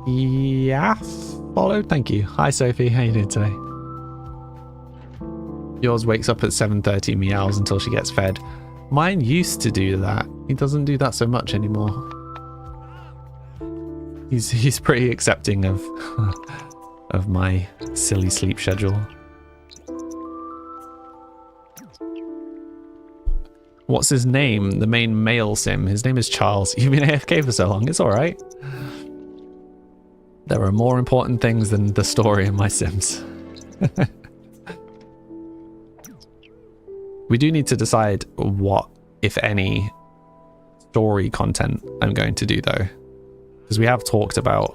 Yeah, followed. Thank you. Hi, Sophie. How you doing today? Yours wakes up at 7:30, meows until she gets fed. Mine used to do that. He doesn't do that so much anymore. He's pretty accepting of of my silly sleep schedule. What's his name? The main male sim. His name is Charles. You've been AFK for so long. It's all right. There are more important things than the story in my Sims. We do need to decide what, if any, story content I'm going to do though. Because we have talked about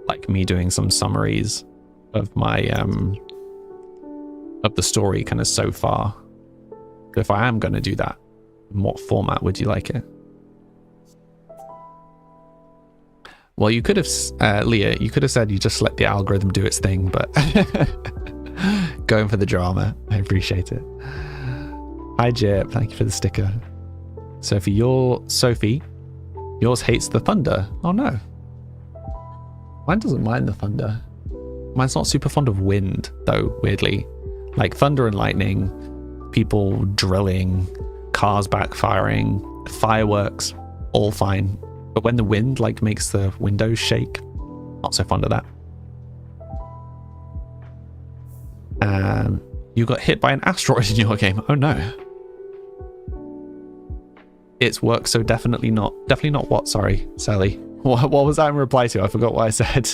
like me doing some summaries of my of the story kind of so far. So if I am going to do that, in what format would you like it? Well, you could have, Leah, you could have said you just let the algorithm do its thing, but going for the drama. I appreciate it. Hi, Jip. Thank you for the sticker. Sophie, yours hates the thunder. Oh, no. Mine doesn't mind the thunder. Mine's not super fond of wind, though, weirdly. Like thunder and lightning, people drilling, cars backfiring, fireworks, all fine. But when the wind like makes the windows shake, not so fond of that. You got hit by an asteroid in your game. Oh no. It's work, so definitely not. Definitely not what? Sorry, Sally. What was that in reply to? I forgot what I said.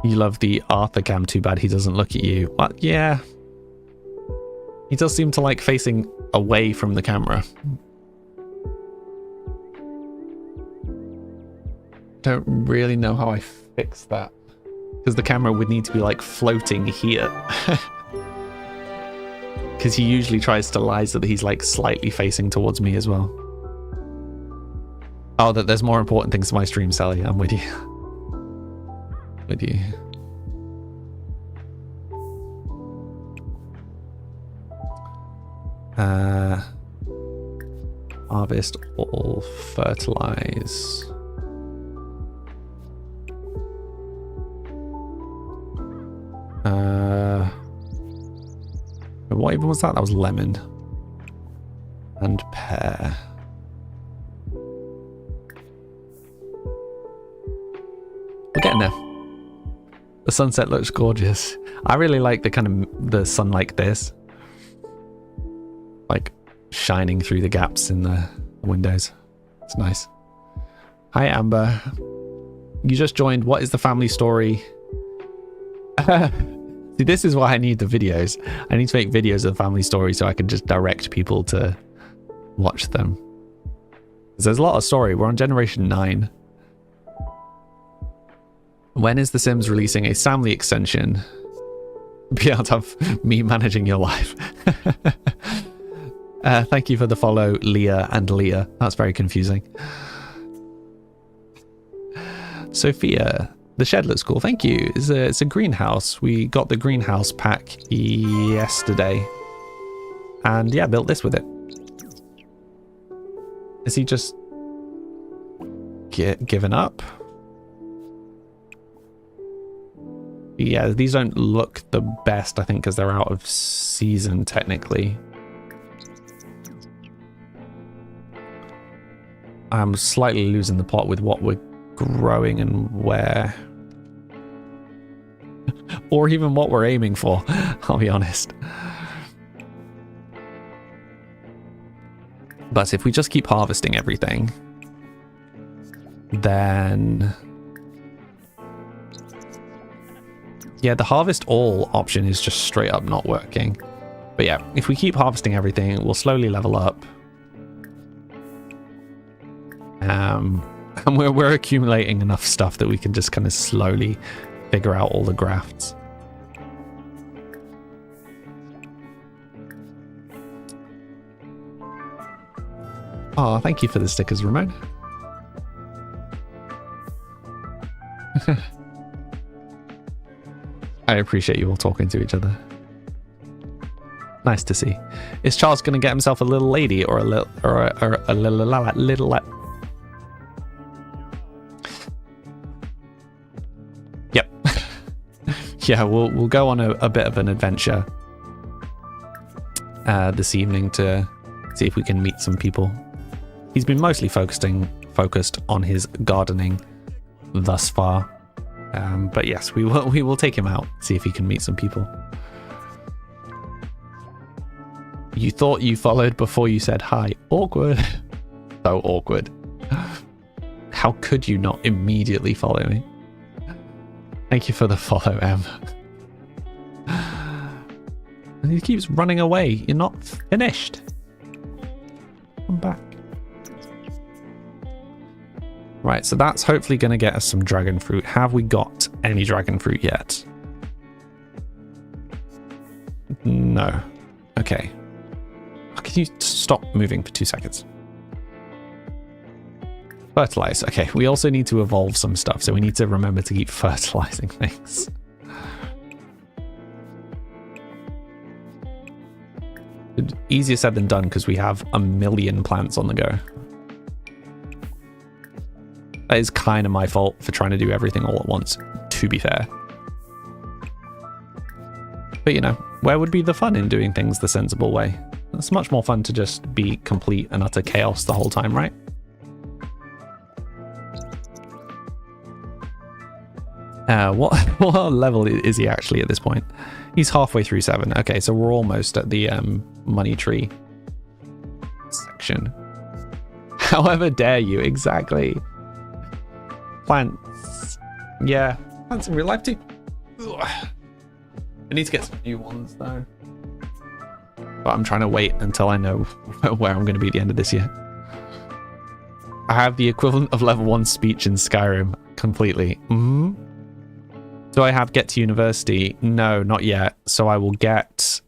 You love the Arthur cam. Too bad he doesn't look at you. Well, yeah. He does seem to like facing away from the camera. Don't really know how I fix that. Because the camera would need to be like floating here. Because he usually tries to lie so that he's like slightly facing towards me as well. Oh, that there's more important things to my stream, Sally. I'm with you. With you. Harvest all, fertilize. What even was that? That was lemon. And pear. We're getting there. The sunset looks gorgeous. I really like the kind of the sun like this. Like shining through the gaps in the windows. It's nice. Hi Amber. You just joined. What is the family story? See, this is why I need the videos. I need to make videos of the family story so I can just direct people to watch them. There's a lot of story. We're on generation 9. When is The Sims releasing a family extension? Beyond of me managing your life. Thank you for the follow, Leah and Leah. That's very confusing. Sophia, the shed looks cool. Thank you. It's a greenhouse. We got the greenhouse pack yesterday. And yeah, built this with it. Is he just given up? Yeah, these don't look the best, I think, because they're out of season, technically. I'm slightly losing the plot with what we're growing and where. Or even what we're aiming for, I'll be honest. But if we just keep harvesting everything, then... yeah, the harvest all option is just straight up not working. But yeah, if we keep harvesting everything, we'll slowly level up. And we're accumulating enough stuff that we can just kind of slowly figure out all the grafts. Oh, thank you for the stickers, Ramon. I appreciate you all talking to each other. Nice to see. Is Charles going to get himself a little lady or a little Yep. Yeah, we'll go on a bit of an adventure this evening to see if we can meet some people. He's been mostly focused on his gardening thus far. But yes, we will take him out, see if he can meet some people. You thought you followed before you said hi. Awkward. So awkward. How could you not immediately follow me? Thank you for the follow, Em. And he keeps running away. You're not finished. Come back. Right, so that's hopefully going to get us some dragon fruit. Have we got any dragon fruit yet? No. Okay. Can you stop moving for 2 seconds? Fertilize. Okay, we also need to evolve some stuff, so we need to remember to keep fertilizing things. Easier said than done because we have a million plants on the go. That is kind of my fault for trying to do everything all at once, to be fair. But you know, where would be the fun in doing things the sensible way? It's much more fun to just be complete and utter chaos the whole time, right? What level is he actually at this point? He's halfway through 7. Okay, so we're almost at the money tree section. However dare you, exactly. Plants. Yeah, plants in real life too. Ugh. I need to get some new ones though. But I'm trying to wait until I know where I'm going to be at the end of this year. I have the equivalent of level 1 speech in Skyrim completely. Mm-hmm. Do I have get to university? No, not yet. So I will get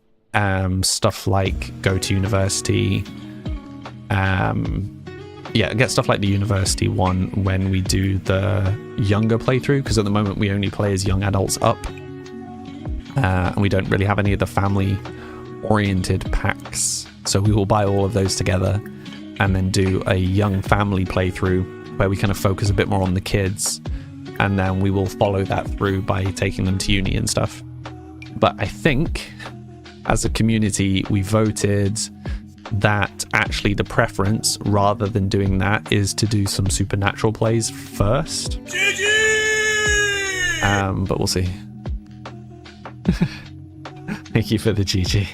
stuff like go to university. Yeah, get stuff like the university one when we do the younger playthrough, because at the moment we only play as young adults up. And we don't really have any of the family-oriented packs. So we will buy all of those together and then do a young family playthrough where we kind of focus a bit more on the kids. And then we will follow that through by taking them to uni and stuff. But I think, as a community, we voted that actually the preference, rather than doing that, is to do some supernatural plays first. But we'll see. Thank you for the GG.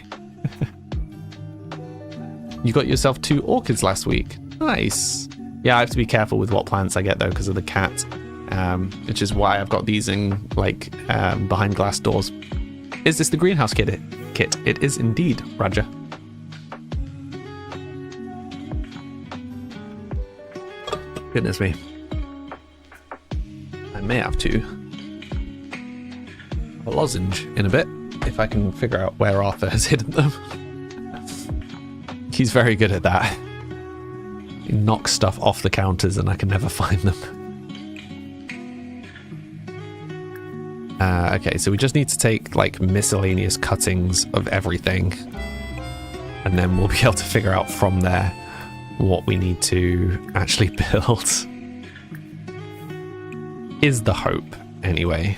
You got yourself 2 orchids last week. Nice. Yeah, I have to be careful with what plants I get though because of the cat. Which is why I've got these in like behind glass doors. Is this the greenhouse kit? It is indeed, Roger. Goodness me. I may have to a lozenge in a bit if I can figure out where Arthur has hidden them. He's very good at that. He knocks stuff off the counters and I can never find them. Okay, so we just need to take like miscellaneous cuttings of everything and then we'll be able to figure out from there what we need to actually build. Is the hope, anyway.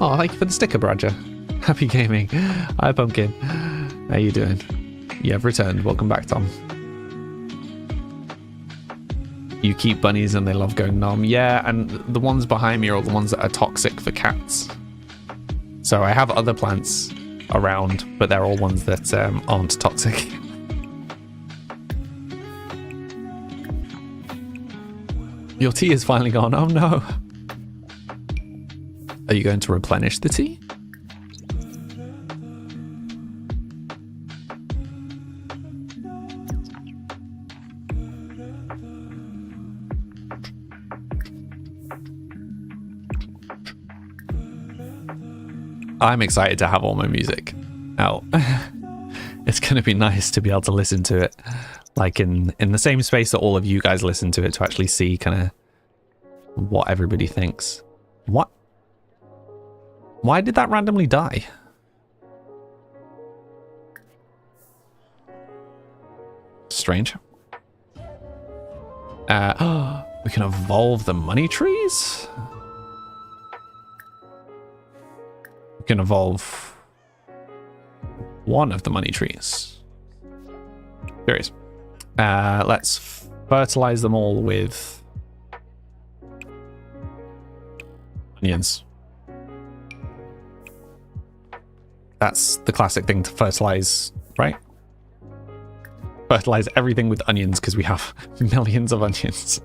Oh, thank you for the sticker, Roger. Happy gaming. Hi, Pumpkin. How you doing? You have returned. Welcome back, Tom. You keep bunnies and they love going nom. Yeah, and the ones behind me are all the ones that are toxic for cats. So I have other plants around, but they're all ones that aren't toxic. Your tea is finally gone. Oh no. Are you going to replenish the tea? I'm excited to have all my music out. It's going to be nice to be able to listen to it, like in the same space that all of you guys listen to it, to actually see kind of what everybody thinks. What? Why did that randomly die? Strange. We can evolve the money trees? We can evolve one of the money trees. Curious. Let's fertilize them all with onions. That's the classic thing to fertilize, right? Fertilize everything with onions because we have millions of onions.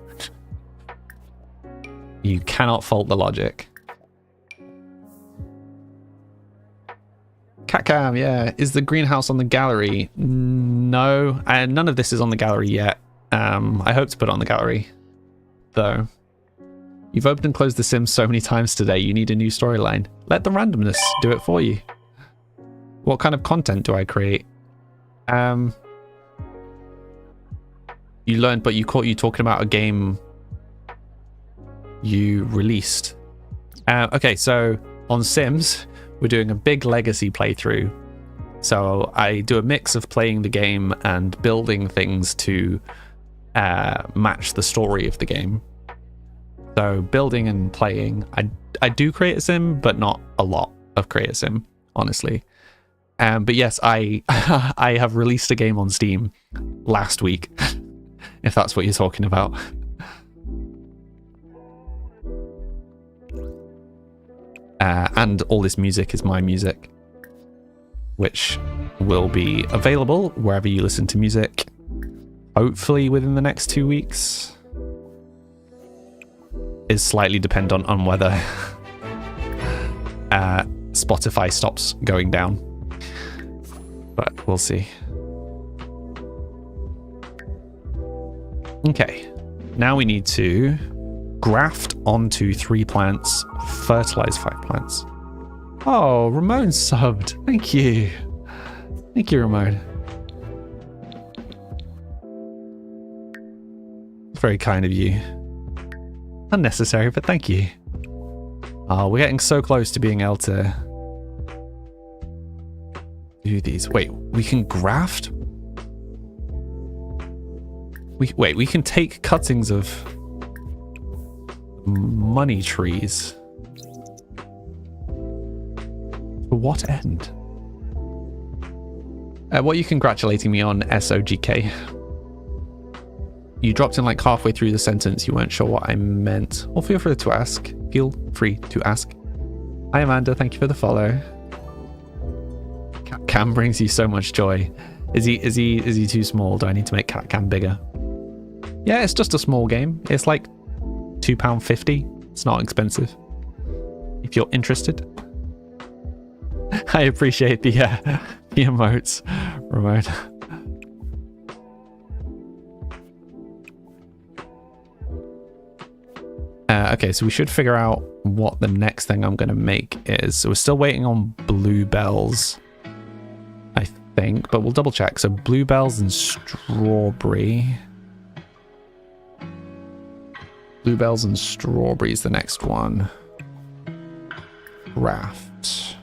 You cannot fault the logic. Catcam, yeah. Is the greenhouse on the gallery? No, and none of this is on the gallery yet. I hope to put it on the gallery, though. You've opened and closed The Sims so many times today, you need a new storyline. Let the randomness do it for you. What kind of content do I create? You learned, but you caught you talking about a game you released. Okay, so on Sims, we're doing a big legacy playthrough. So I do a mix of playing the game and building things to match the story of the game. So building and playing, I do create a sim, but not a lot of create a sim, honestly. But yes, I I have released a game on Steam last week, if that's what you're talking about. And all this music is my music, which will be available wherever you listen to music, hopefully within the next 2 weeks. Is slightly dependent on whether Spotify stops going down, but we'll see. Okay, now we need to graft onto 3 plants, fertilize 5 plants. Oh, Ramon subbed. Thank you. Thank you, Ramon. Very kind of you. Unnecessary, but thank you. Oh, we're getting so close to being able to do these. Wait, we can graft? We can take cuttings of money trees. For what end? What are you congratulating me on, SOGK? You dropped in like halfway through the sentence. You weren't sure what I meant. Well, feel free to ask. Feel free to ask. Hi, Amanda. Thank you for the follow. Cam brings you so much joy. Is he too small? Do I need to make Cam bigger? Yeah, it's just a small game. It's like £2.50. It's not expensive. If you're interested. I appreciate the emotes, Ramon. Okay, so we should figure out what the next thing I'm going to make is. So we're still waiting on bluebells, I think, but we'll double check. So bluebells and strawberry. Bluebells and strawberry is the next one. Raft.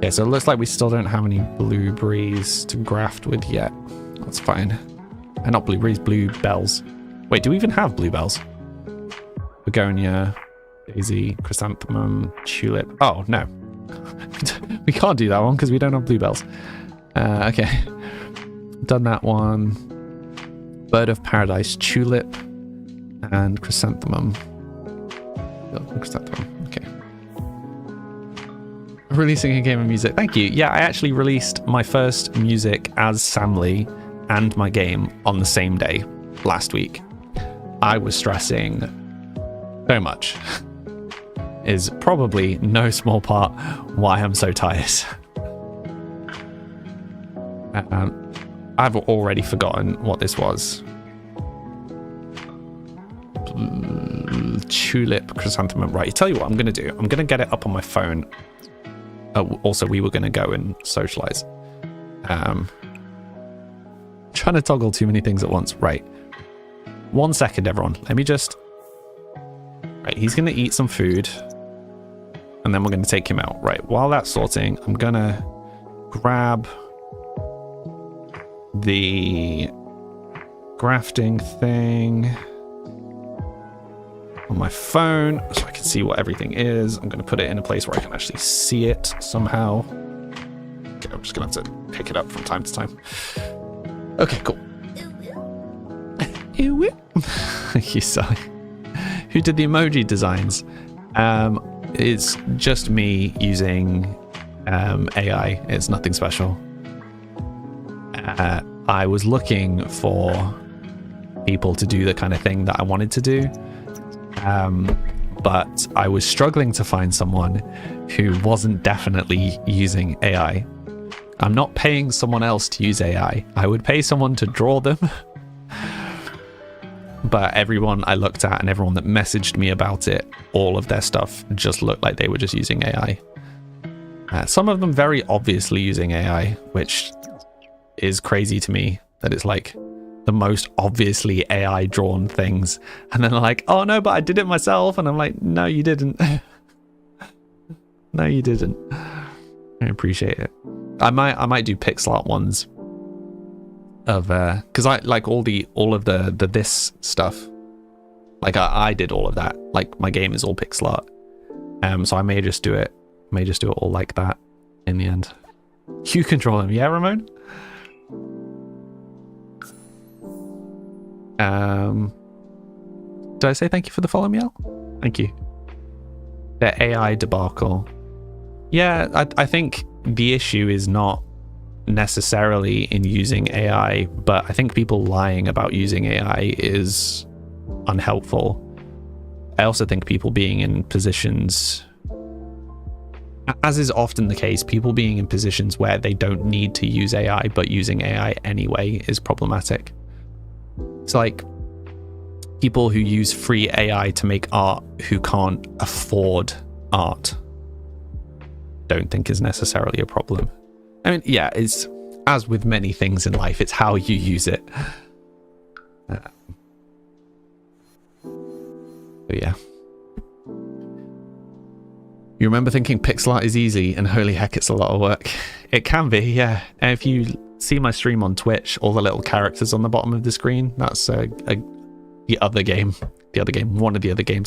Yeah, so it looks like we still don't have any blueberries to graft with yet. That's fine. Not blueberries, bluebells. Wait, do we even have bluebells? Begonia, daisy, chrysanthemum, tulip. Oh, no. We can't do that one because we don't have bluebells. Okay. Done that one. Bird of paradise, tulip, and chrysanthemum. Chrysanthemum. Okay. Releasing a game of music. Thank you. Yeah, I actually released my first music as Sam Lee and my game on the same day last week. I was stressing so much. Is probably no small part why I'm so tired. I've already forgotten what this was. tulip chrysanthemum. Right, tell you what I'm going to do. I'm going to get it up on my phone. Also, we were going to go and socialize. Trying to toggle too many things at once. Right. 1 second, everyone. Let me just... Right, he's going to eat some food. And then we're going to take him out. Right, while that's sorting, I'm going to grab the grafting thing on my phone so I can see what everything is. I'm going to put it in a place where I can actually see it somehow. Okay, I'm just going to have to pick it up from time to time. Okay, cool. You silly. Who did the emoji designs? It's just me using AI. It's nothing special. I was looking for people to do the kind of thing that I wanted to do. But I was struggling to find someone who wasn't definitely using AI. I'm not paying someone else to use AI. I would pay someone to draw them. But everyone I looked at and everyone that messaged me about it, all of their stuff just looked like they were just using AI. Some of them very obviously using AI, which is crazy to me that it's like the most obviously AI drawn things. And then they're like, oh no, but I did it myself. And I'm like, no, you didn't. No, you didn't. I appreciate it. I might do pixel art ones of because I like all of the this stuff. Like I did all of that. Like my game is all pixel art. So I may just do it all like that in the end. You control them, yeah, Ramon? Did I say thank you for the follow, Miel? Thank you. The AI debacle. Yeah, I think the issue is not necessarily in using AI, but I think people lying about using AI is unhelpful. I also think people being in positions, as is often the case, people being in positions where they don't need to use AI but using AI anyway is problematic. It's like people who use free AI to make art who can't afford art don't think is necessarily a problem. I mean, yeah, it's as with many things in life, it's how you use it. But yeah. You remember thinking pixel art is easy, and holy heck, it's a lot of work. It can be, yeah. And if you see my stream on Twitch, all the little characters on the bottom of the screen, that's one of the other games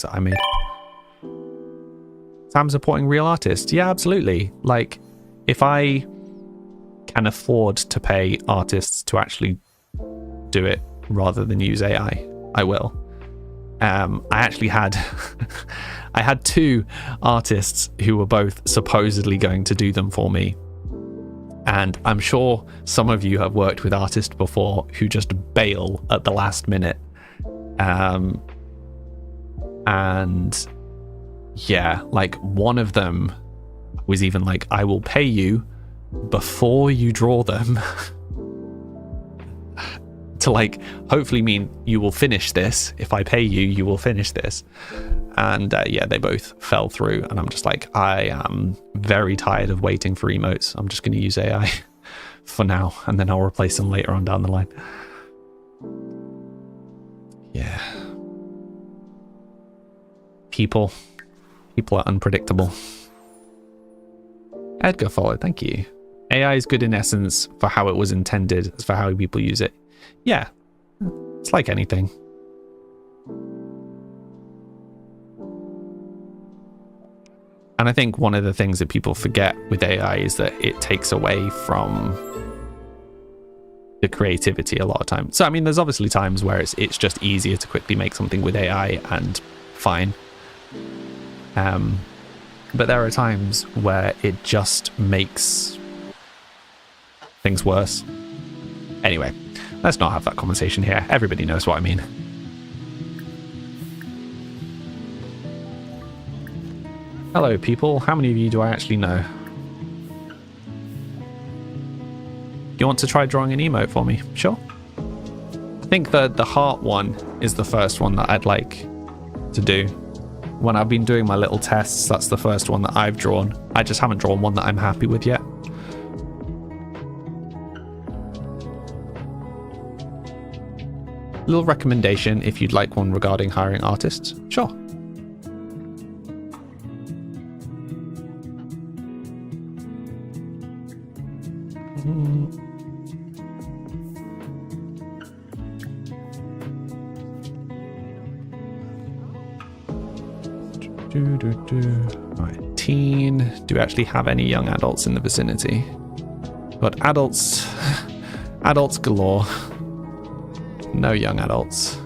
that I made. Sam supporting real artists. Yeah, absolutely. Like, if I can afford to pay artists to actually do it rather than use AI, I will. I actually had I had two artists who were both supposedly going to do them for me. And I'm sure some of you have worked with artists before who just bail at the last minute. And yeah, like one of them was even like, I will pay you before you draw them to like hopefully mean you will finish this. If I pay you, you will finish this. And yeah, they both fell through, and I'm just like, I am very tired of waiting for emotes. I'm just going to use AI for now, and then I'll replace them later on down the line. Yeah. People are unpredictable. Edgar followed, thank you. AI is good in essence for how it was intended, as for how people use it. Yeah, it's like anything. And I think one of the things that people forget with AI is that it takes away from the creativity a lot of times. So, I mean, there's obviously times where it's just easier to quickly make something with AI and fine. But there are times where it just makes things worse. Anyway, let's not have that conversation here. Everybody knows what I mean. Hello, people. How many of you do I actually know? You want to try drawing an emote for me? Sure. I think the heart one is the first one that I'd like to do. When I've been doing my little tests, that's the first one that I've drawn. I just haven't drawn one that I'm happy with yet. Little recommendation if you'd like one regarding hiring artists. Sure. Alright, teen. Do we actually have any young adults in the vicinity? But adults galore. No young adults.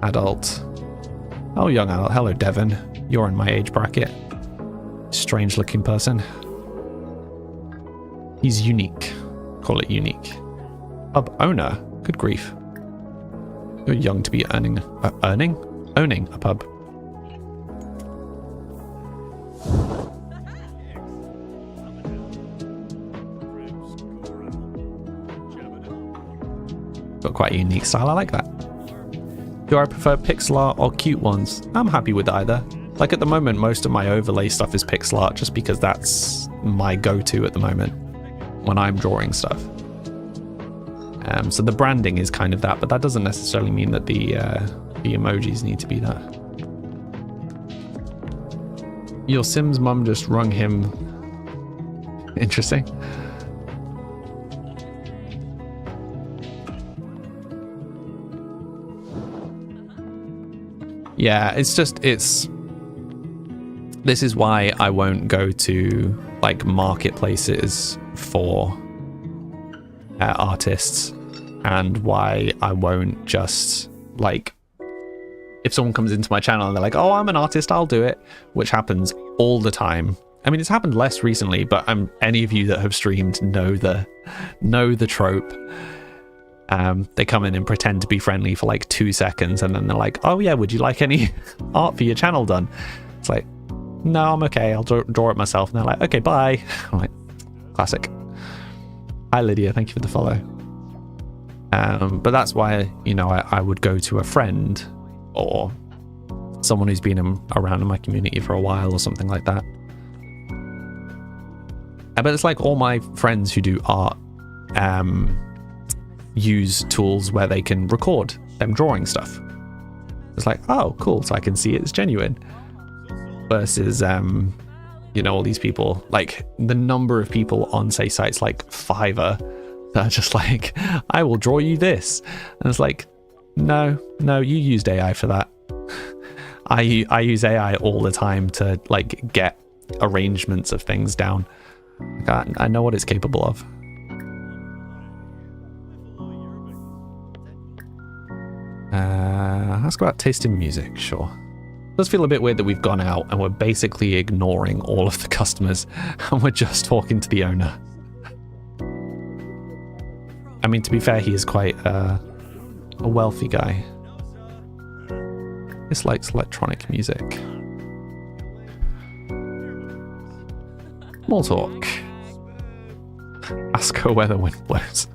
Adult. Oh, young adult. Hello, Devon. You're in my age bracket. Strange looking person. He's unique. Call it unique. Pub owner. Good grief. You're young to be owning a pub. Got quite a unique style. I like that. Do I prefer pixel art or cute ones? I'm happy with either. Like at the moment, most of my overlay stuff is pixel art just because that's my go-to at the moment when I'm drawing stuff. So the branding is kind of that, but that doesn't necessarily mean that the emojis need to be that. Your Sim's mum just rung him. Interesting. Yeah, this is why I won't go to like marketplaces for artists, and why I won't just like, if someone comes into my channel and they're like, oh, I'm an artist, I'll do it, which happens all the time. I mean, it's happened less recently, but any of you that have streamed know the trope. They come in and pretend to be friendly for like 2 seconds, and then they're like, oh yeah, would you like any art for your channel done? It's like, no, I'm okay, I'll draw it myself. And they're like, okay, bye. I'm like, classic. Hi Lydia, thank you for the follow. But that's why, you know, I would go to a friend or someone who's been around in my community for a while or something like that. But it's like all my friends who do art use tools where they can record them drawing stuff. It's like, oh, cool, so I can see it's genuine. Versus, you know, all these people, like the number of people on, say, sites like Fiverr that are just like, I will draw you this. And it's like, no, you used AI for that. I use AI all the time to like get arrangements of things down. Like, I know what it's capable of. Ask about taste in music, sure. It does feel a bit weird that we've gone out and we're basically ignoring all of the customers and we're just talking to the owner. I mean, to be fair, he is quite a wealthy guy. Dislikes electronic music. Small talk. Ask her where the wind blows.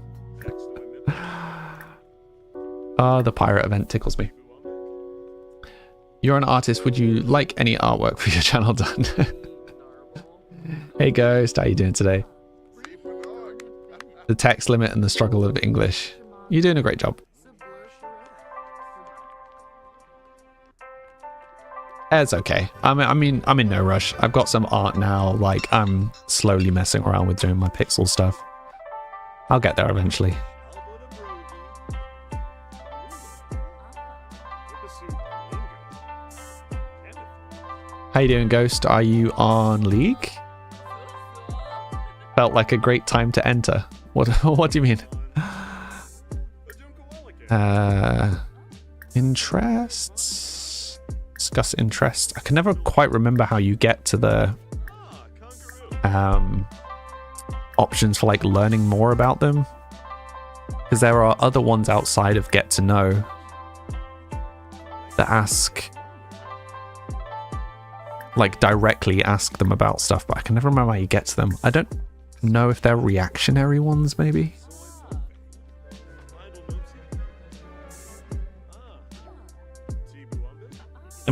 The pirate event tickles me. You're an artist. Would you like any artwork for your channel done? Hey Ghost, how you doing today? The text limit and the struggle of English. You're doing a great job. It's okay. I mean, I'm in no rush. I've got some art now. Like, I'm slowly messing around with doing my pixel stuff. I'll get there eventually. How you doing, Ghost? Are you on League? Felt like a great time to enter. What do you mean? Interests? Discuss interests. I can never quite remember how you get to the options for like learning more about them, because there are other ones outside of get to know that ask, like directly ask them about stuff, but I can never remember how you get to them. I don't know if they're reactionary ones, maybe.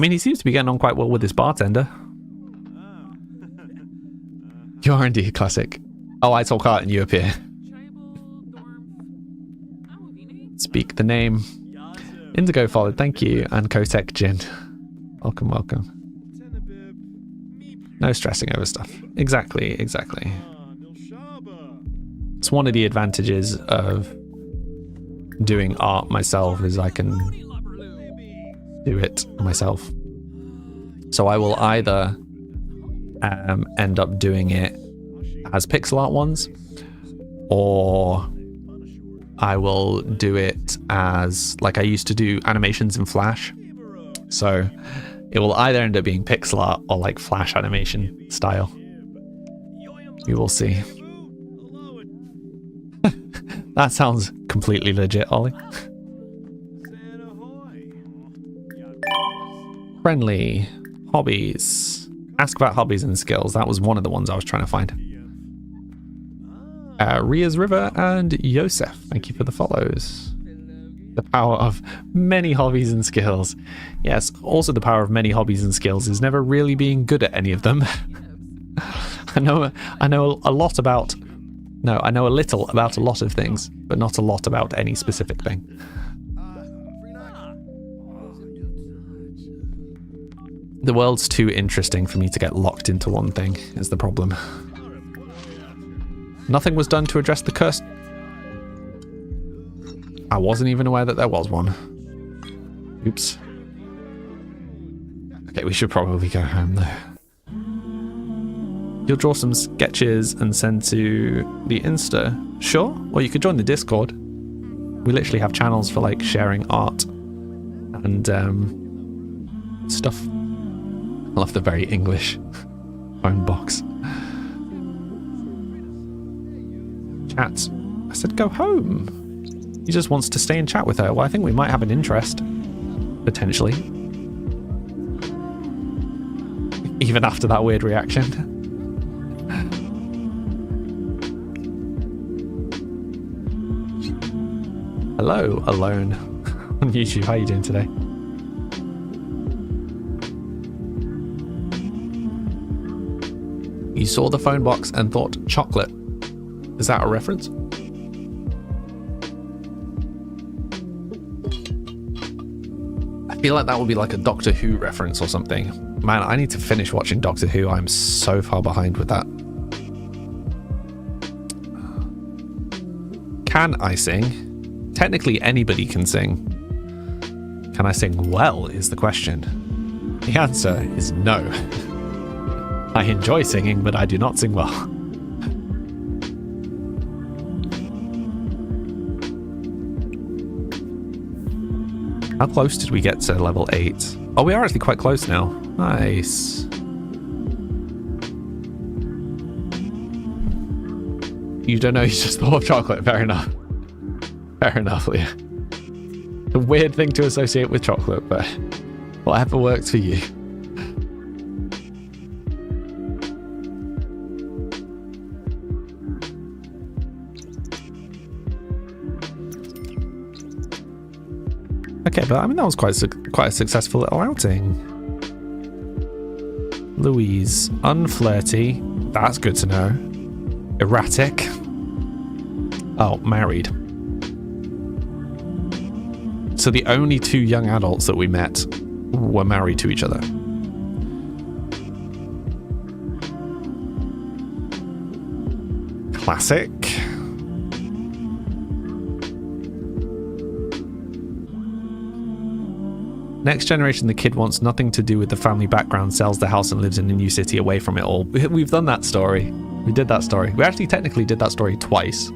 mean, he seems to be getting on quite well with his bartender. You are indeed classic. Oh, I talk art and you appear. Speak the name. Indigo followed, thank you. And Kotek Jin. Welcome, welcome. No stressing over stuff. Exactly, exactly. It's one of the advantages of doing art myself is I can do it myself. So I will either end up doing it as pixel art ones, or I will do it as, like, I used to do animations in Flash. So it will either end up being pixel art or like Flash animation style. You will see. That sounds completely legit, Ollie. Friendly. Hobbies. Ask about hobbies and skills. That was one of the ones I was trying to find. Ria's River and Yosef. Thank you for the follows. The power of many hobbies and skills. Yes, also the power of many hobbies and skills is never really being good at any of them. I know a lot about... No, I know a little about a lot of things, but not a lot about any specific thing. The world's too interesting for me to get locked into one thing, is the problem. Nothing was done to address the curse. I wasn't even aware that there was one. Oops. Okay, we should probably go home though. You'll draw some sketches and send to the Insta. Sure, or you could join the Discord. We literally have channels for like sharing art and stuff. I love the very English phone box. Chat. I said go home. He just wants to stay and chat with her. Well, I think we might have an interest. Potentially. Even after that weird reaction. Hello, Alone. On YouTube, how are you doing today? You saw the phone box and thought chocolate. Is that a reference? I feel like that would be like a Doctor Who reference or something. Man, I need to finish watching Doctor Who. I'm so far behind with that. Can I sing? Technically, anybody can sing. Can I sing well is the question. The answer is no. I enjoy singing, but I do not sing well. How close did we get to level 8? Oh, we are actually quite close now. Nice. You don't know, you just thought of chocolate. Fair enough. Fair enough, Leah. A weird thing to associate with chocolate, but whatever works for you. Okay, but I mean that was quite a successful little outing. Louise, unflirty. That's good to know. Erratic. Oh, married. So the only two young adults that we met were married to each other. Classic. Next generation, the kid wants nothing to do with the family background, sells the house and lives in a new city away from it all. We've done that story. We did that story. We actually technically did that story twice.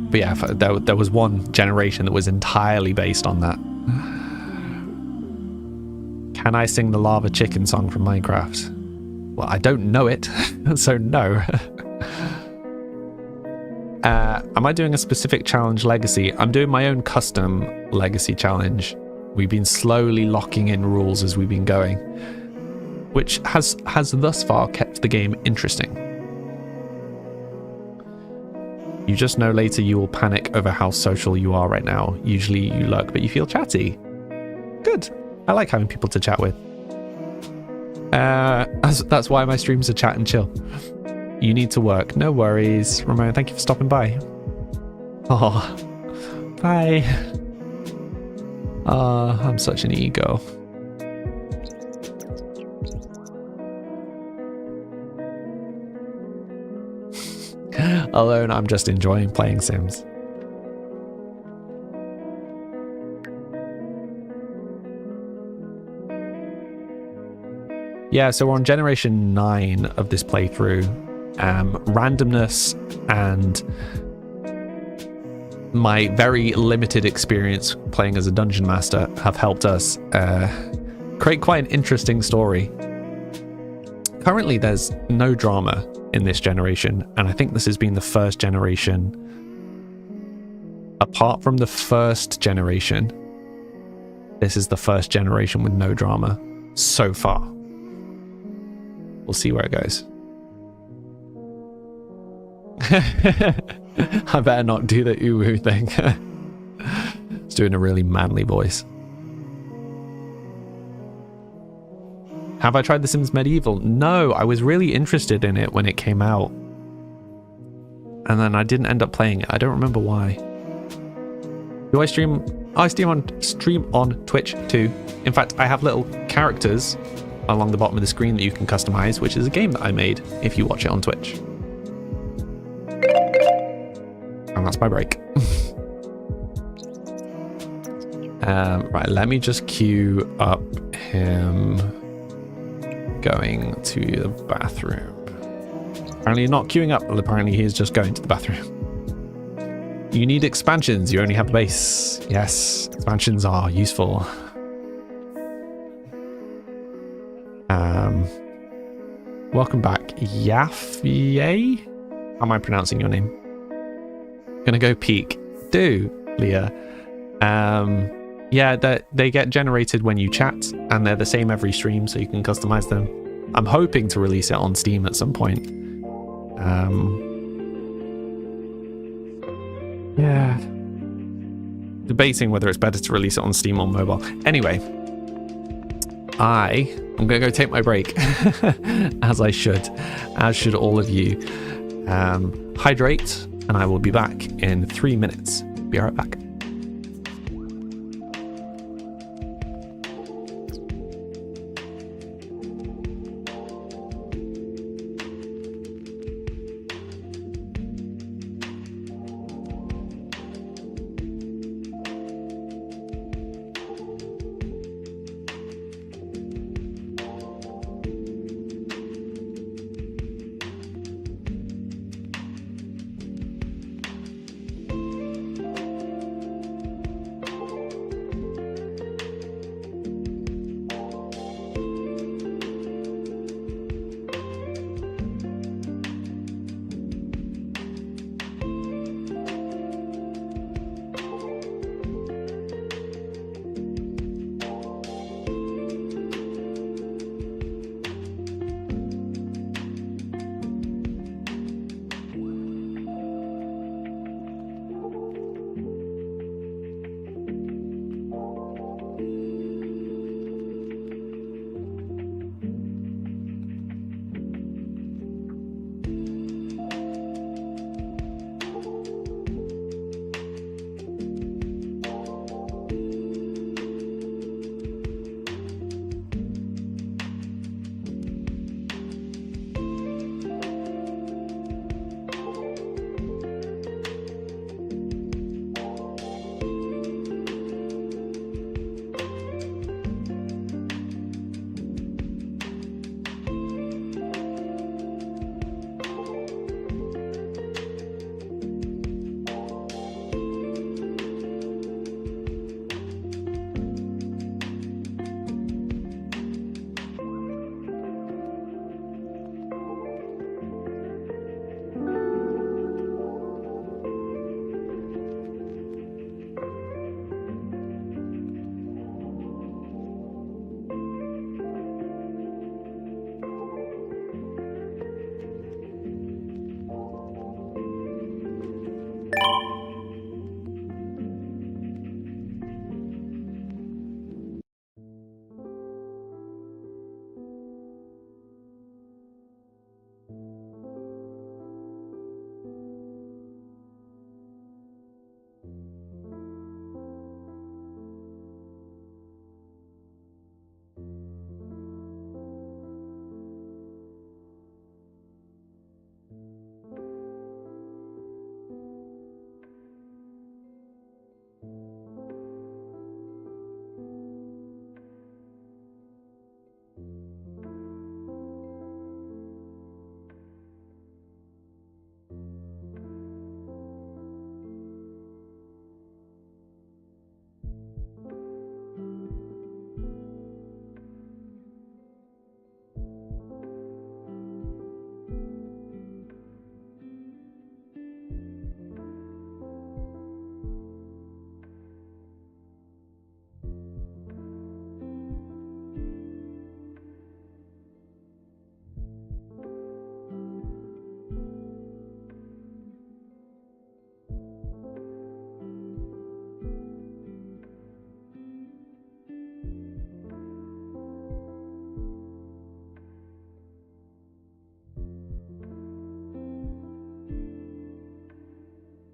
But yeah, there was one generation that was entirely based on that. Can I sing the Lava Chicken song from Minecraft? Well, I don't know it, so no. Am I doing a specific challenge legacy? I'm doing my own custom legacy challenge. We've been slowly locking in rules as we've been going, which has thus far kept the game interesting. You just know later you will panic over how social you are right now. Usually you lurk, but you feel chatty. Good. I like having people to chat with. That's why my streams are chat and chill. You need to work. No worries. Ramon, thank you for stopping by. Oh, bye. I'm such an ego. Alone, I'm just enjoying playing Sims. Yeah, so we're on generation 9 of this playthrough. Randomness and my very limited experience playing as a dungeon master have helped us create quite an interesting story. Currently, there's no drama in this generation, and I think this has been the first generation, apart from the first generation, this is the first generation with no drama so far. We'll see where it goes. I better not do the ooh thing. It's doing a really manly voice. Have I tried The Sims Medieval? No, I was really interested in it when it came out. And then I didn't end up playing it. I don't remember why. Do I stream? I stream on Twitch too. In fact, I have little characters along the bottom of the screen that you can customize, which is a game that I made if you watch it on Twitch. And that's my break. Right, let me just queue up him going to the bathroom. Apparently not queuing up, but apparently he's just going to the bathroom. You need expansions, you only have a base. Yes, expansions are useful. Welcome back, Yafie. How am I pronouncing your name? Gonna go peek. Do, Leah. Yeah, they get generated when you chat, and they're the same every stream, so you can customize them. I'm hoping to release it on Steam at some point. Yeah. Debating whether it's better to release it on Steam or mobile. Anyway, I'm going to go take my break, as I should, as should all of you. Hydrate, and I will be back in 3 minutes. Be right back.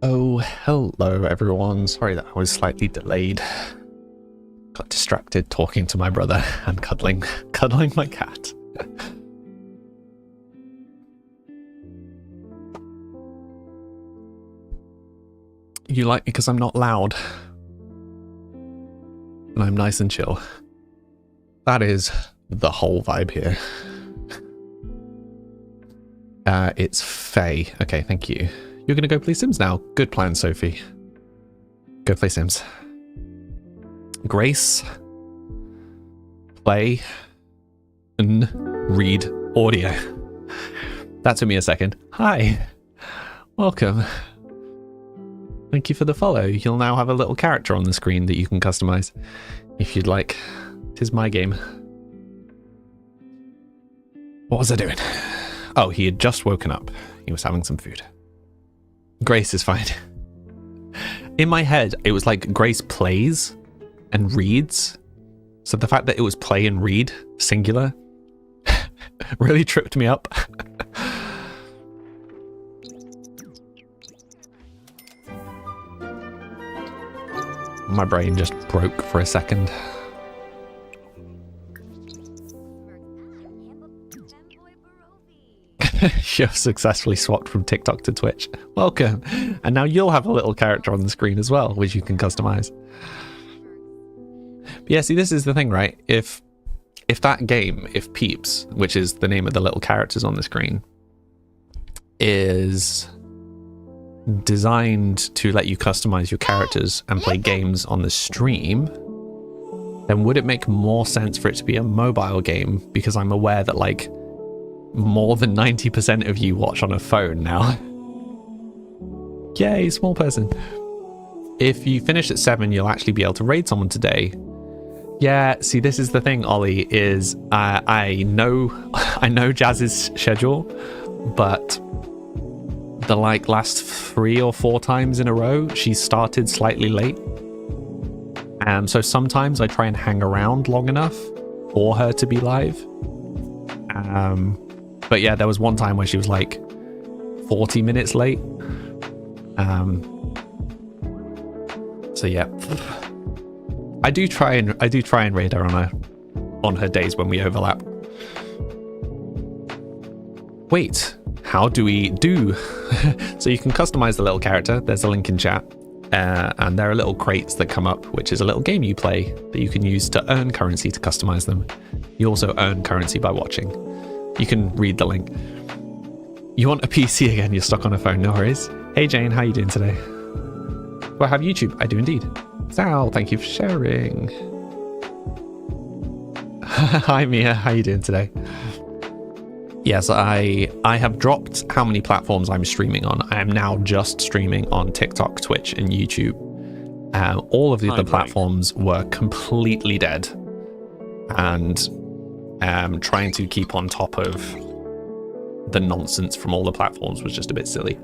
Oh, hello everyone. Sorry that I was slightly delayed. Got distracted talking to my brother and cuddling my cat. You like me because I'm not loud. And I'm nice and chill. That is the whole vibe here. It's Faye. Okay, thank you. You're gonna go play Sims now. Good plan, Sophie. Go play Sims. Grace. Play. And read audio. That took me a second. Hi. Welcome. Thank you for the follow. You'll now have a little character on the screen that you can customize if you'd like. 'Tis my game. What was I doing? Oh, he had just woken up. He was having some food. Grace is fine. In my head, it was like Grace plays and reads. So the fact that it was play and read, singular, really tripped me up. My brain just broke for a second. You've successfully swapped from TikTok to Twitch. Welcome. And now you'll have a little character on the screen as well, which you can customize. But yeah, see, this is the thing, right? If that game, if Peeps, which is the name of the little characters on the screen, is designed to let you customize your characters and play games on the stream, then would it make more sense for it to be a mobile game? Because I'm aware that like more than 90% of you watch on a phone now. Yay, small person. If you finish at 7, you'll actually be able to raid someone today. Yeah, see, this is the thing, Ollie, is I know Jazz's schedule, but the like last 3 or 4 times in a row, she started slightly late. So sometimes I try and hang around long enough for her to be live. But yeah, there was one time where she was like 40 minutes late. So yeah, I do try and raid her on her days when we overlap. Wait, how do we do? So you can customize the little character. There's a link in chat. And there are little crates that come up, which is a little game you play that you can use to earn currency to customize them. You also earn currency by watching. You can read the link. You want a PC again? You're stuck on a phone. No worries. Hey Jane, how you doing today? Do I have YouTube? I do indeed. Sal, thank you for sharing. Hi Mia, how you doing today? Yes, I have dropped how many platforms I'm streaming on. I am now just streaming on TikTok, Twitch, and YouTube. All of the other platforms were completely dead. And trying to keep on top of the nonsense from all the platforms was just a bit silly.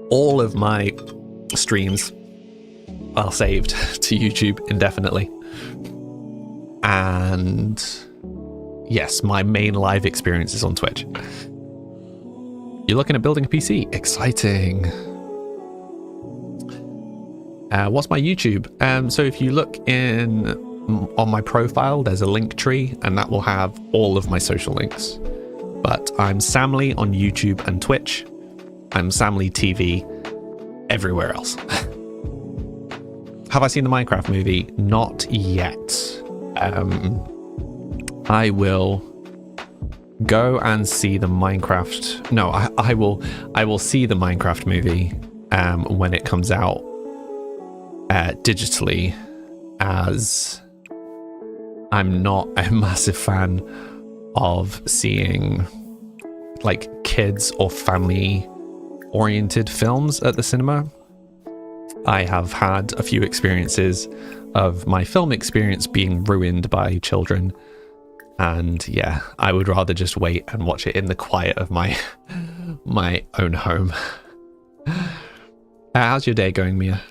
All of my streams are saved to YouTube indefinitely. And yes, my main live experience is on Twitch. You're looking at building a PC. Exciting. What's my YouTube? So if you look on my profile, there's a link tree, and that will have all of my social links. But I'm Samly on YouTube and Twitch. I'm Samly TV everywhere else. Have I seen the Minecraft movie? Not yet. I will go and see the Minecraft. No, I will see the Minecraft movie when it comes out digitally, as I'm not a massive fan of seeing like kids or family oriented films at the cinema. I have had a few experiences of my film experience being ruined by children, and yeah, I would rather just wait and watch it in the quiet of my own home. How's your day going, Mia?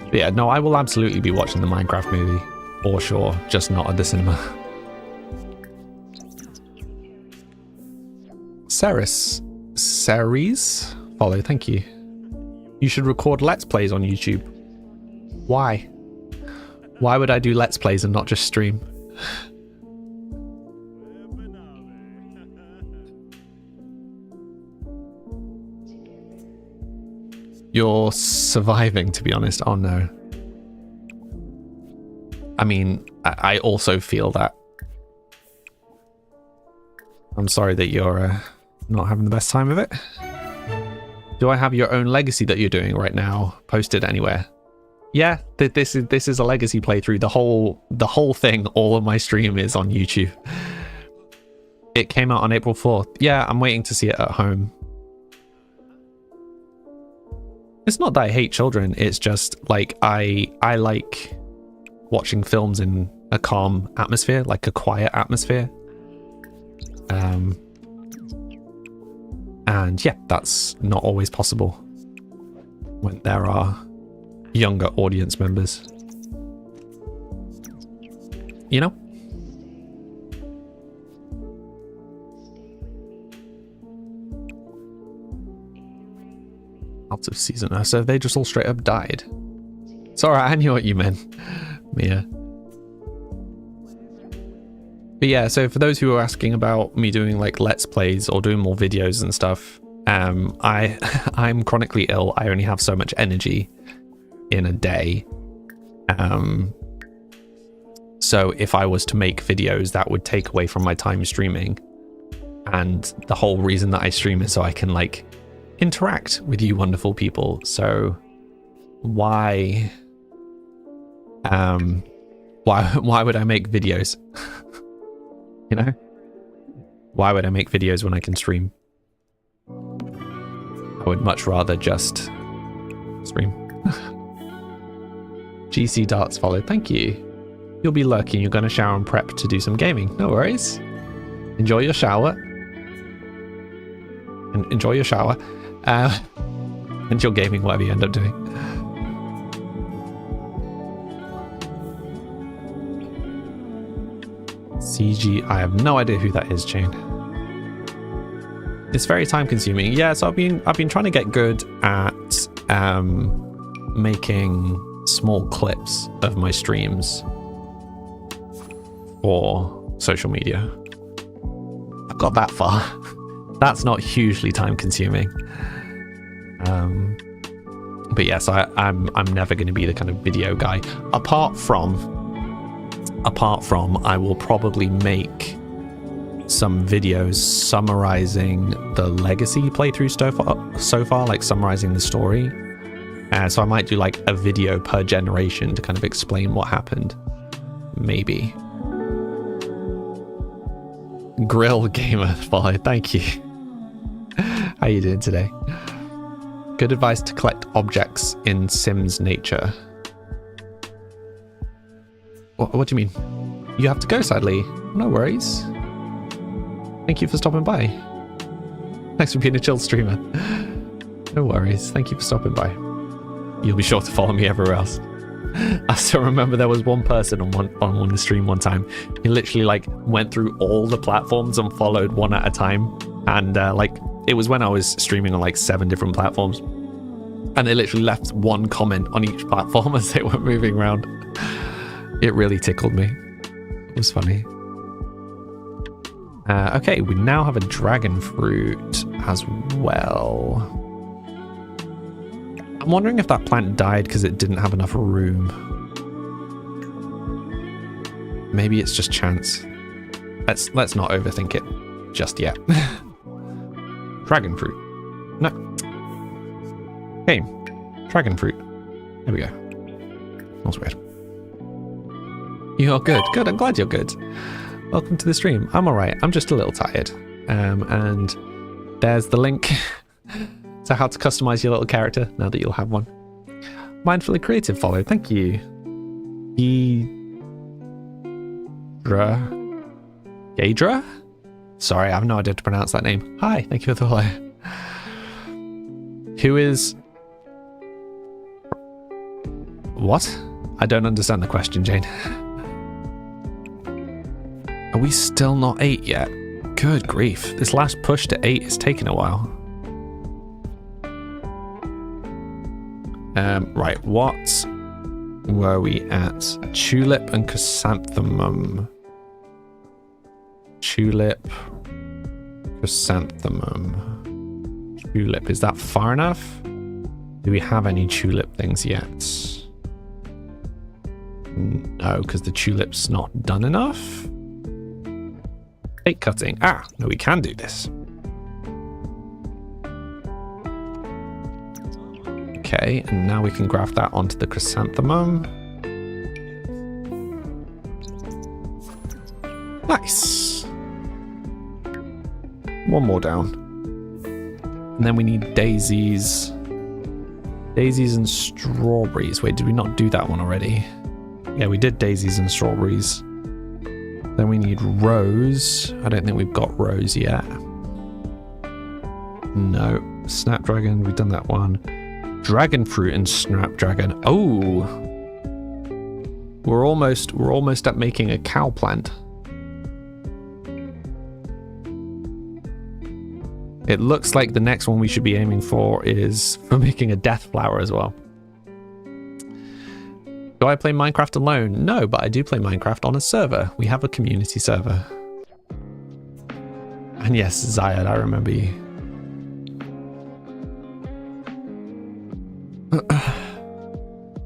But yeah, no, I will absolutely be watching the Minecraft movie, for sure, just not at the cinema. Ceres follow, thank you. You should record Let's Plays on YouTube. Why? Why would I do Let's Plays and not just stream? You're surviving, to be honest. Oh no. I mean, I also feel that. I'm sorry that you're not having the best time of it. Do I have your own legacy that you're doing right now posted anywhere? Yeah, this is a legacy playthrough. The whole thing, all of my stream is on YouTube. It came out on April 4th. Yeah, I'm waiting to see it at home. It's not that I hate children, it's just like I like watching films in a calm atmosphere, like a quiet atmosphere. And yeah, that's not always possible when there are younger audience members. You know? Out of season. So they just all straight up died. Sorry, I knew what you meant, Mia. But yeah, so for those who are asking about me doing like Let's Plays or doing more videos and stuff, I'm chronically ill. I only have so much energy in a day. So if I was to make videos, that would take away from my time streaming. And the whole reason that I stream is so I can like interact with you wonderful people. So why would I make videos? You know? Why would I make videos when I can stream? I would much rather just stream. GC Darts followed. Thank you. You'll be lucky. You're going to shower and prep to do some gaming. No worries. Enjoy your shower. And enjoy your shower. And your gaming, whatever you end up doing. CG, I have no idea who that is, Jane. It's very time consuming. Yeah, so I've been trying to get good at making small clips of my streams for social media. I've got that far. That's not hugely time consuming. But yes, I'm never going to be the kind of video guy. Apart from I will probably make some videos summarizing the legacy playthrough so far, like summarizing the story. So I might do like a video per generation to kind of explain what happened. Maybe. Grill Gamer followed. Thank you. How you doing today? Good advice to collect objects in Sims Nature. What do you mean? You have to go, sadly. No worries. Thank you for stopping by. Thanks for being a chill streamer. No worries. Thank you for stopping by. You'll be sure to follow me everywhere else. I still remember there was one person on one stream one time. He literally like went through all the platforms and followed one at a time. And like it was when I was streaming on like 7 different platforms. And they literally left one comment on each platform as they were moving around. It really tickled me. It was funny. Okay, we now have a dragon fruit as well. I'm wondering if that plant died because it didn't have enough room. Maybe it's just chance. Let's not overthink it just yet. Dragon fruit. No. Okay, dragon fruit. There we go. That's weird. You're good. Good, I'm glad you're good. Welcome to the stream. I'm alright. I'm just a little tired. And there's the link to how to customize your little character now that you'll have one. Mindfully Creative followed. Thank you. Gadra? Sorry, I have no idea to pronounce that name. Hi, thank you for the follow. Who is... What? I don't understand the question, Jane. Are we still not 8 yet? Good grief. This last push to 8 is taking a while. Right, what were we at? Tulip and chrysanthemum. Tulip, chrysanthemum. Tulip, is that far enough? Do we have any tulip things yet? No, because the tulip's not done enough. Cake cutting. Ah, no, we can do this. Okay, and now we can graft that onto the chrysanthemum. Nice. One more down. And then we need daisies. Daisies and strawberries. Wait, did we not do that one already? Yeah, we did daisies and strawberries. Then we need rose. I don't think we've got rose yet. No. Snapdragon, we've done that one. Dragon fruit and snapdragon. Oh, we're almost at making a cow plant. It looks like the next one we should be aiming for is for making a death flower as well. Do I play Minecraft alone? No, but I do play Minecraft on a server. We have a community server. And yes, Zayad, I remember you.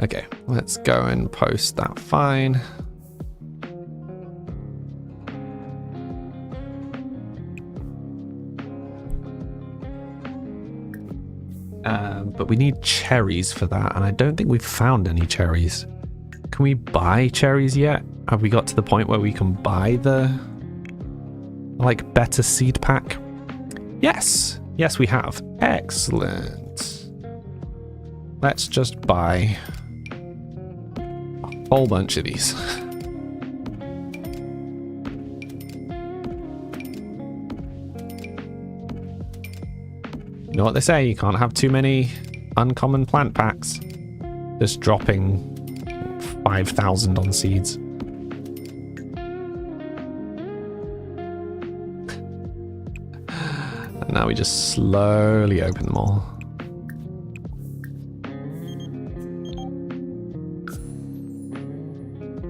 Okay, let's go and post that fine. But we need cherries for that, and I don't think we've found any cherries. Can we buy cherries yet? Have we got to the point where we can buy the, like, better seed pack? Yes! Yes, we have. Excellent. Let's just buy a whole bunch of these. You know what they say, you can't have too many uncommon plant packs. Just dropping 5,000 on seeds. And now we just slowly open them all.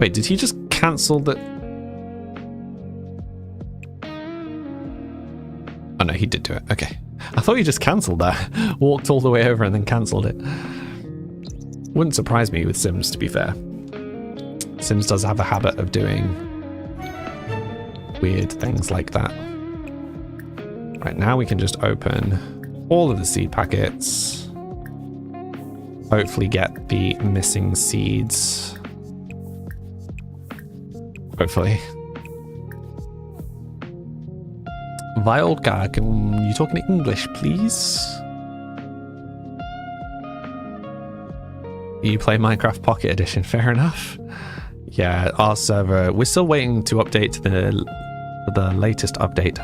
Wait, did he just cancel the... Oh no, he did do it. Okay. I thought he just cancelled that. Walked all the way over and then cancelled it. Wouldn't surprise me with Sims, to be fair. Sims does have a habit of doing weird things like that. Right, now we can just open all of the seed packets. Hopefully get the missing seeds. Hopefully. Violka, can you talk in English, please? You play Minecraft Pocket Edition, fair enough. Yeah, our server, we're still waiting to update to the latest update.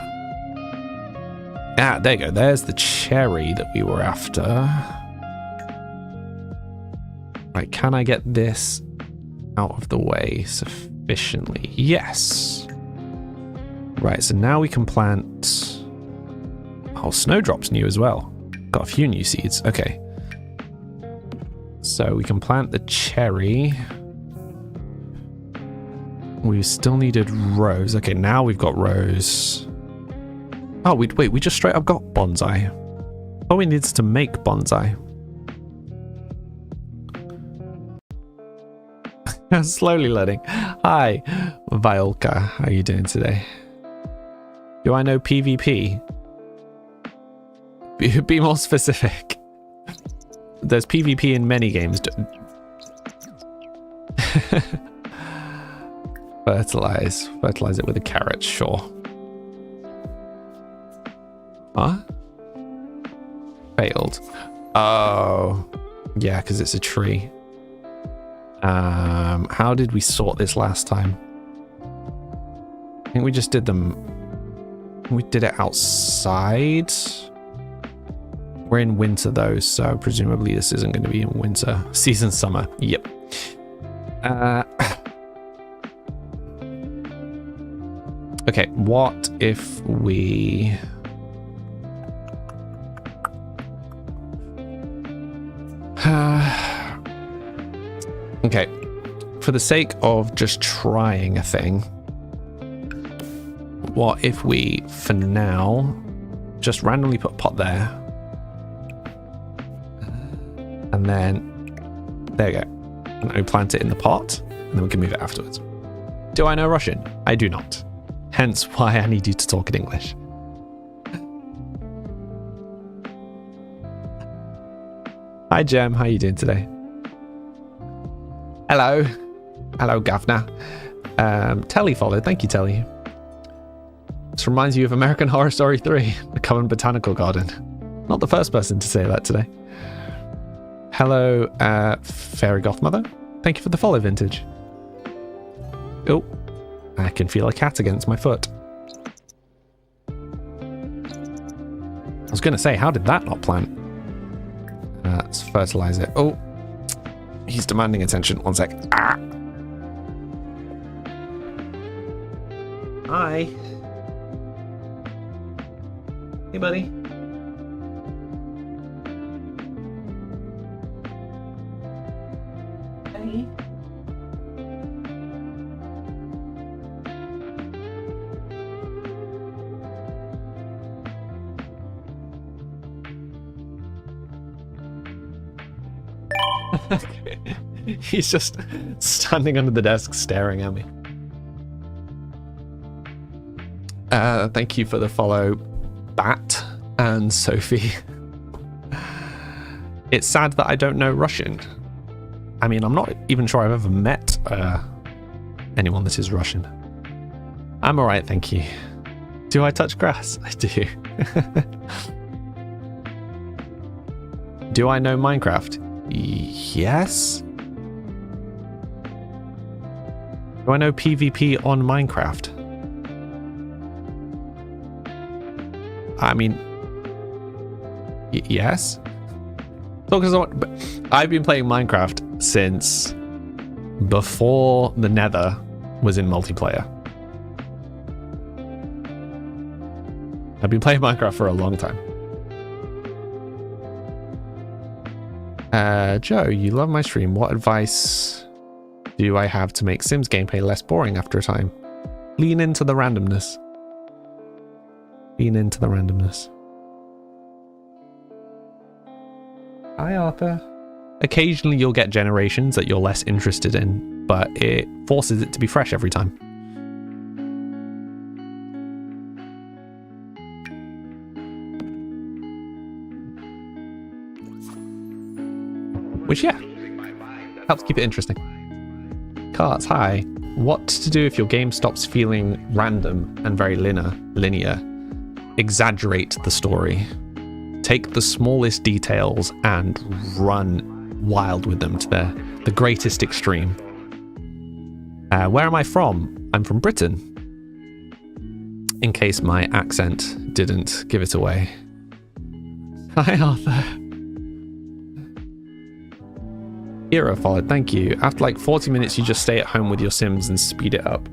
Ah, there you go, there's the cherry that we were after. Right, can I get this out of the way sufficiently? Yes. Right, so now we can plant... Oh, Snowdrop's new as well. Got a few new seeds. Okay. So we can plant the cherry. We still needed rose. Okay, now we've got rose. Oh, wait, we just straight up got bonsai. All we need is to make bonsai. Slowly loading. Hi, Violka. How are you doing today? Do I know PvP? Be more specific. There's PvP in many games. Fertilize it with a carrot, sure. Huh? Failed. Oh, yeah, because it's a tree. How did we sort this last time? I think we just did them. We did it outside. We're in winter though, so presumably this isn't going to be in winter. Season summer. Yep. Okay, what if we... okay, for the sake of just trying a thing, what if we, for now, just randomly put a pot there, and then, there you go, and we plant it in the pot, and then we can move it afterwards. Do I know Russian? I do not. Hence why I need you to talk in English. Hi Jem, how are you doing today? Hello. Hello, Gavna. Telly followed. Thank you, Telly. This reminds you of American Horror Story 3, The Common Botanical Garden. Not the first person to say that today. Hello, Fairy Gothmother. Thank you for the follow, Vintage. Oh, I can feel a cat against my foot. I was going to say, how did that not plant? Let's fertilize it. Oh, he's demanding attention. One sec. Ah. Hi. Hey, buddy. Hey. He's just standing under the desk staring at me. Thank you for the follow, Bat and Sophie. It's sad that I don't know Russian. I mean, I'm not even sure I've ever met anyone that is Russian. I'm alright, thank you. Do I touch grass? I do. Do I know Minecraft? Yes. Do I know PvP on Minecraft? I mean, yes. Because I've been playing Minecraft since before the Nether was in multiplayer. I've been playing Minecraft for a long time. Joe, you love my stream. What advice do I have to make Sims gameplay less boring after a time? Lean into the randomness. Lean into the randomness. Hi, Arthur. Occasionally you'll get generations that you're less interested in, but it forces it to be fresh every time. Which, yeah, helps keep it interesting. Carts, hi. What to do if your game stops feeling random and very linear? Exaggerate the story. Take the smallest details and run wild with them to the greatest extreme. Where am I from? I'm from Britain. In case my accent didn't give it away. Hi, Arthur. Hero followed, thank you. After like 40 minutes, you just stay at home with your Sims and speed it up.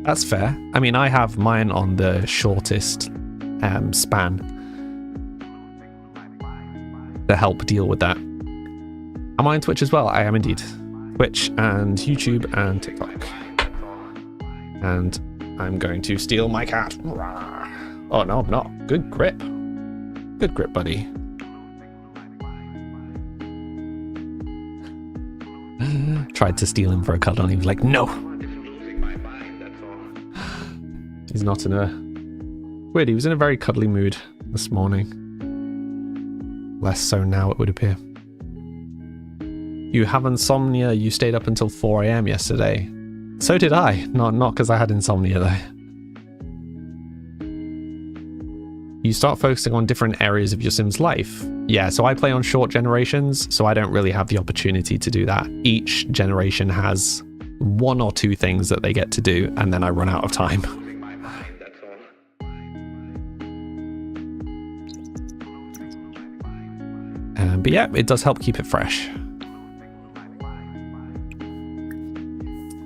That's fair. I mean, I have mine on the shortest span to help deal with that. Am I on Twitch as well? I am indeed. Twitch and YouTube and TikTok. And I'm going to steal my cat. Oh, no, I'm not. Good grip. Good grip, buddy. Tried to steal him for a cuddle and he was like, no. He's not in a... Weird, he was in a very cuddly mood this morning. Less so now, it would appear. You have insomnia. You stayed up until 4 AM yesterday. So did I. Not because I had insomnia, though. You start focusing on different areas of your Sim's life. Yeah, so I play on short generations, so I don't really have the opportunity to do that. Each generation has 1 or 2 things that they get to do, and then I run out of time. But yeah, it does help keep it fresh.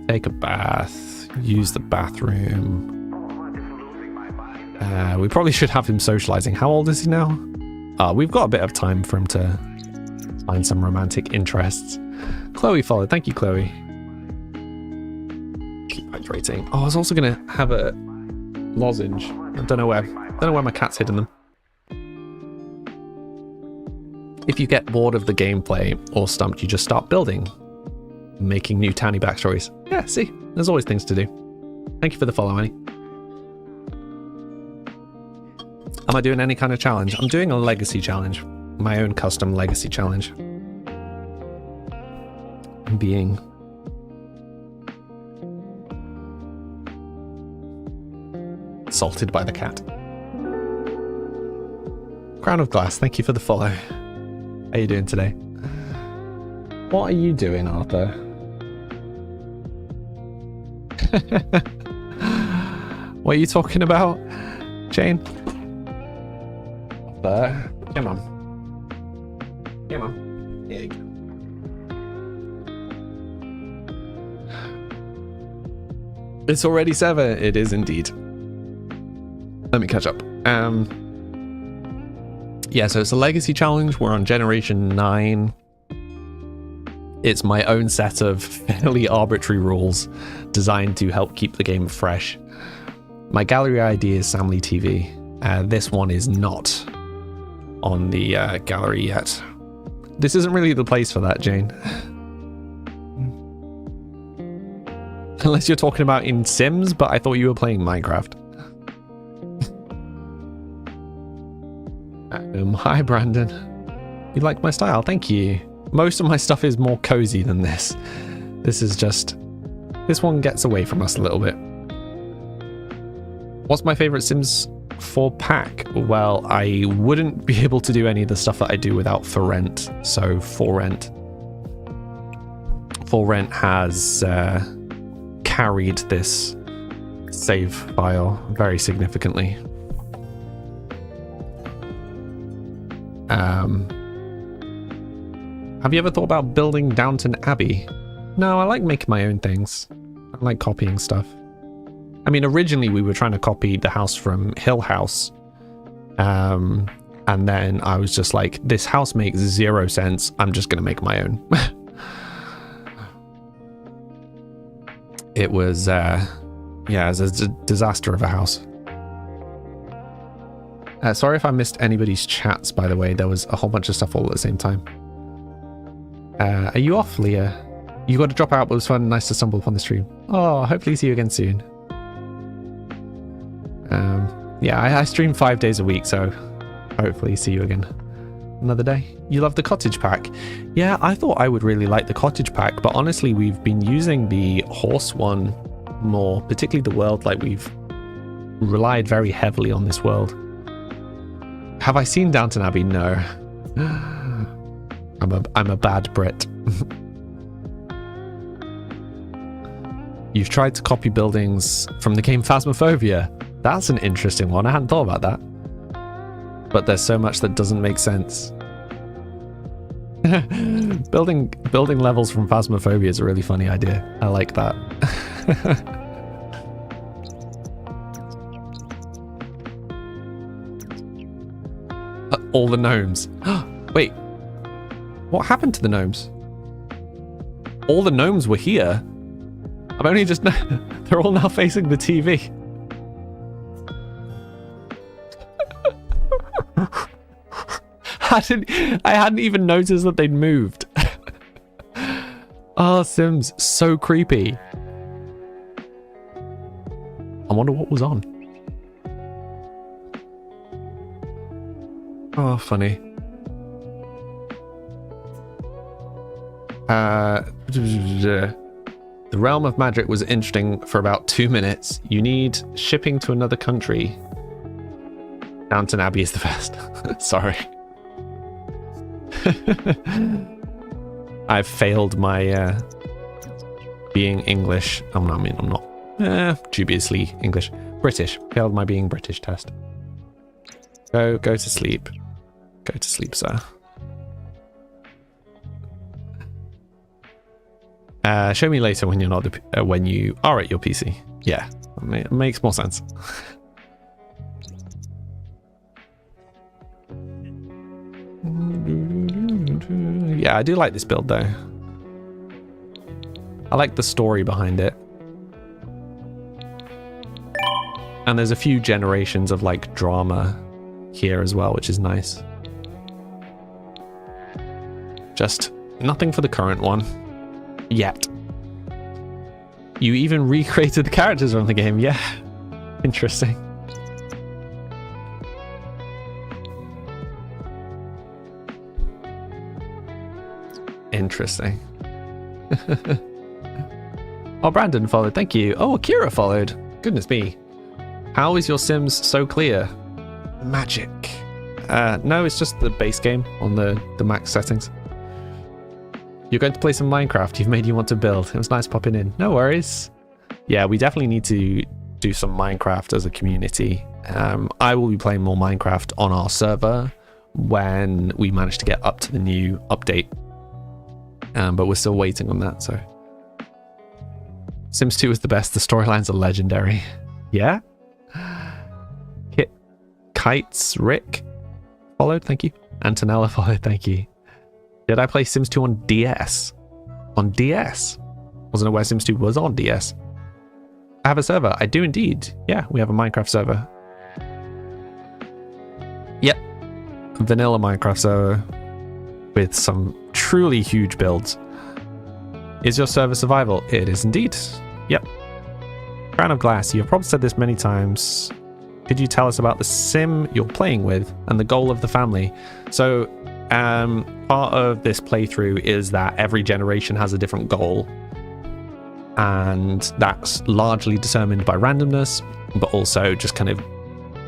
Take a bath, use the bathroom. We probably should have him socializing. How old is he now? We've got a bit of time for him to find some romantic interests. Chloe followed. Thank you, Chloe. Keep hydrating. Oh, I was also gonna have a lozenge. I don't know where my cat's hidden them. If you get bored of the gameplay or stumped, you just start building, making new towny backstories. Yeah, see, there's always things to do. Thank you for the follow, Annie. Am I doing any kind of challenge? I'm doing a legacy challenge. My own custom legacy challenge. I'm being assaulted by the cat. Crown of Glass, thank you for the follow. How are you doing today? What are you doing, Arthur? What are you talking about, Jane? Arthur, come on. Come on. There you go. It's already 7. It is indeed. Let me catch up. Yeah, so it's a legacy challenge. We're on generation 9. It's my own set of fairly arbitrary rules designed to help keep the game fresh. My gallery ID is Samly TV. This one is not on the gallery yet. This isn't really the place for that, Jane. Unless you're talking about in Sims, but I thought you were playing Minecraft. Hi, Brandon. You like my style? Thank you. Most of my stuff is more cozy than this. This is just... This one gets away from us a little bit. What's my favorite Sims 4 pack? Well, I wouldn't be able to do any of the stuff that I do without For Rent. So, For Rent. For Rent has carried this save file very significantly. Have you ever thought about building Downton Abbey? No, I like making my own things. I like copying stuff. I mean, originally we were trying to copy the house from Hill House. And then I was just like, this house makes 0 sense. I'm just going to make my own. It was, yeah, it was a disaster of a house. Sorry if I missed anybody's chats, by the way. There was a whole bunch of stuff all at the same time. Are you off, Leah? You got to drop out, but it was fun. Nice to stumble upon the stream. Oh, hopefully see you again soon. Yeah, I stream 5 days a week, so hopefully see you again another day. You love the cottage pack? Yeah, I thought I would really like the cottage pack, but honestly, we've been using the horse one more, particularly the world. Like, we've relied very heavily on this world. Have I seen Downton Abbey? No. I'm a bad Brit. You've tried to copy buildings from the game Phasmophobia. That's an interesting one. I hadn't thought about that. But there's so much that doesn't make sense. Building levels from Phasmophobia is a really funny idea. I like that. All the gnomes. Wait. What happened to the gnomes? All the gnomes were here. I'm only just... They're all now facing the TV. I hadn't even noticed that they'd moved. Oh, Sims, so creepy. I wonder what was on. Oh, funny. The Realm of Magic was interesting for about 2 minutes. You need shipping to another country. Downton Abbey is the best. Sorry. I've failed my being English. I'm not dubiously English. British. Failed my being British test. Go to sleep. Go to sleep, sir. Show me later when you're not when you are at your PC. Yeah, it makes more sense. Yeah, I do like this build though. I like the story behind it. And there's a few generations of like drama here as well, which is nice. Just nothing for the current one yet. You even recreated the characters from the game. Yeah, interesting. Interesting. Oh, Brandon followed. Thank you. Oh, Akira followed. Goodness me. How is your Sims so clear? Magic. No, it's just the base game on the max settings. You're going to play some Minecraft. You've made you want to build. It was nice popping in. No worries. Yeah, we definitely need to do some Minecraft as a community. I will be playing more Minecraft on our server when we manage to get up to the new update. But we're still waiting on that, so. Sims 2 is the best. The storylines are legendary. Yeah? Kites Rick followed, thank you. Antonella followed, thank you. Did I play Sims 2 on DS? On DS? Wasn't aware Sims 2 was on DS. I have a server. I do indeed. Yeah, we have a Minecraft server. Yep. Vanilla Minecraft server with some truly huge builds. Is your server survival? It is indeed. Yep. Crown of Glass. You've probably said this many times. Could you tell us about the sim you're playing with and the goal of the family? So, part of this playthrough is that every generation has a different goal. And that's largely determined by randomness, but also just kind of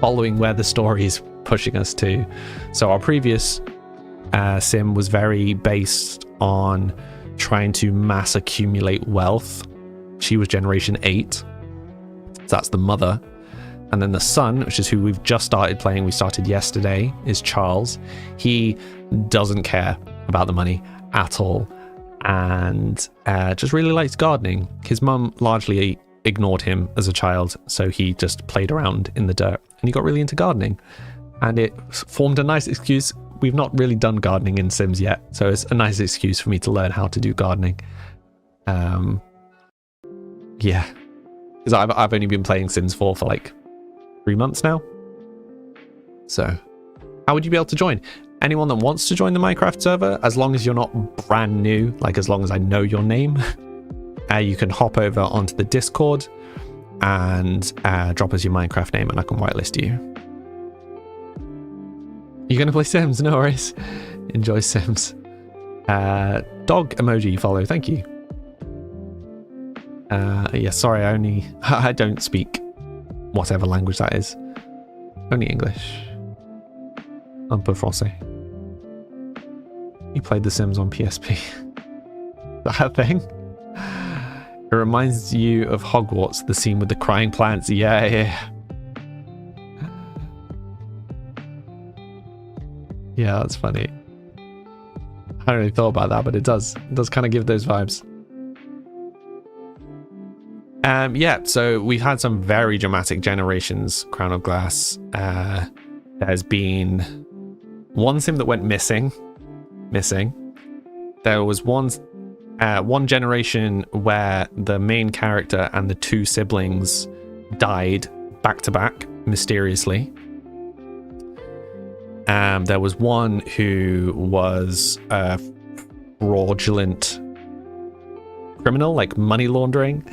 following where the story is pushing us to. So our previous sim was very based on trying to mass accumulate wealth. She was generation 8. So that's the mother. And then the son, which is who we've just started playing, we started yesterday, is Charles. He doesn't care about the money at all and just really likes gardening. His mum largely ignored him as a child, so he just played around in the dirt and he got really into gardening. And it formed a nice excuse. We've not really done gardening in Sims yet, so it's a nice excuse for me to learn how to do gardening. Yeah, because I've only been playing Sims 4 for like 3 months now. So how would you be able to join? Anyone that wants to join the Minecraft server, as long as you're not brand new, like as long as I know your name, you can hop over onto the Discord and drop us your Minecraft name and I can whitelist you. You're going to play Sims? No worries. Enjoy Sims. Dog emoji you follow. Thank you. Yeah, sorry, I don't speak whatever language that is. Only English. Un peu français. You played The Sims on PSP. That thing? It reminds you of Hogwarts, the scene with the crying plants. Yeah. Yeah, that's funny. I hadn't really thought about that, but it does. It does kind of give those vibes. Yeah, so we've had some very dramatic generations, Crown of Glass. There's been one sim that went missing. There was one generation where the main character and the 2 siblings died back to back mysteriously. There was one who was a fraudulent criminal, like money laundering.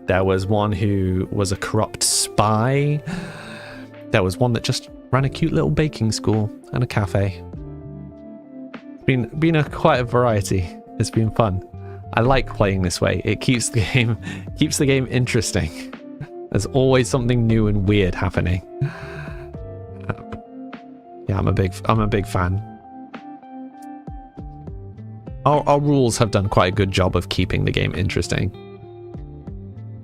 There was one who was a corrupt spy. There was one that just ran a cute little baking school and a cafe. Been quite a variety. It's been fun. I like playing this way. It keeps the game interesting. There's always something new and weird happening. Yeah, I'm a big fan. Our rules have done quite a good job of keeping the game interesting.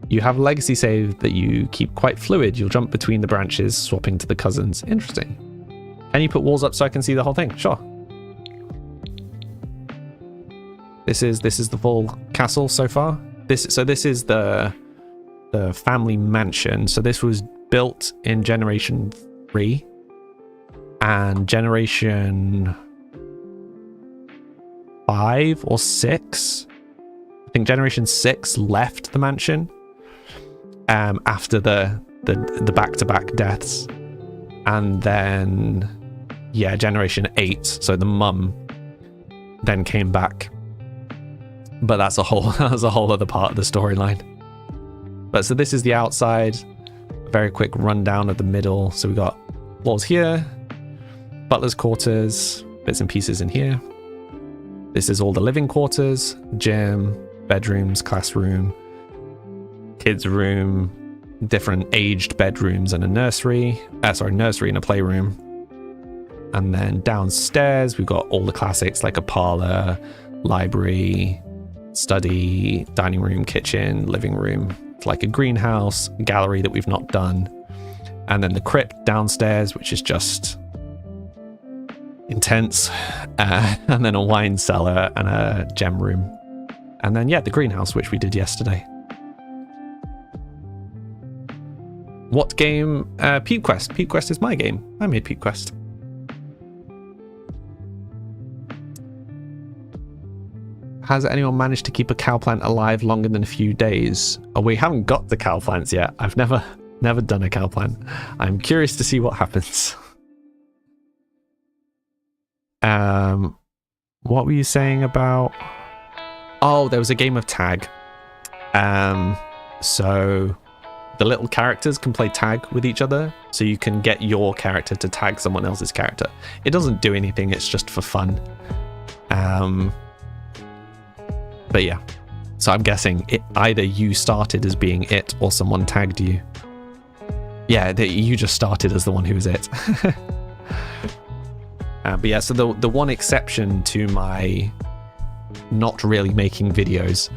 You have a legacy save that you keep quite fluid. You'll jump between the branches, swapping to the cousins. Interesting. Can you put walls up so I can see the whole thing? Sure. This is the full castle so far. This is the family mansion. So this was built in generation 3. And generation 5 or 6. I think Generation 6 left the mansion after the back-to-back deaths. And then, yeah, Generation 8, so the mum, then came back. But that's a whole other part of the storyline. But so this is the outside. Very quick rundown of the middle. So we got walls here, butler's quarters, bits and pieces in here. This is all the living quarters, gym, bedrooms, classroom, kids' room, different aged bedrooms and a nursery. Nursery and a playroom. And then downstairs, we've got all the classics like a parlor, library, study, dining room, kitchen, living room. It's like a greenhouse, gallery that we've not done. And then the crypt downstairs, which is just intense. And then a wine cellar and a gem room. And then, yeah, the greenhouse, which we did yesterday. What game? Peep Quest. Peep Quest is my game. I made Peep Quest. Has anyone managed to keep a cow plant alive longer than a few days? Oh, we haven't got the cow plants yet. I've never done a cow plant. I'm curious to see what happens. What were you saying about? Oh, there was a game of tag. So the little characters can play tag with each other, so you can get your character to tag someone else's character. It doesn't do anything, it's just for fun. But yeah, so I'm guessing either you started as being it or someone tagged you. Yeah, you just started as the one who was it. But yeah, so the one exception to my not really making videos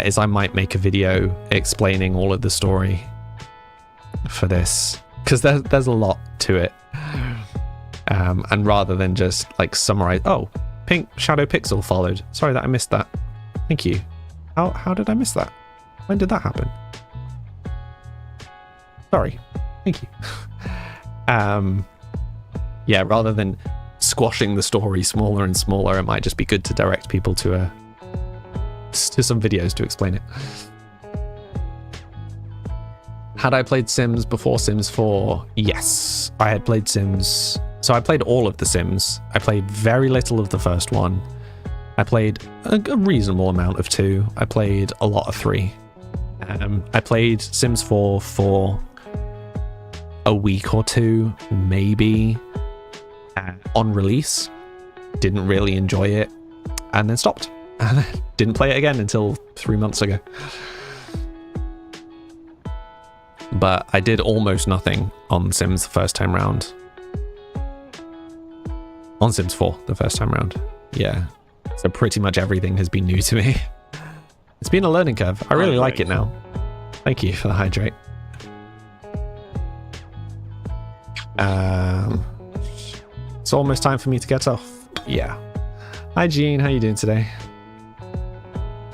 is I might make a video explaining all of the story for this, because there's a lot to it. And rather than just like summarize, oh, Pink Shadow Pixel followed. Sorry that I missed that. Thank you. How did I miss that? When did that happen? Sorry. Thank you. Yeah, rather than squashing the story smaller and smaller, it might just be good to direct people to some videos to explain it. Had I played Sims before Sims 4? Yes, I had played Sims. So I played all of the Sims. I played very little of the first one. I played a reasonable amount of 2. I played a lot of 3. I played Sims 4 for a week or 2, maybe, on release. Didn't really enjoy it, and then stopped. And didn't play it again until 3 months ago. But I did almost nothing on Sims the first time round. On Sims 4 the first time round. Yeah. So pretty much everything has been new to me. It's been a learning curve. I really like it now. Thank you for the hydrate. It's almost time for me to get off. Yeah. Hi Jean, how you doing today?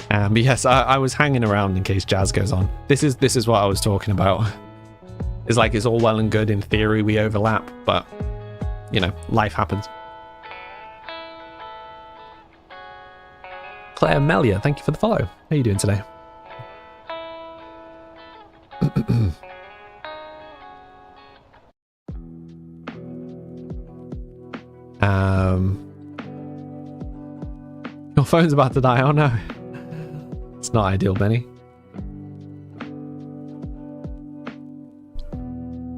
But yes, I was hanging around in case Jazz goes on. This is what I was talking about. It's like it's all well and good in theory we overlap, but you know, life happens. Claire Melia, thank you for the follow. How are you doing today? Your phone's about to die. Oh no. It's not ideal, Benny.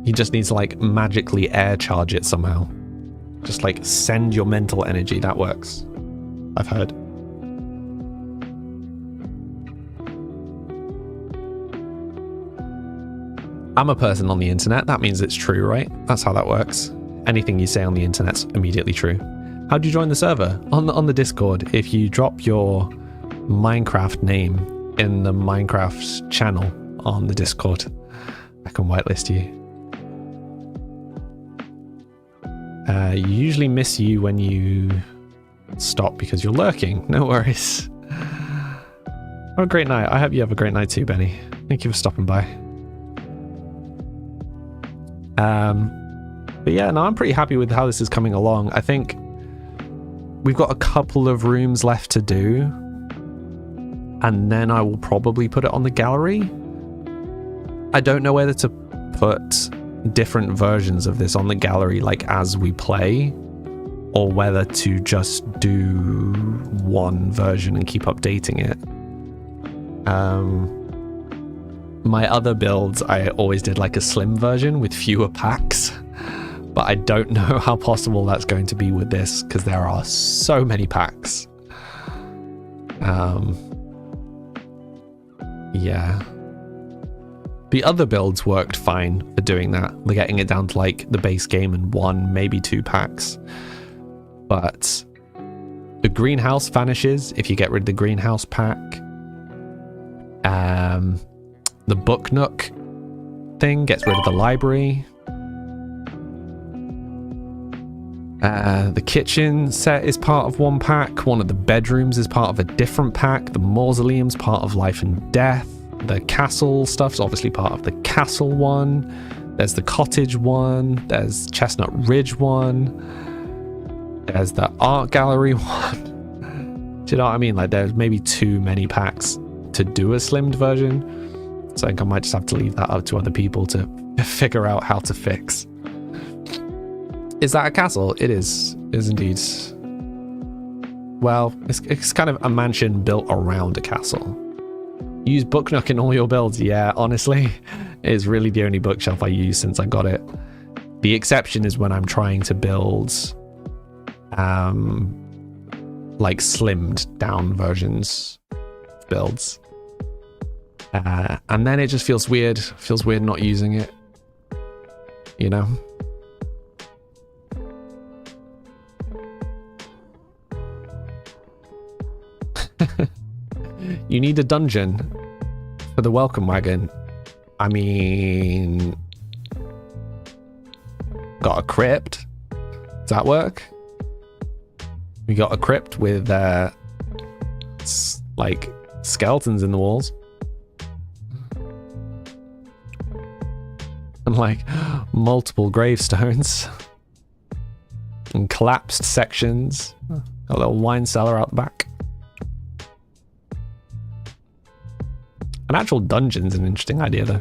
You just need to like magically air charge it somehow. Just like send your mental energy. That works. I've heard. I'm a person on the internet. That means it's true, right? That's how that works. Anything you say on the internet's immediately true. How do you join the server? On the Discord, if you drop your Minecraft name in the Minecraft channel on the Discord, I can whitelist you. You usually miss you when you stop because you're lurking. No worries. Have a great night. I hope you have a great night too, Benny. Thank you for stopping by. But yeah, no, I'm pretty happy with how this is coming along. I think we've got a couple of rooms left to do, and then I will probably put it on the gallery. I don't know whether to put different versions of this on the gallery like as we play, or whether to just do one version and keep updating it. My other builds, I always did like a slim version with fewer packs, but I don't know how possible that's going to be with this because there are so many packs. Yeah. The other builds worked fine for doing that. They're getting it down to like the base game and 1, maybe 2 packs. But the greenhouse vanishes if you get rid of the greenhouse pack. The book nook thing gets rid of the library. The kitchen set is part of one pack. One of the bedrooms is part of a different pack. The mausoleum's part of life and death. The castle stuff's obviously part of the castle one. There's the cottage one. There's Chestnut Ridge one. There's the art gallery one. Do you know what I mean? Like, there's maybe too many packs to do a slimmed version. So I think I might just have to leave that up to other people to figure out how to fix. Is that a castle? It is. It is indeed. Well, it's kind of a mansion built around a castle. Use Book Nook in all your builds. Yeah, honestly, it is really the only bookshelf I use since I got it. The exception is when I'm trying to build like slimmed down versions of builds. And then it just feels weird. Feels weird not using it. You know? You need a dungeon for the welcome wagon. I mean, got a crypt. Does that work? We got a crypt with like skeletons in the walls. And like multiple gravestones. And collapsed sections. A little wine cellar out the back. An actual dungeon's an interesting idea though.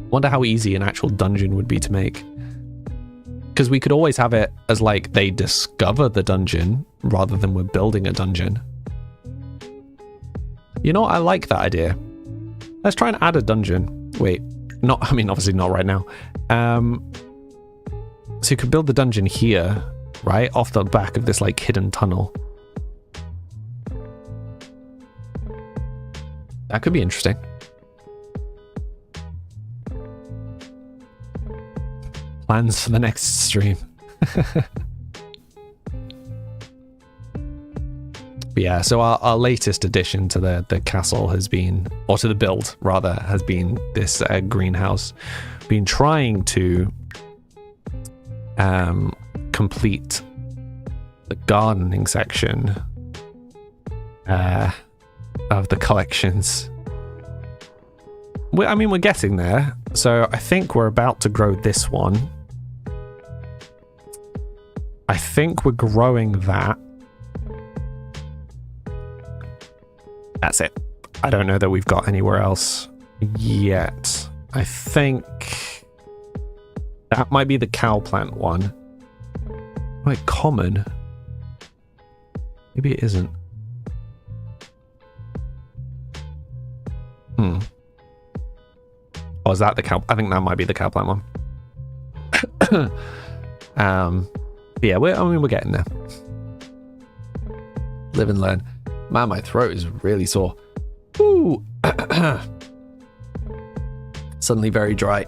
Wonder how easy an actual dungeon would be to make. Because we could always have it as like they discover the dungeon rather than we're building a dungeon. You know what? I like that idea. Let's try and add a dungeon. Wait, I mean, obviously not right now. So you could build the dungeon here, right? Off the back of this like hidden tunnel. That could be interesting. Plans for the next stream. But yeah, so our latest addition to the castle has been, or to the build rather, has been this greenhouse. Been trying to complete the gardening section of the collections. I mean, we're getting there. So I think we're about to grow this one. I think we're growing that. That's it. I don't know that we've got anywhere else yet. I think that might be the cow plant one. Wait, common? Maybe it isn't. Oh, is that the cow? I think that might be the cow plant one. Yeah, we're getting there. Live and learn. Man, my throat is really sore. Ooh. Suddenly very dry.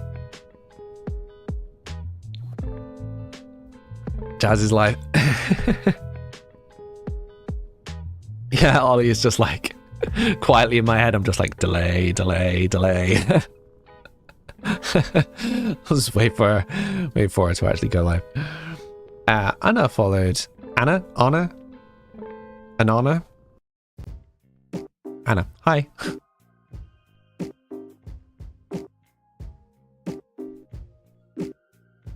Jazz's life. Yeah, Ollie is just like quietly in my head. I'm just like delay. I'll just wait for it to actually go live. Anna followed. Anna? Anna, hi.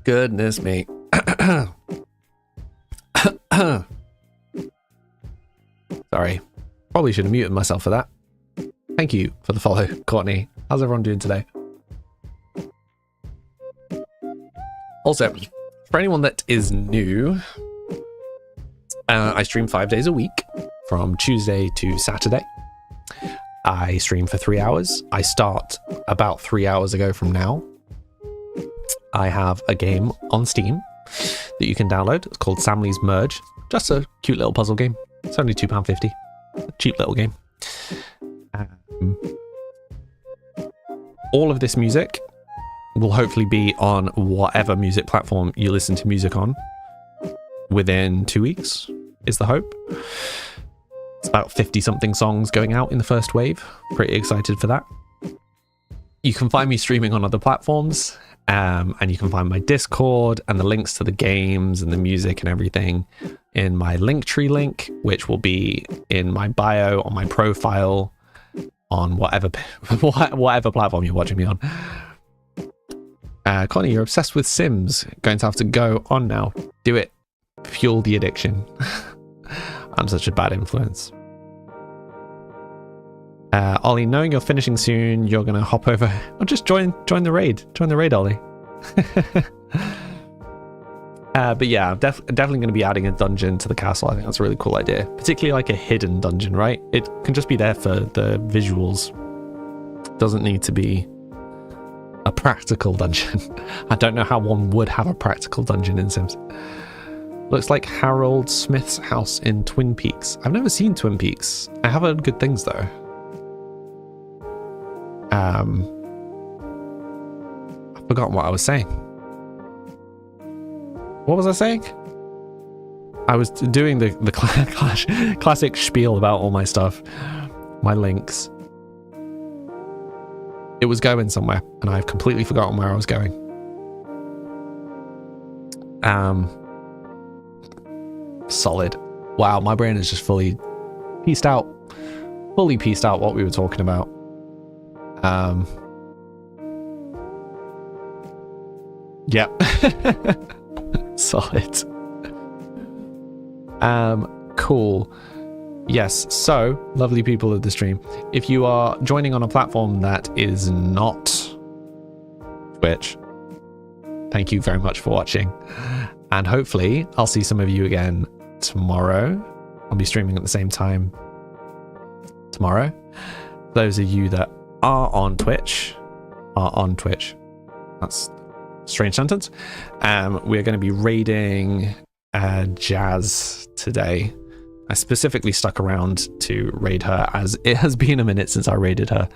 Goodness me. Sorry. Probably should have muted myself for that. Thank you for the follow, Courtney. How's everyone doing today? Also, for anyone that is new, I stream 5 days a week from Tuesday to Saturday. I stream for 3 hours. I start about 3 hours ago from now. I have a game on Steam that you can download. It's called Samly's Merge. Just a cute little puzzle game. It's only £2.50. A cheap little game. All of this music will hopefully be on whatever music platform you listen to music on within 2 weeks, is the hope. It's about 50 something songs going out in the first wave. Pretty excited for that. You can find me streaming on other platforms, and you can find my Discord and the links to the games and the music and everything in my Linktree link, which will be in my bio on my profile on whatever platform you're watching me on. Connie, you're obsessed with Sims. Going to have to go on now. Do it. Fuel the addiction. I'm such a bad influence. Ollie, knowing you're finishing soon, you're going to hop over. Or just join the raid. Join the raid, Ollie. But yeah, I'm definitely going to be adding a dungeon to the castle. I think that's a really cool idea. Particularly like a hidden dungeon, right? It can just be there for the visuals. Doesn't need to be a practical dungeon. I don't know how one would have a practical dungeon in Sims. Looks like Harold Smith's house in Twin Peaks. I've never seen Twin Peaks. I have heard good things though. I've forgotten what I was saying. What was I saying? I was doing the classic spiel about all my stuff, my links. It was going somewhere, and I've completely forgotten where I was going. Solid. Wow, my brain is just fully pieced out what we were talking about. Yep. Solid. Cool. Yes, so lovely people of the stream, if you are joining on a platform that is not Twitch, thank you very much for watching, and hopefully I'll see some of you again tomorrow. I'll be streaming at the same time tomorrow. Those of you that are on Twitch, that's a strange sentence. We're going to be raiding Jazz today. I specifically stuck around to raid her, as it has been a minute since I raided her,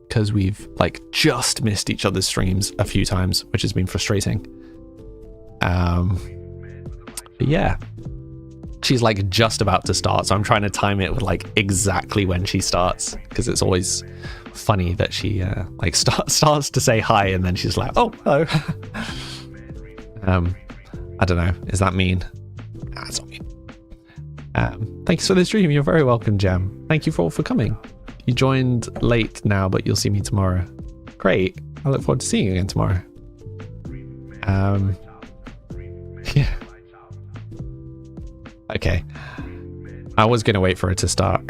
because we've like just missed each other's streams a few times, which has been frustrating. But yeah, she's like just about to start, so I'm trying to time it with like exactly when she starts, because it's always funny that she like starts to say hi and then she's like, oh hello. I don't know, is that mean? Nah, it's not mean. Thanks for the stream. You're very welcome, Jam. Thank you for coming. You joined late now, but you'll see me tomorrow. Great. I look forward to seeing you again tomorrow. Yeah. Okay. I was going to wait for it to start.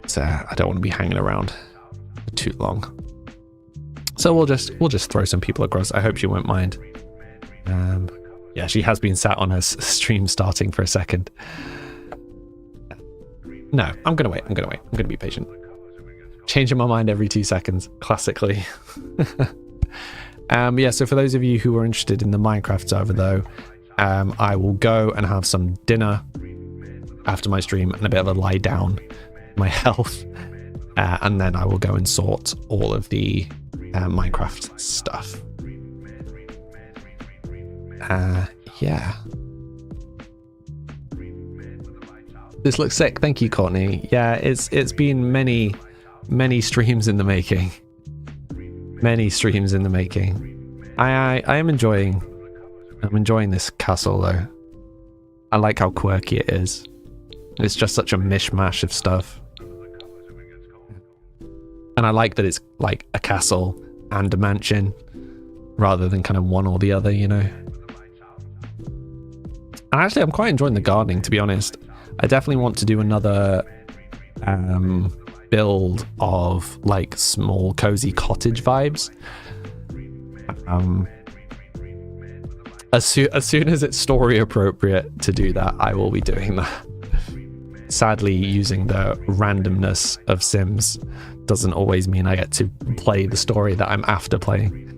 So I don't want to be hanging around for too long. So we'll just throw some people across. I hope she won't mind. Yeah, she has been sat on her stream starting for a second. No, I'm going to wait. I'm going to be patient. Changing my mind every 2 seconds, classically. Yeah, so for those of you who are interested in the Minecraft server, though, I will go and have some dinner after my stream and a bit of a lie down, my health, and then I will go and sort all of the Minecraft stuff. Yeah. This looks sick. Thank you, Courtney. Yeah, it's been many streams in the making. Many streams in the making. I'm enjoying this castle though. I like how quirky it is. It's just such a mishmash of stuff. And I like that it's like a castle and a mansion rather than kind of one or the other, you know. And actually, I'm quite enjoying the gardening, to be honest. I definitely want to do another build of like small cozy cottage vibes. As soon as it's story appropriate to do that, I will be doing that. Sadly, using the randomness of Sims doesn't always mean I get to play the story that I'm after playing.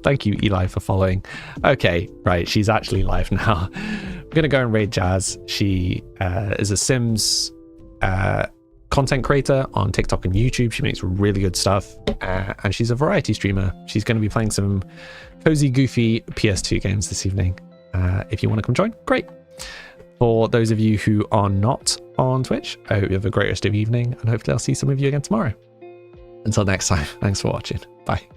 Thank you, Eli, for following. Okay, right, she's actually live now. I'm gonna go and raid Jazz. She is a Sims content creator on TikTok and YouTube. She makes really good stuff, and she's a variety streamer. She's going to be playing some cozy, goofy PS2 games this evening. If you want to come join, great. For those of you who are not on Twitch, I hope you have a great rest of the evening, and hopefully I'll see some of you again tomorrow. Until next time, thanks for watching. Bye.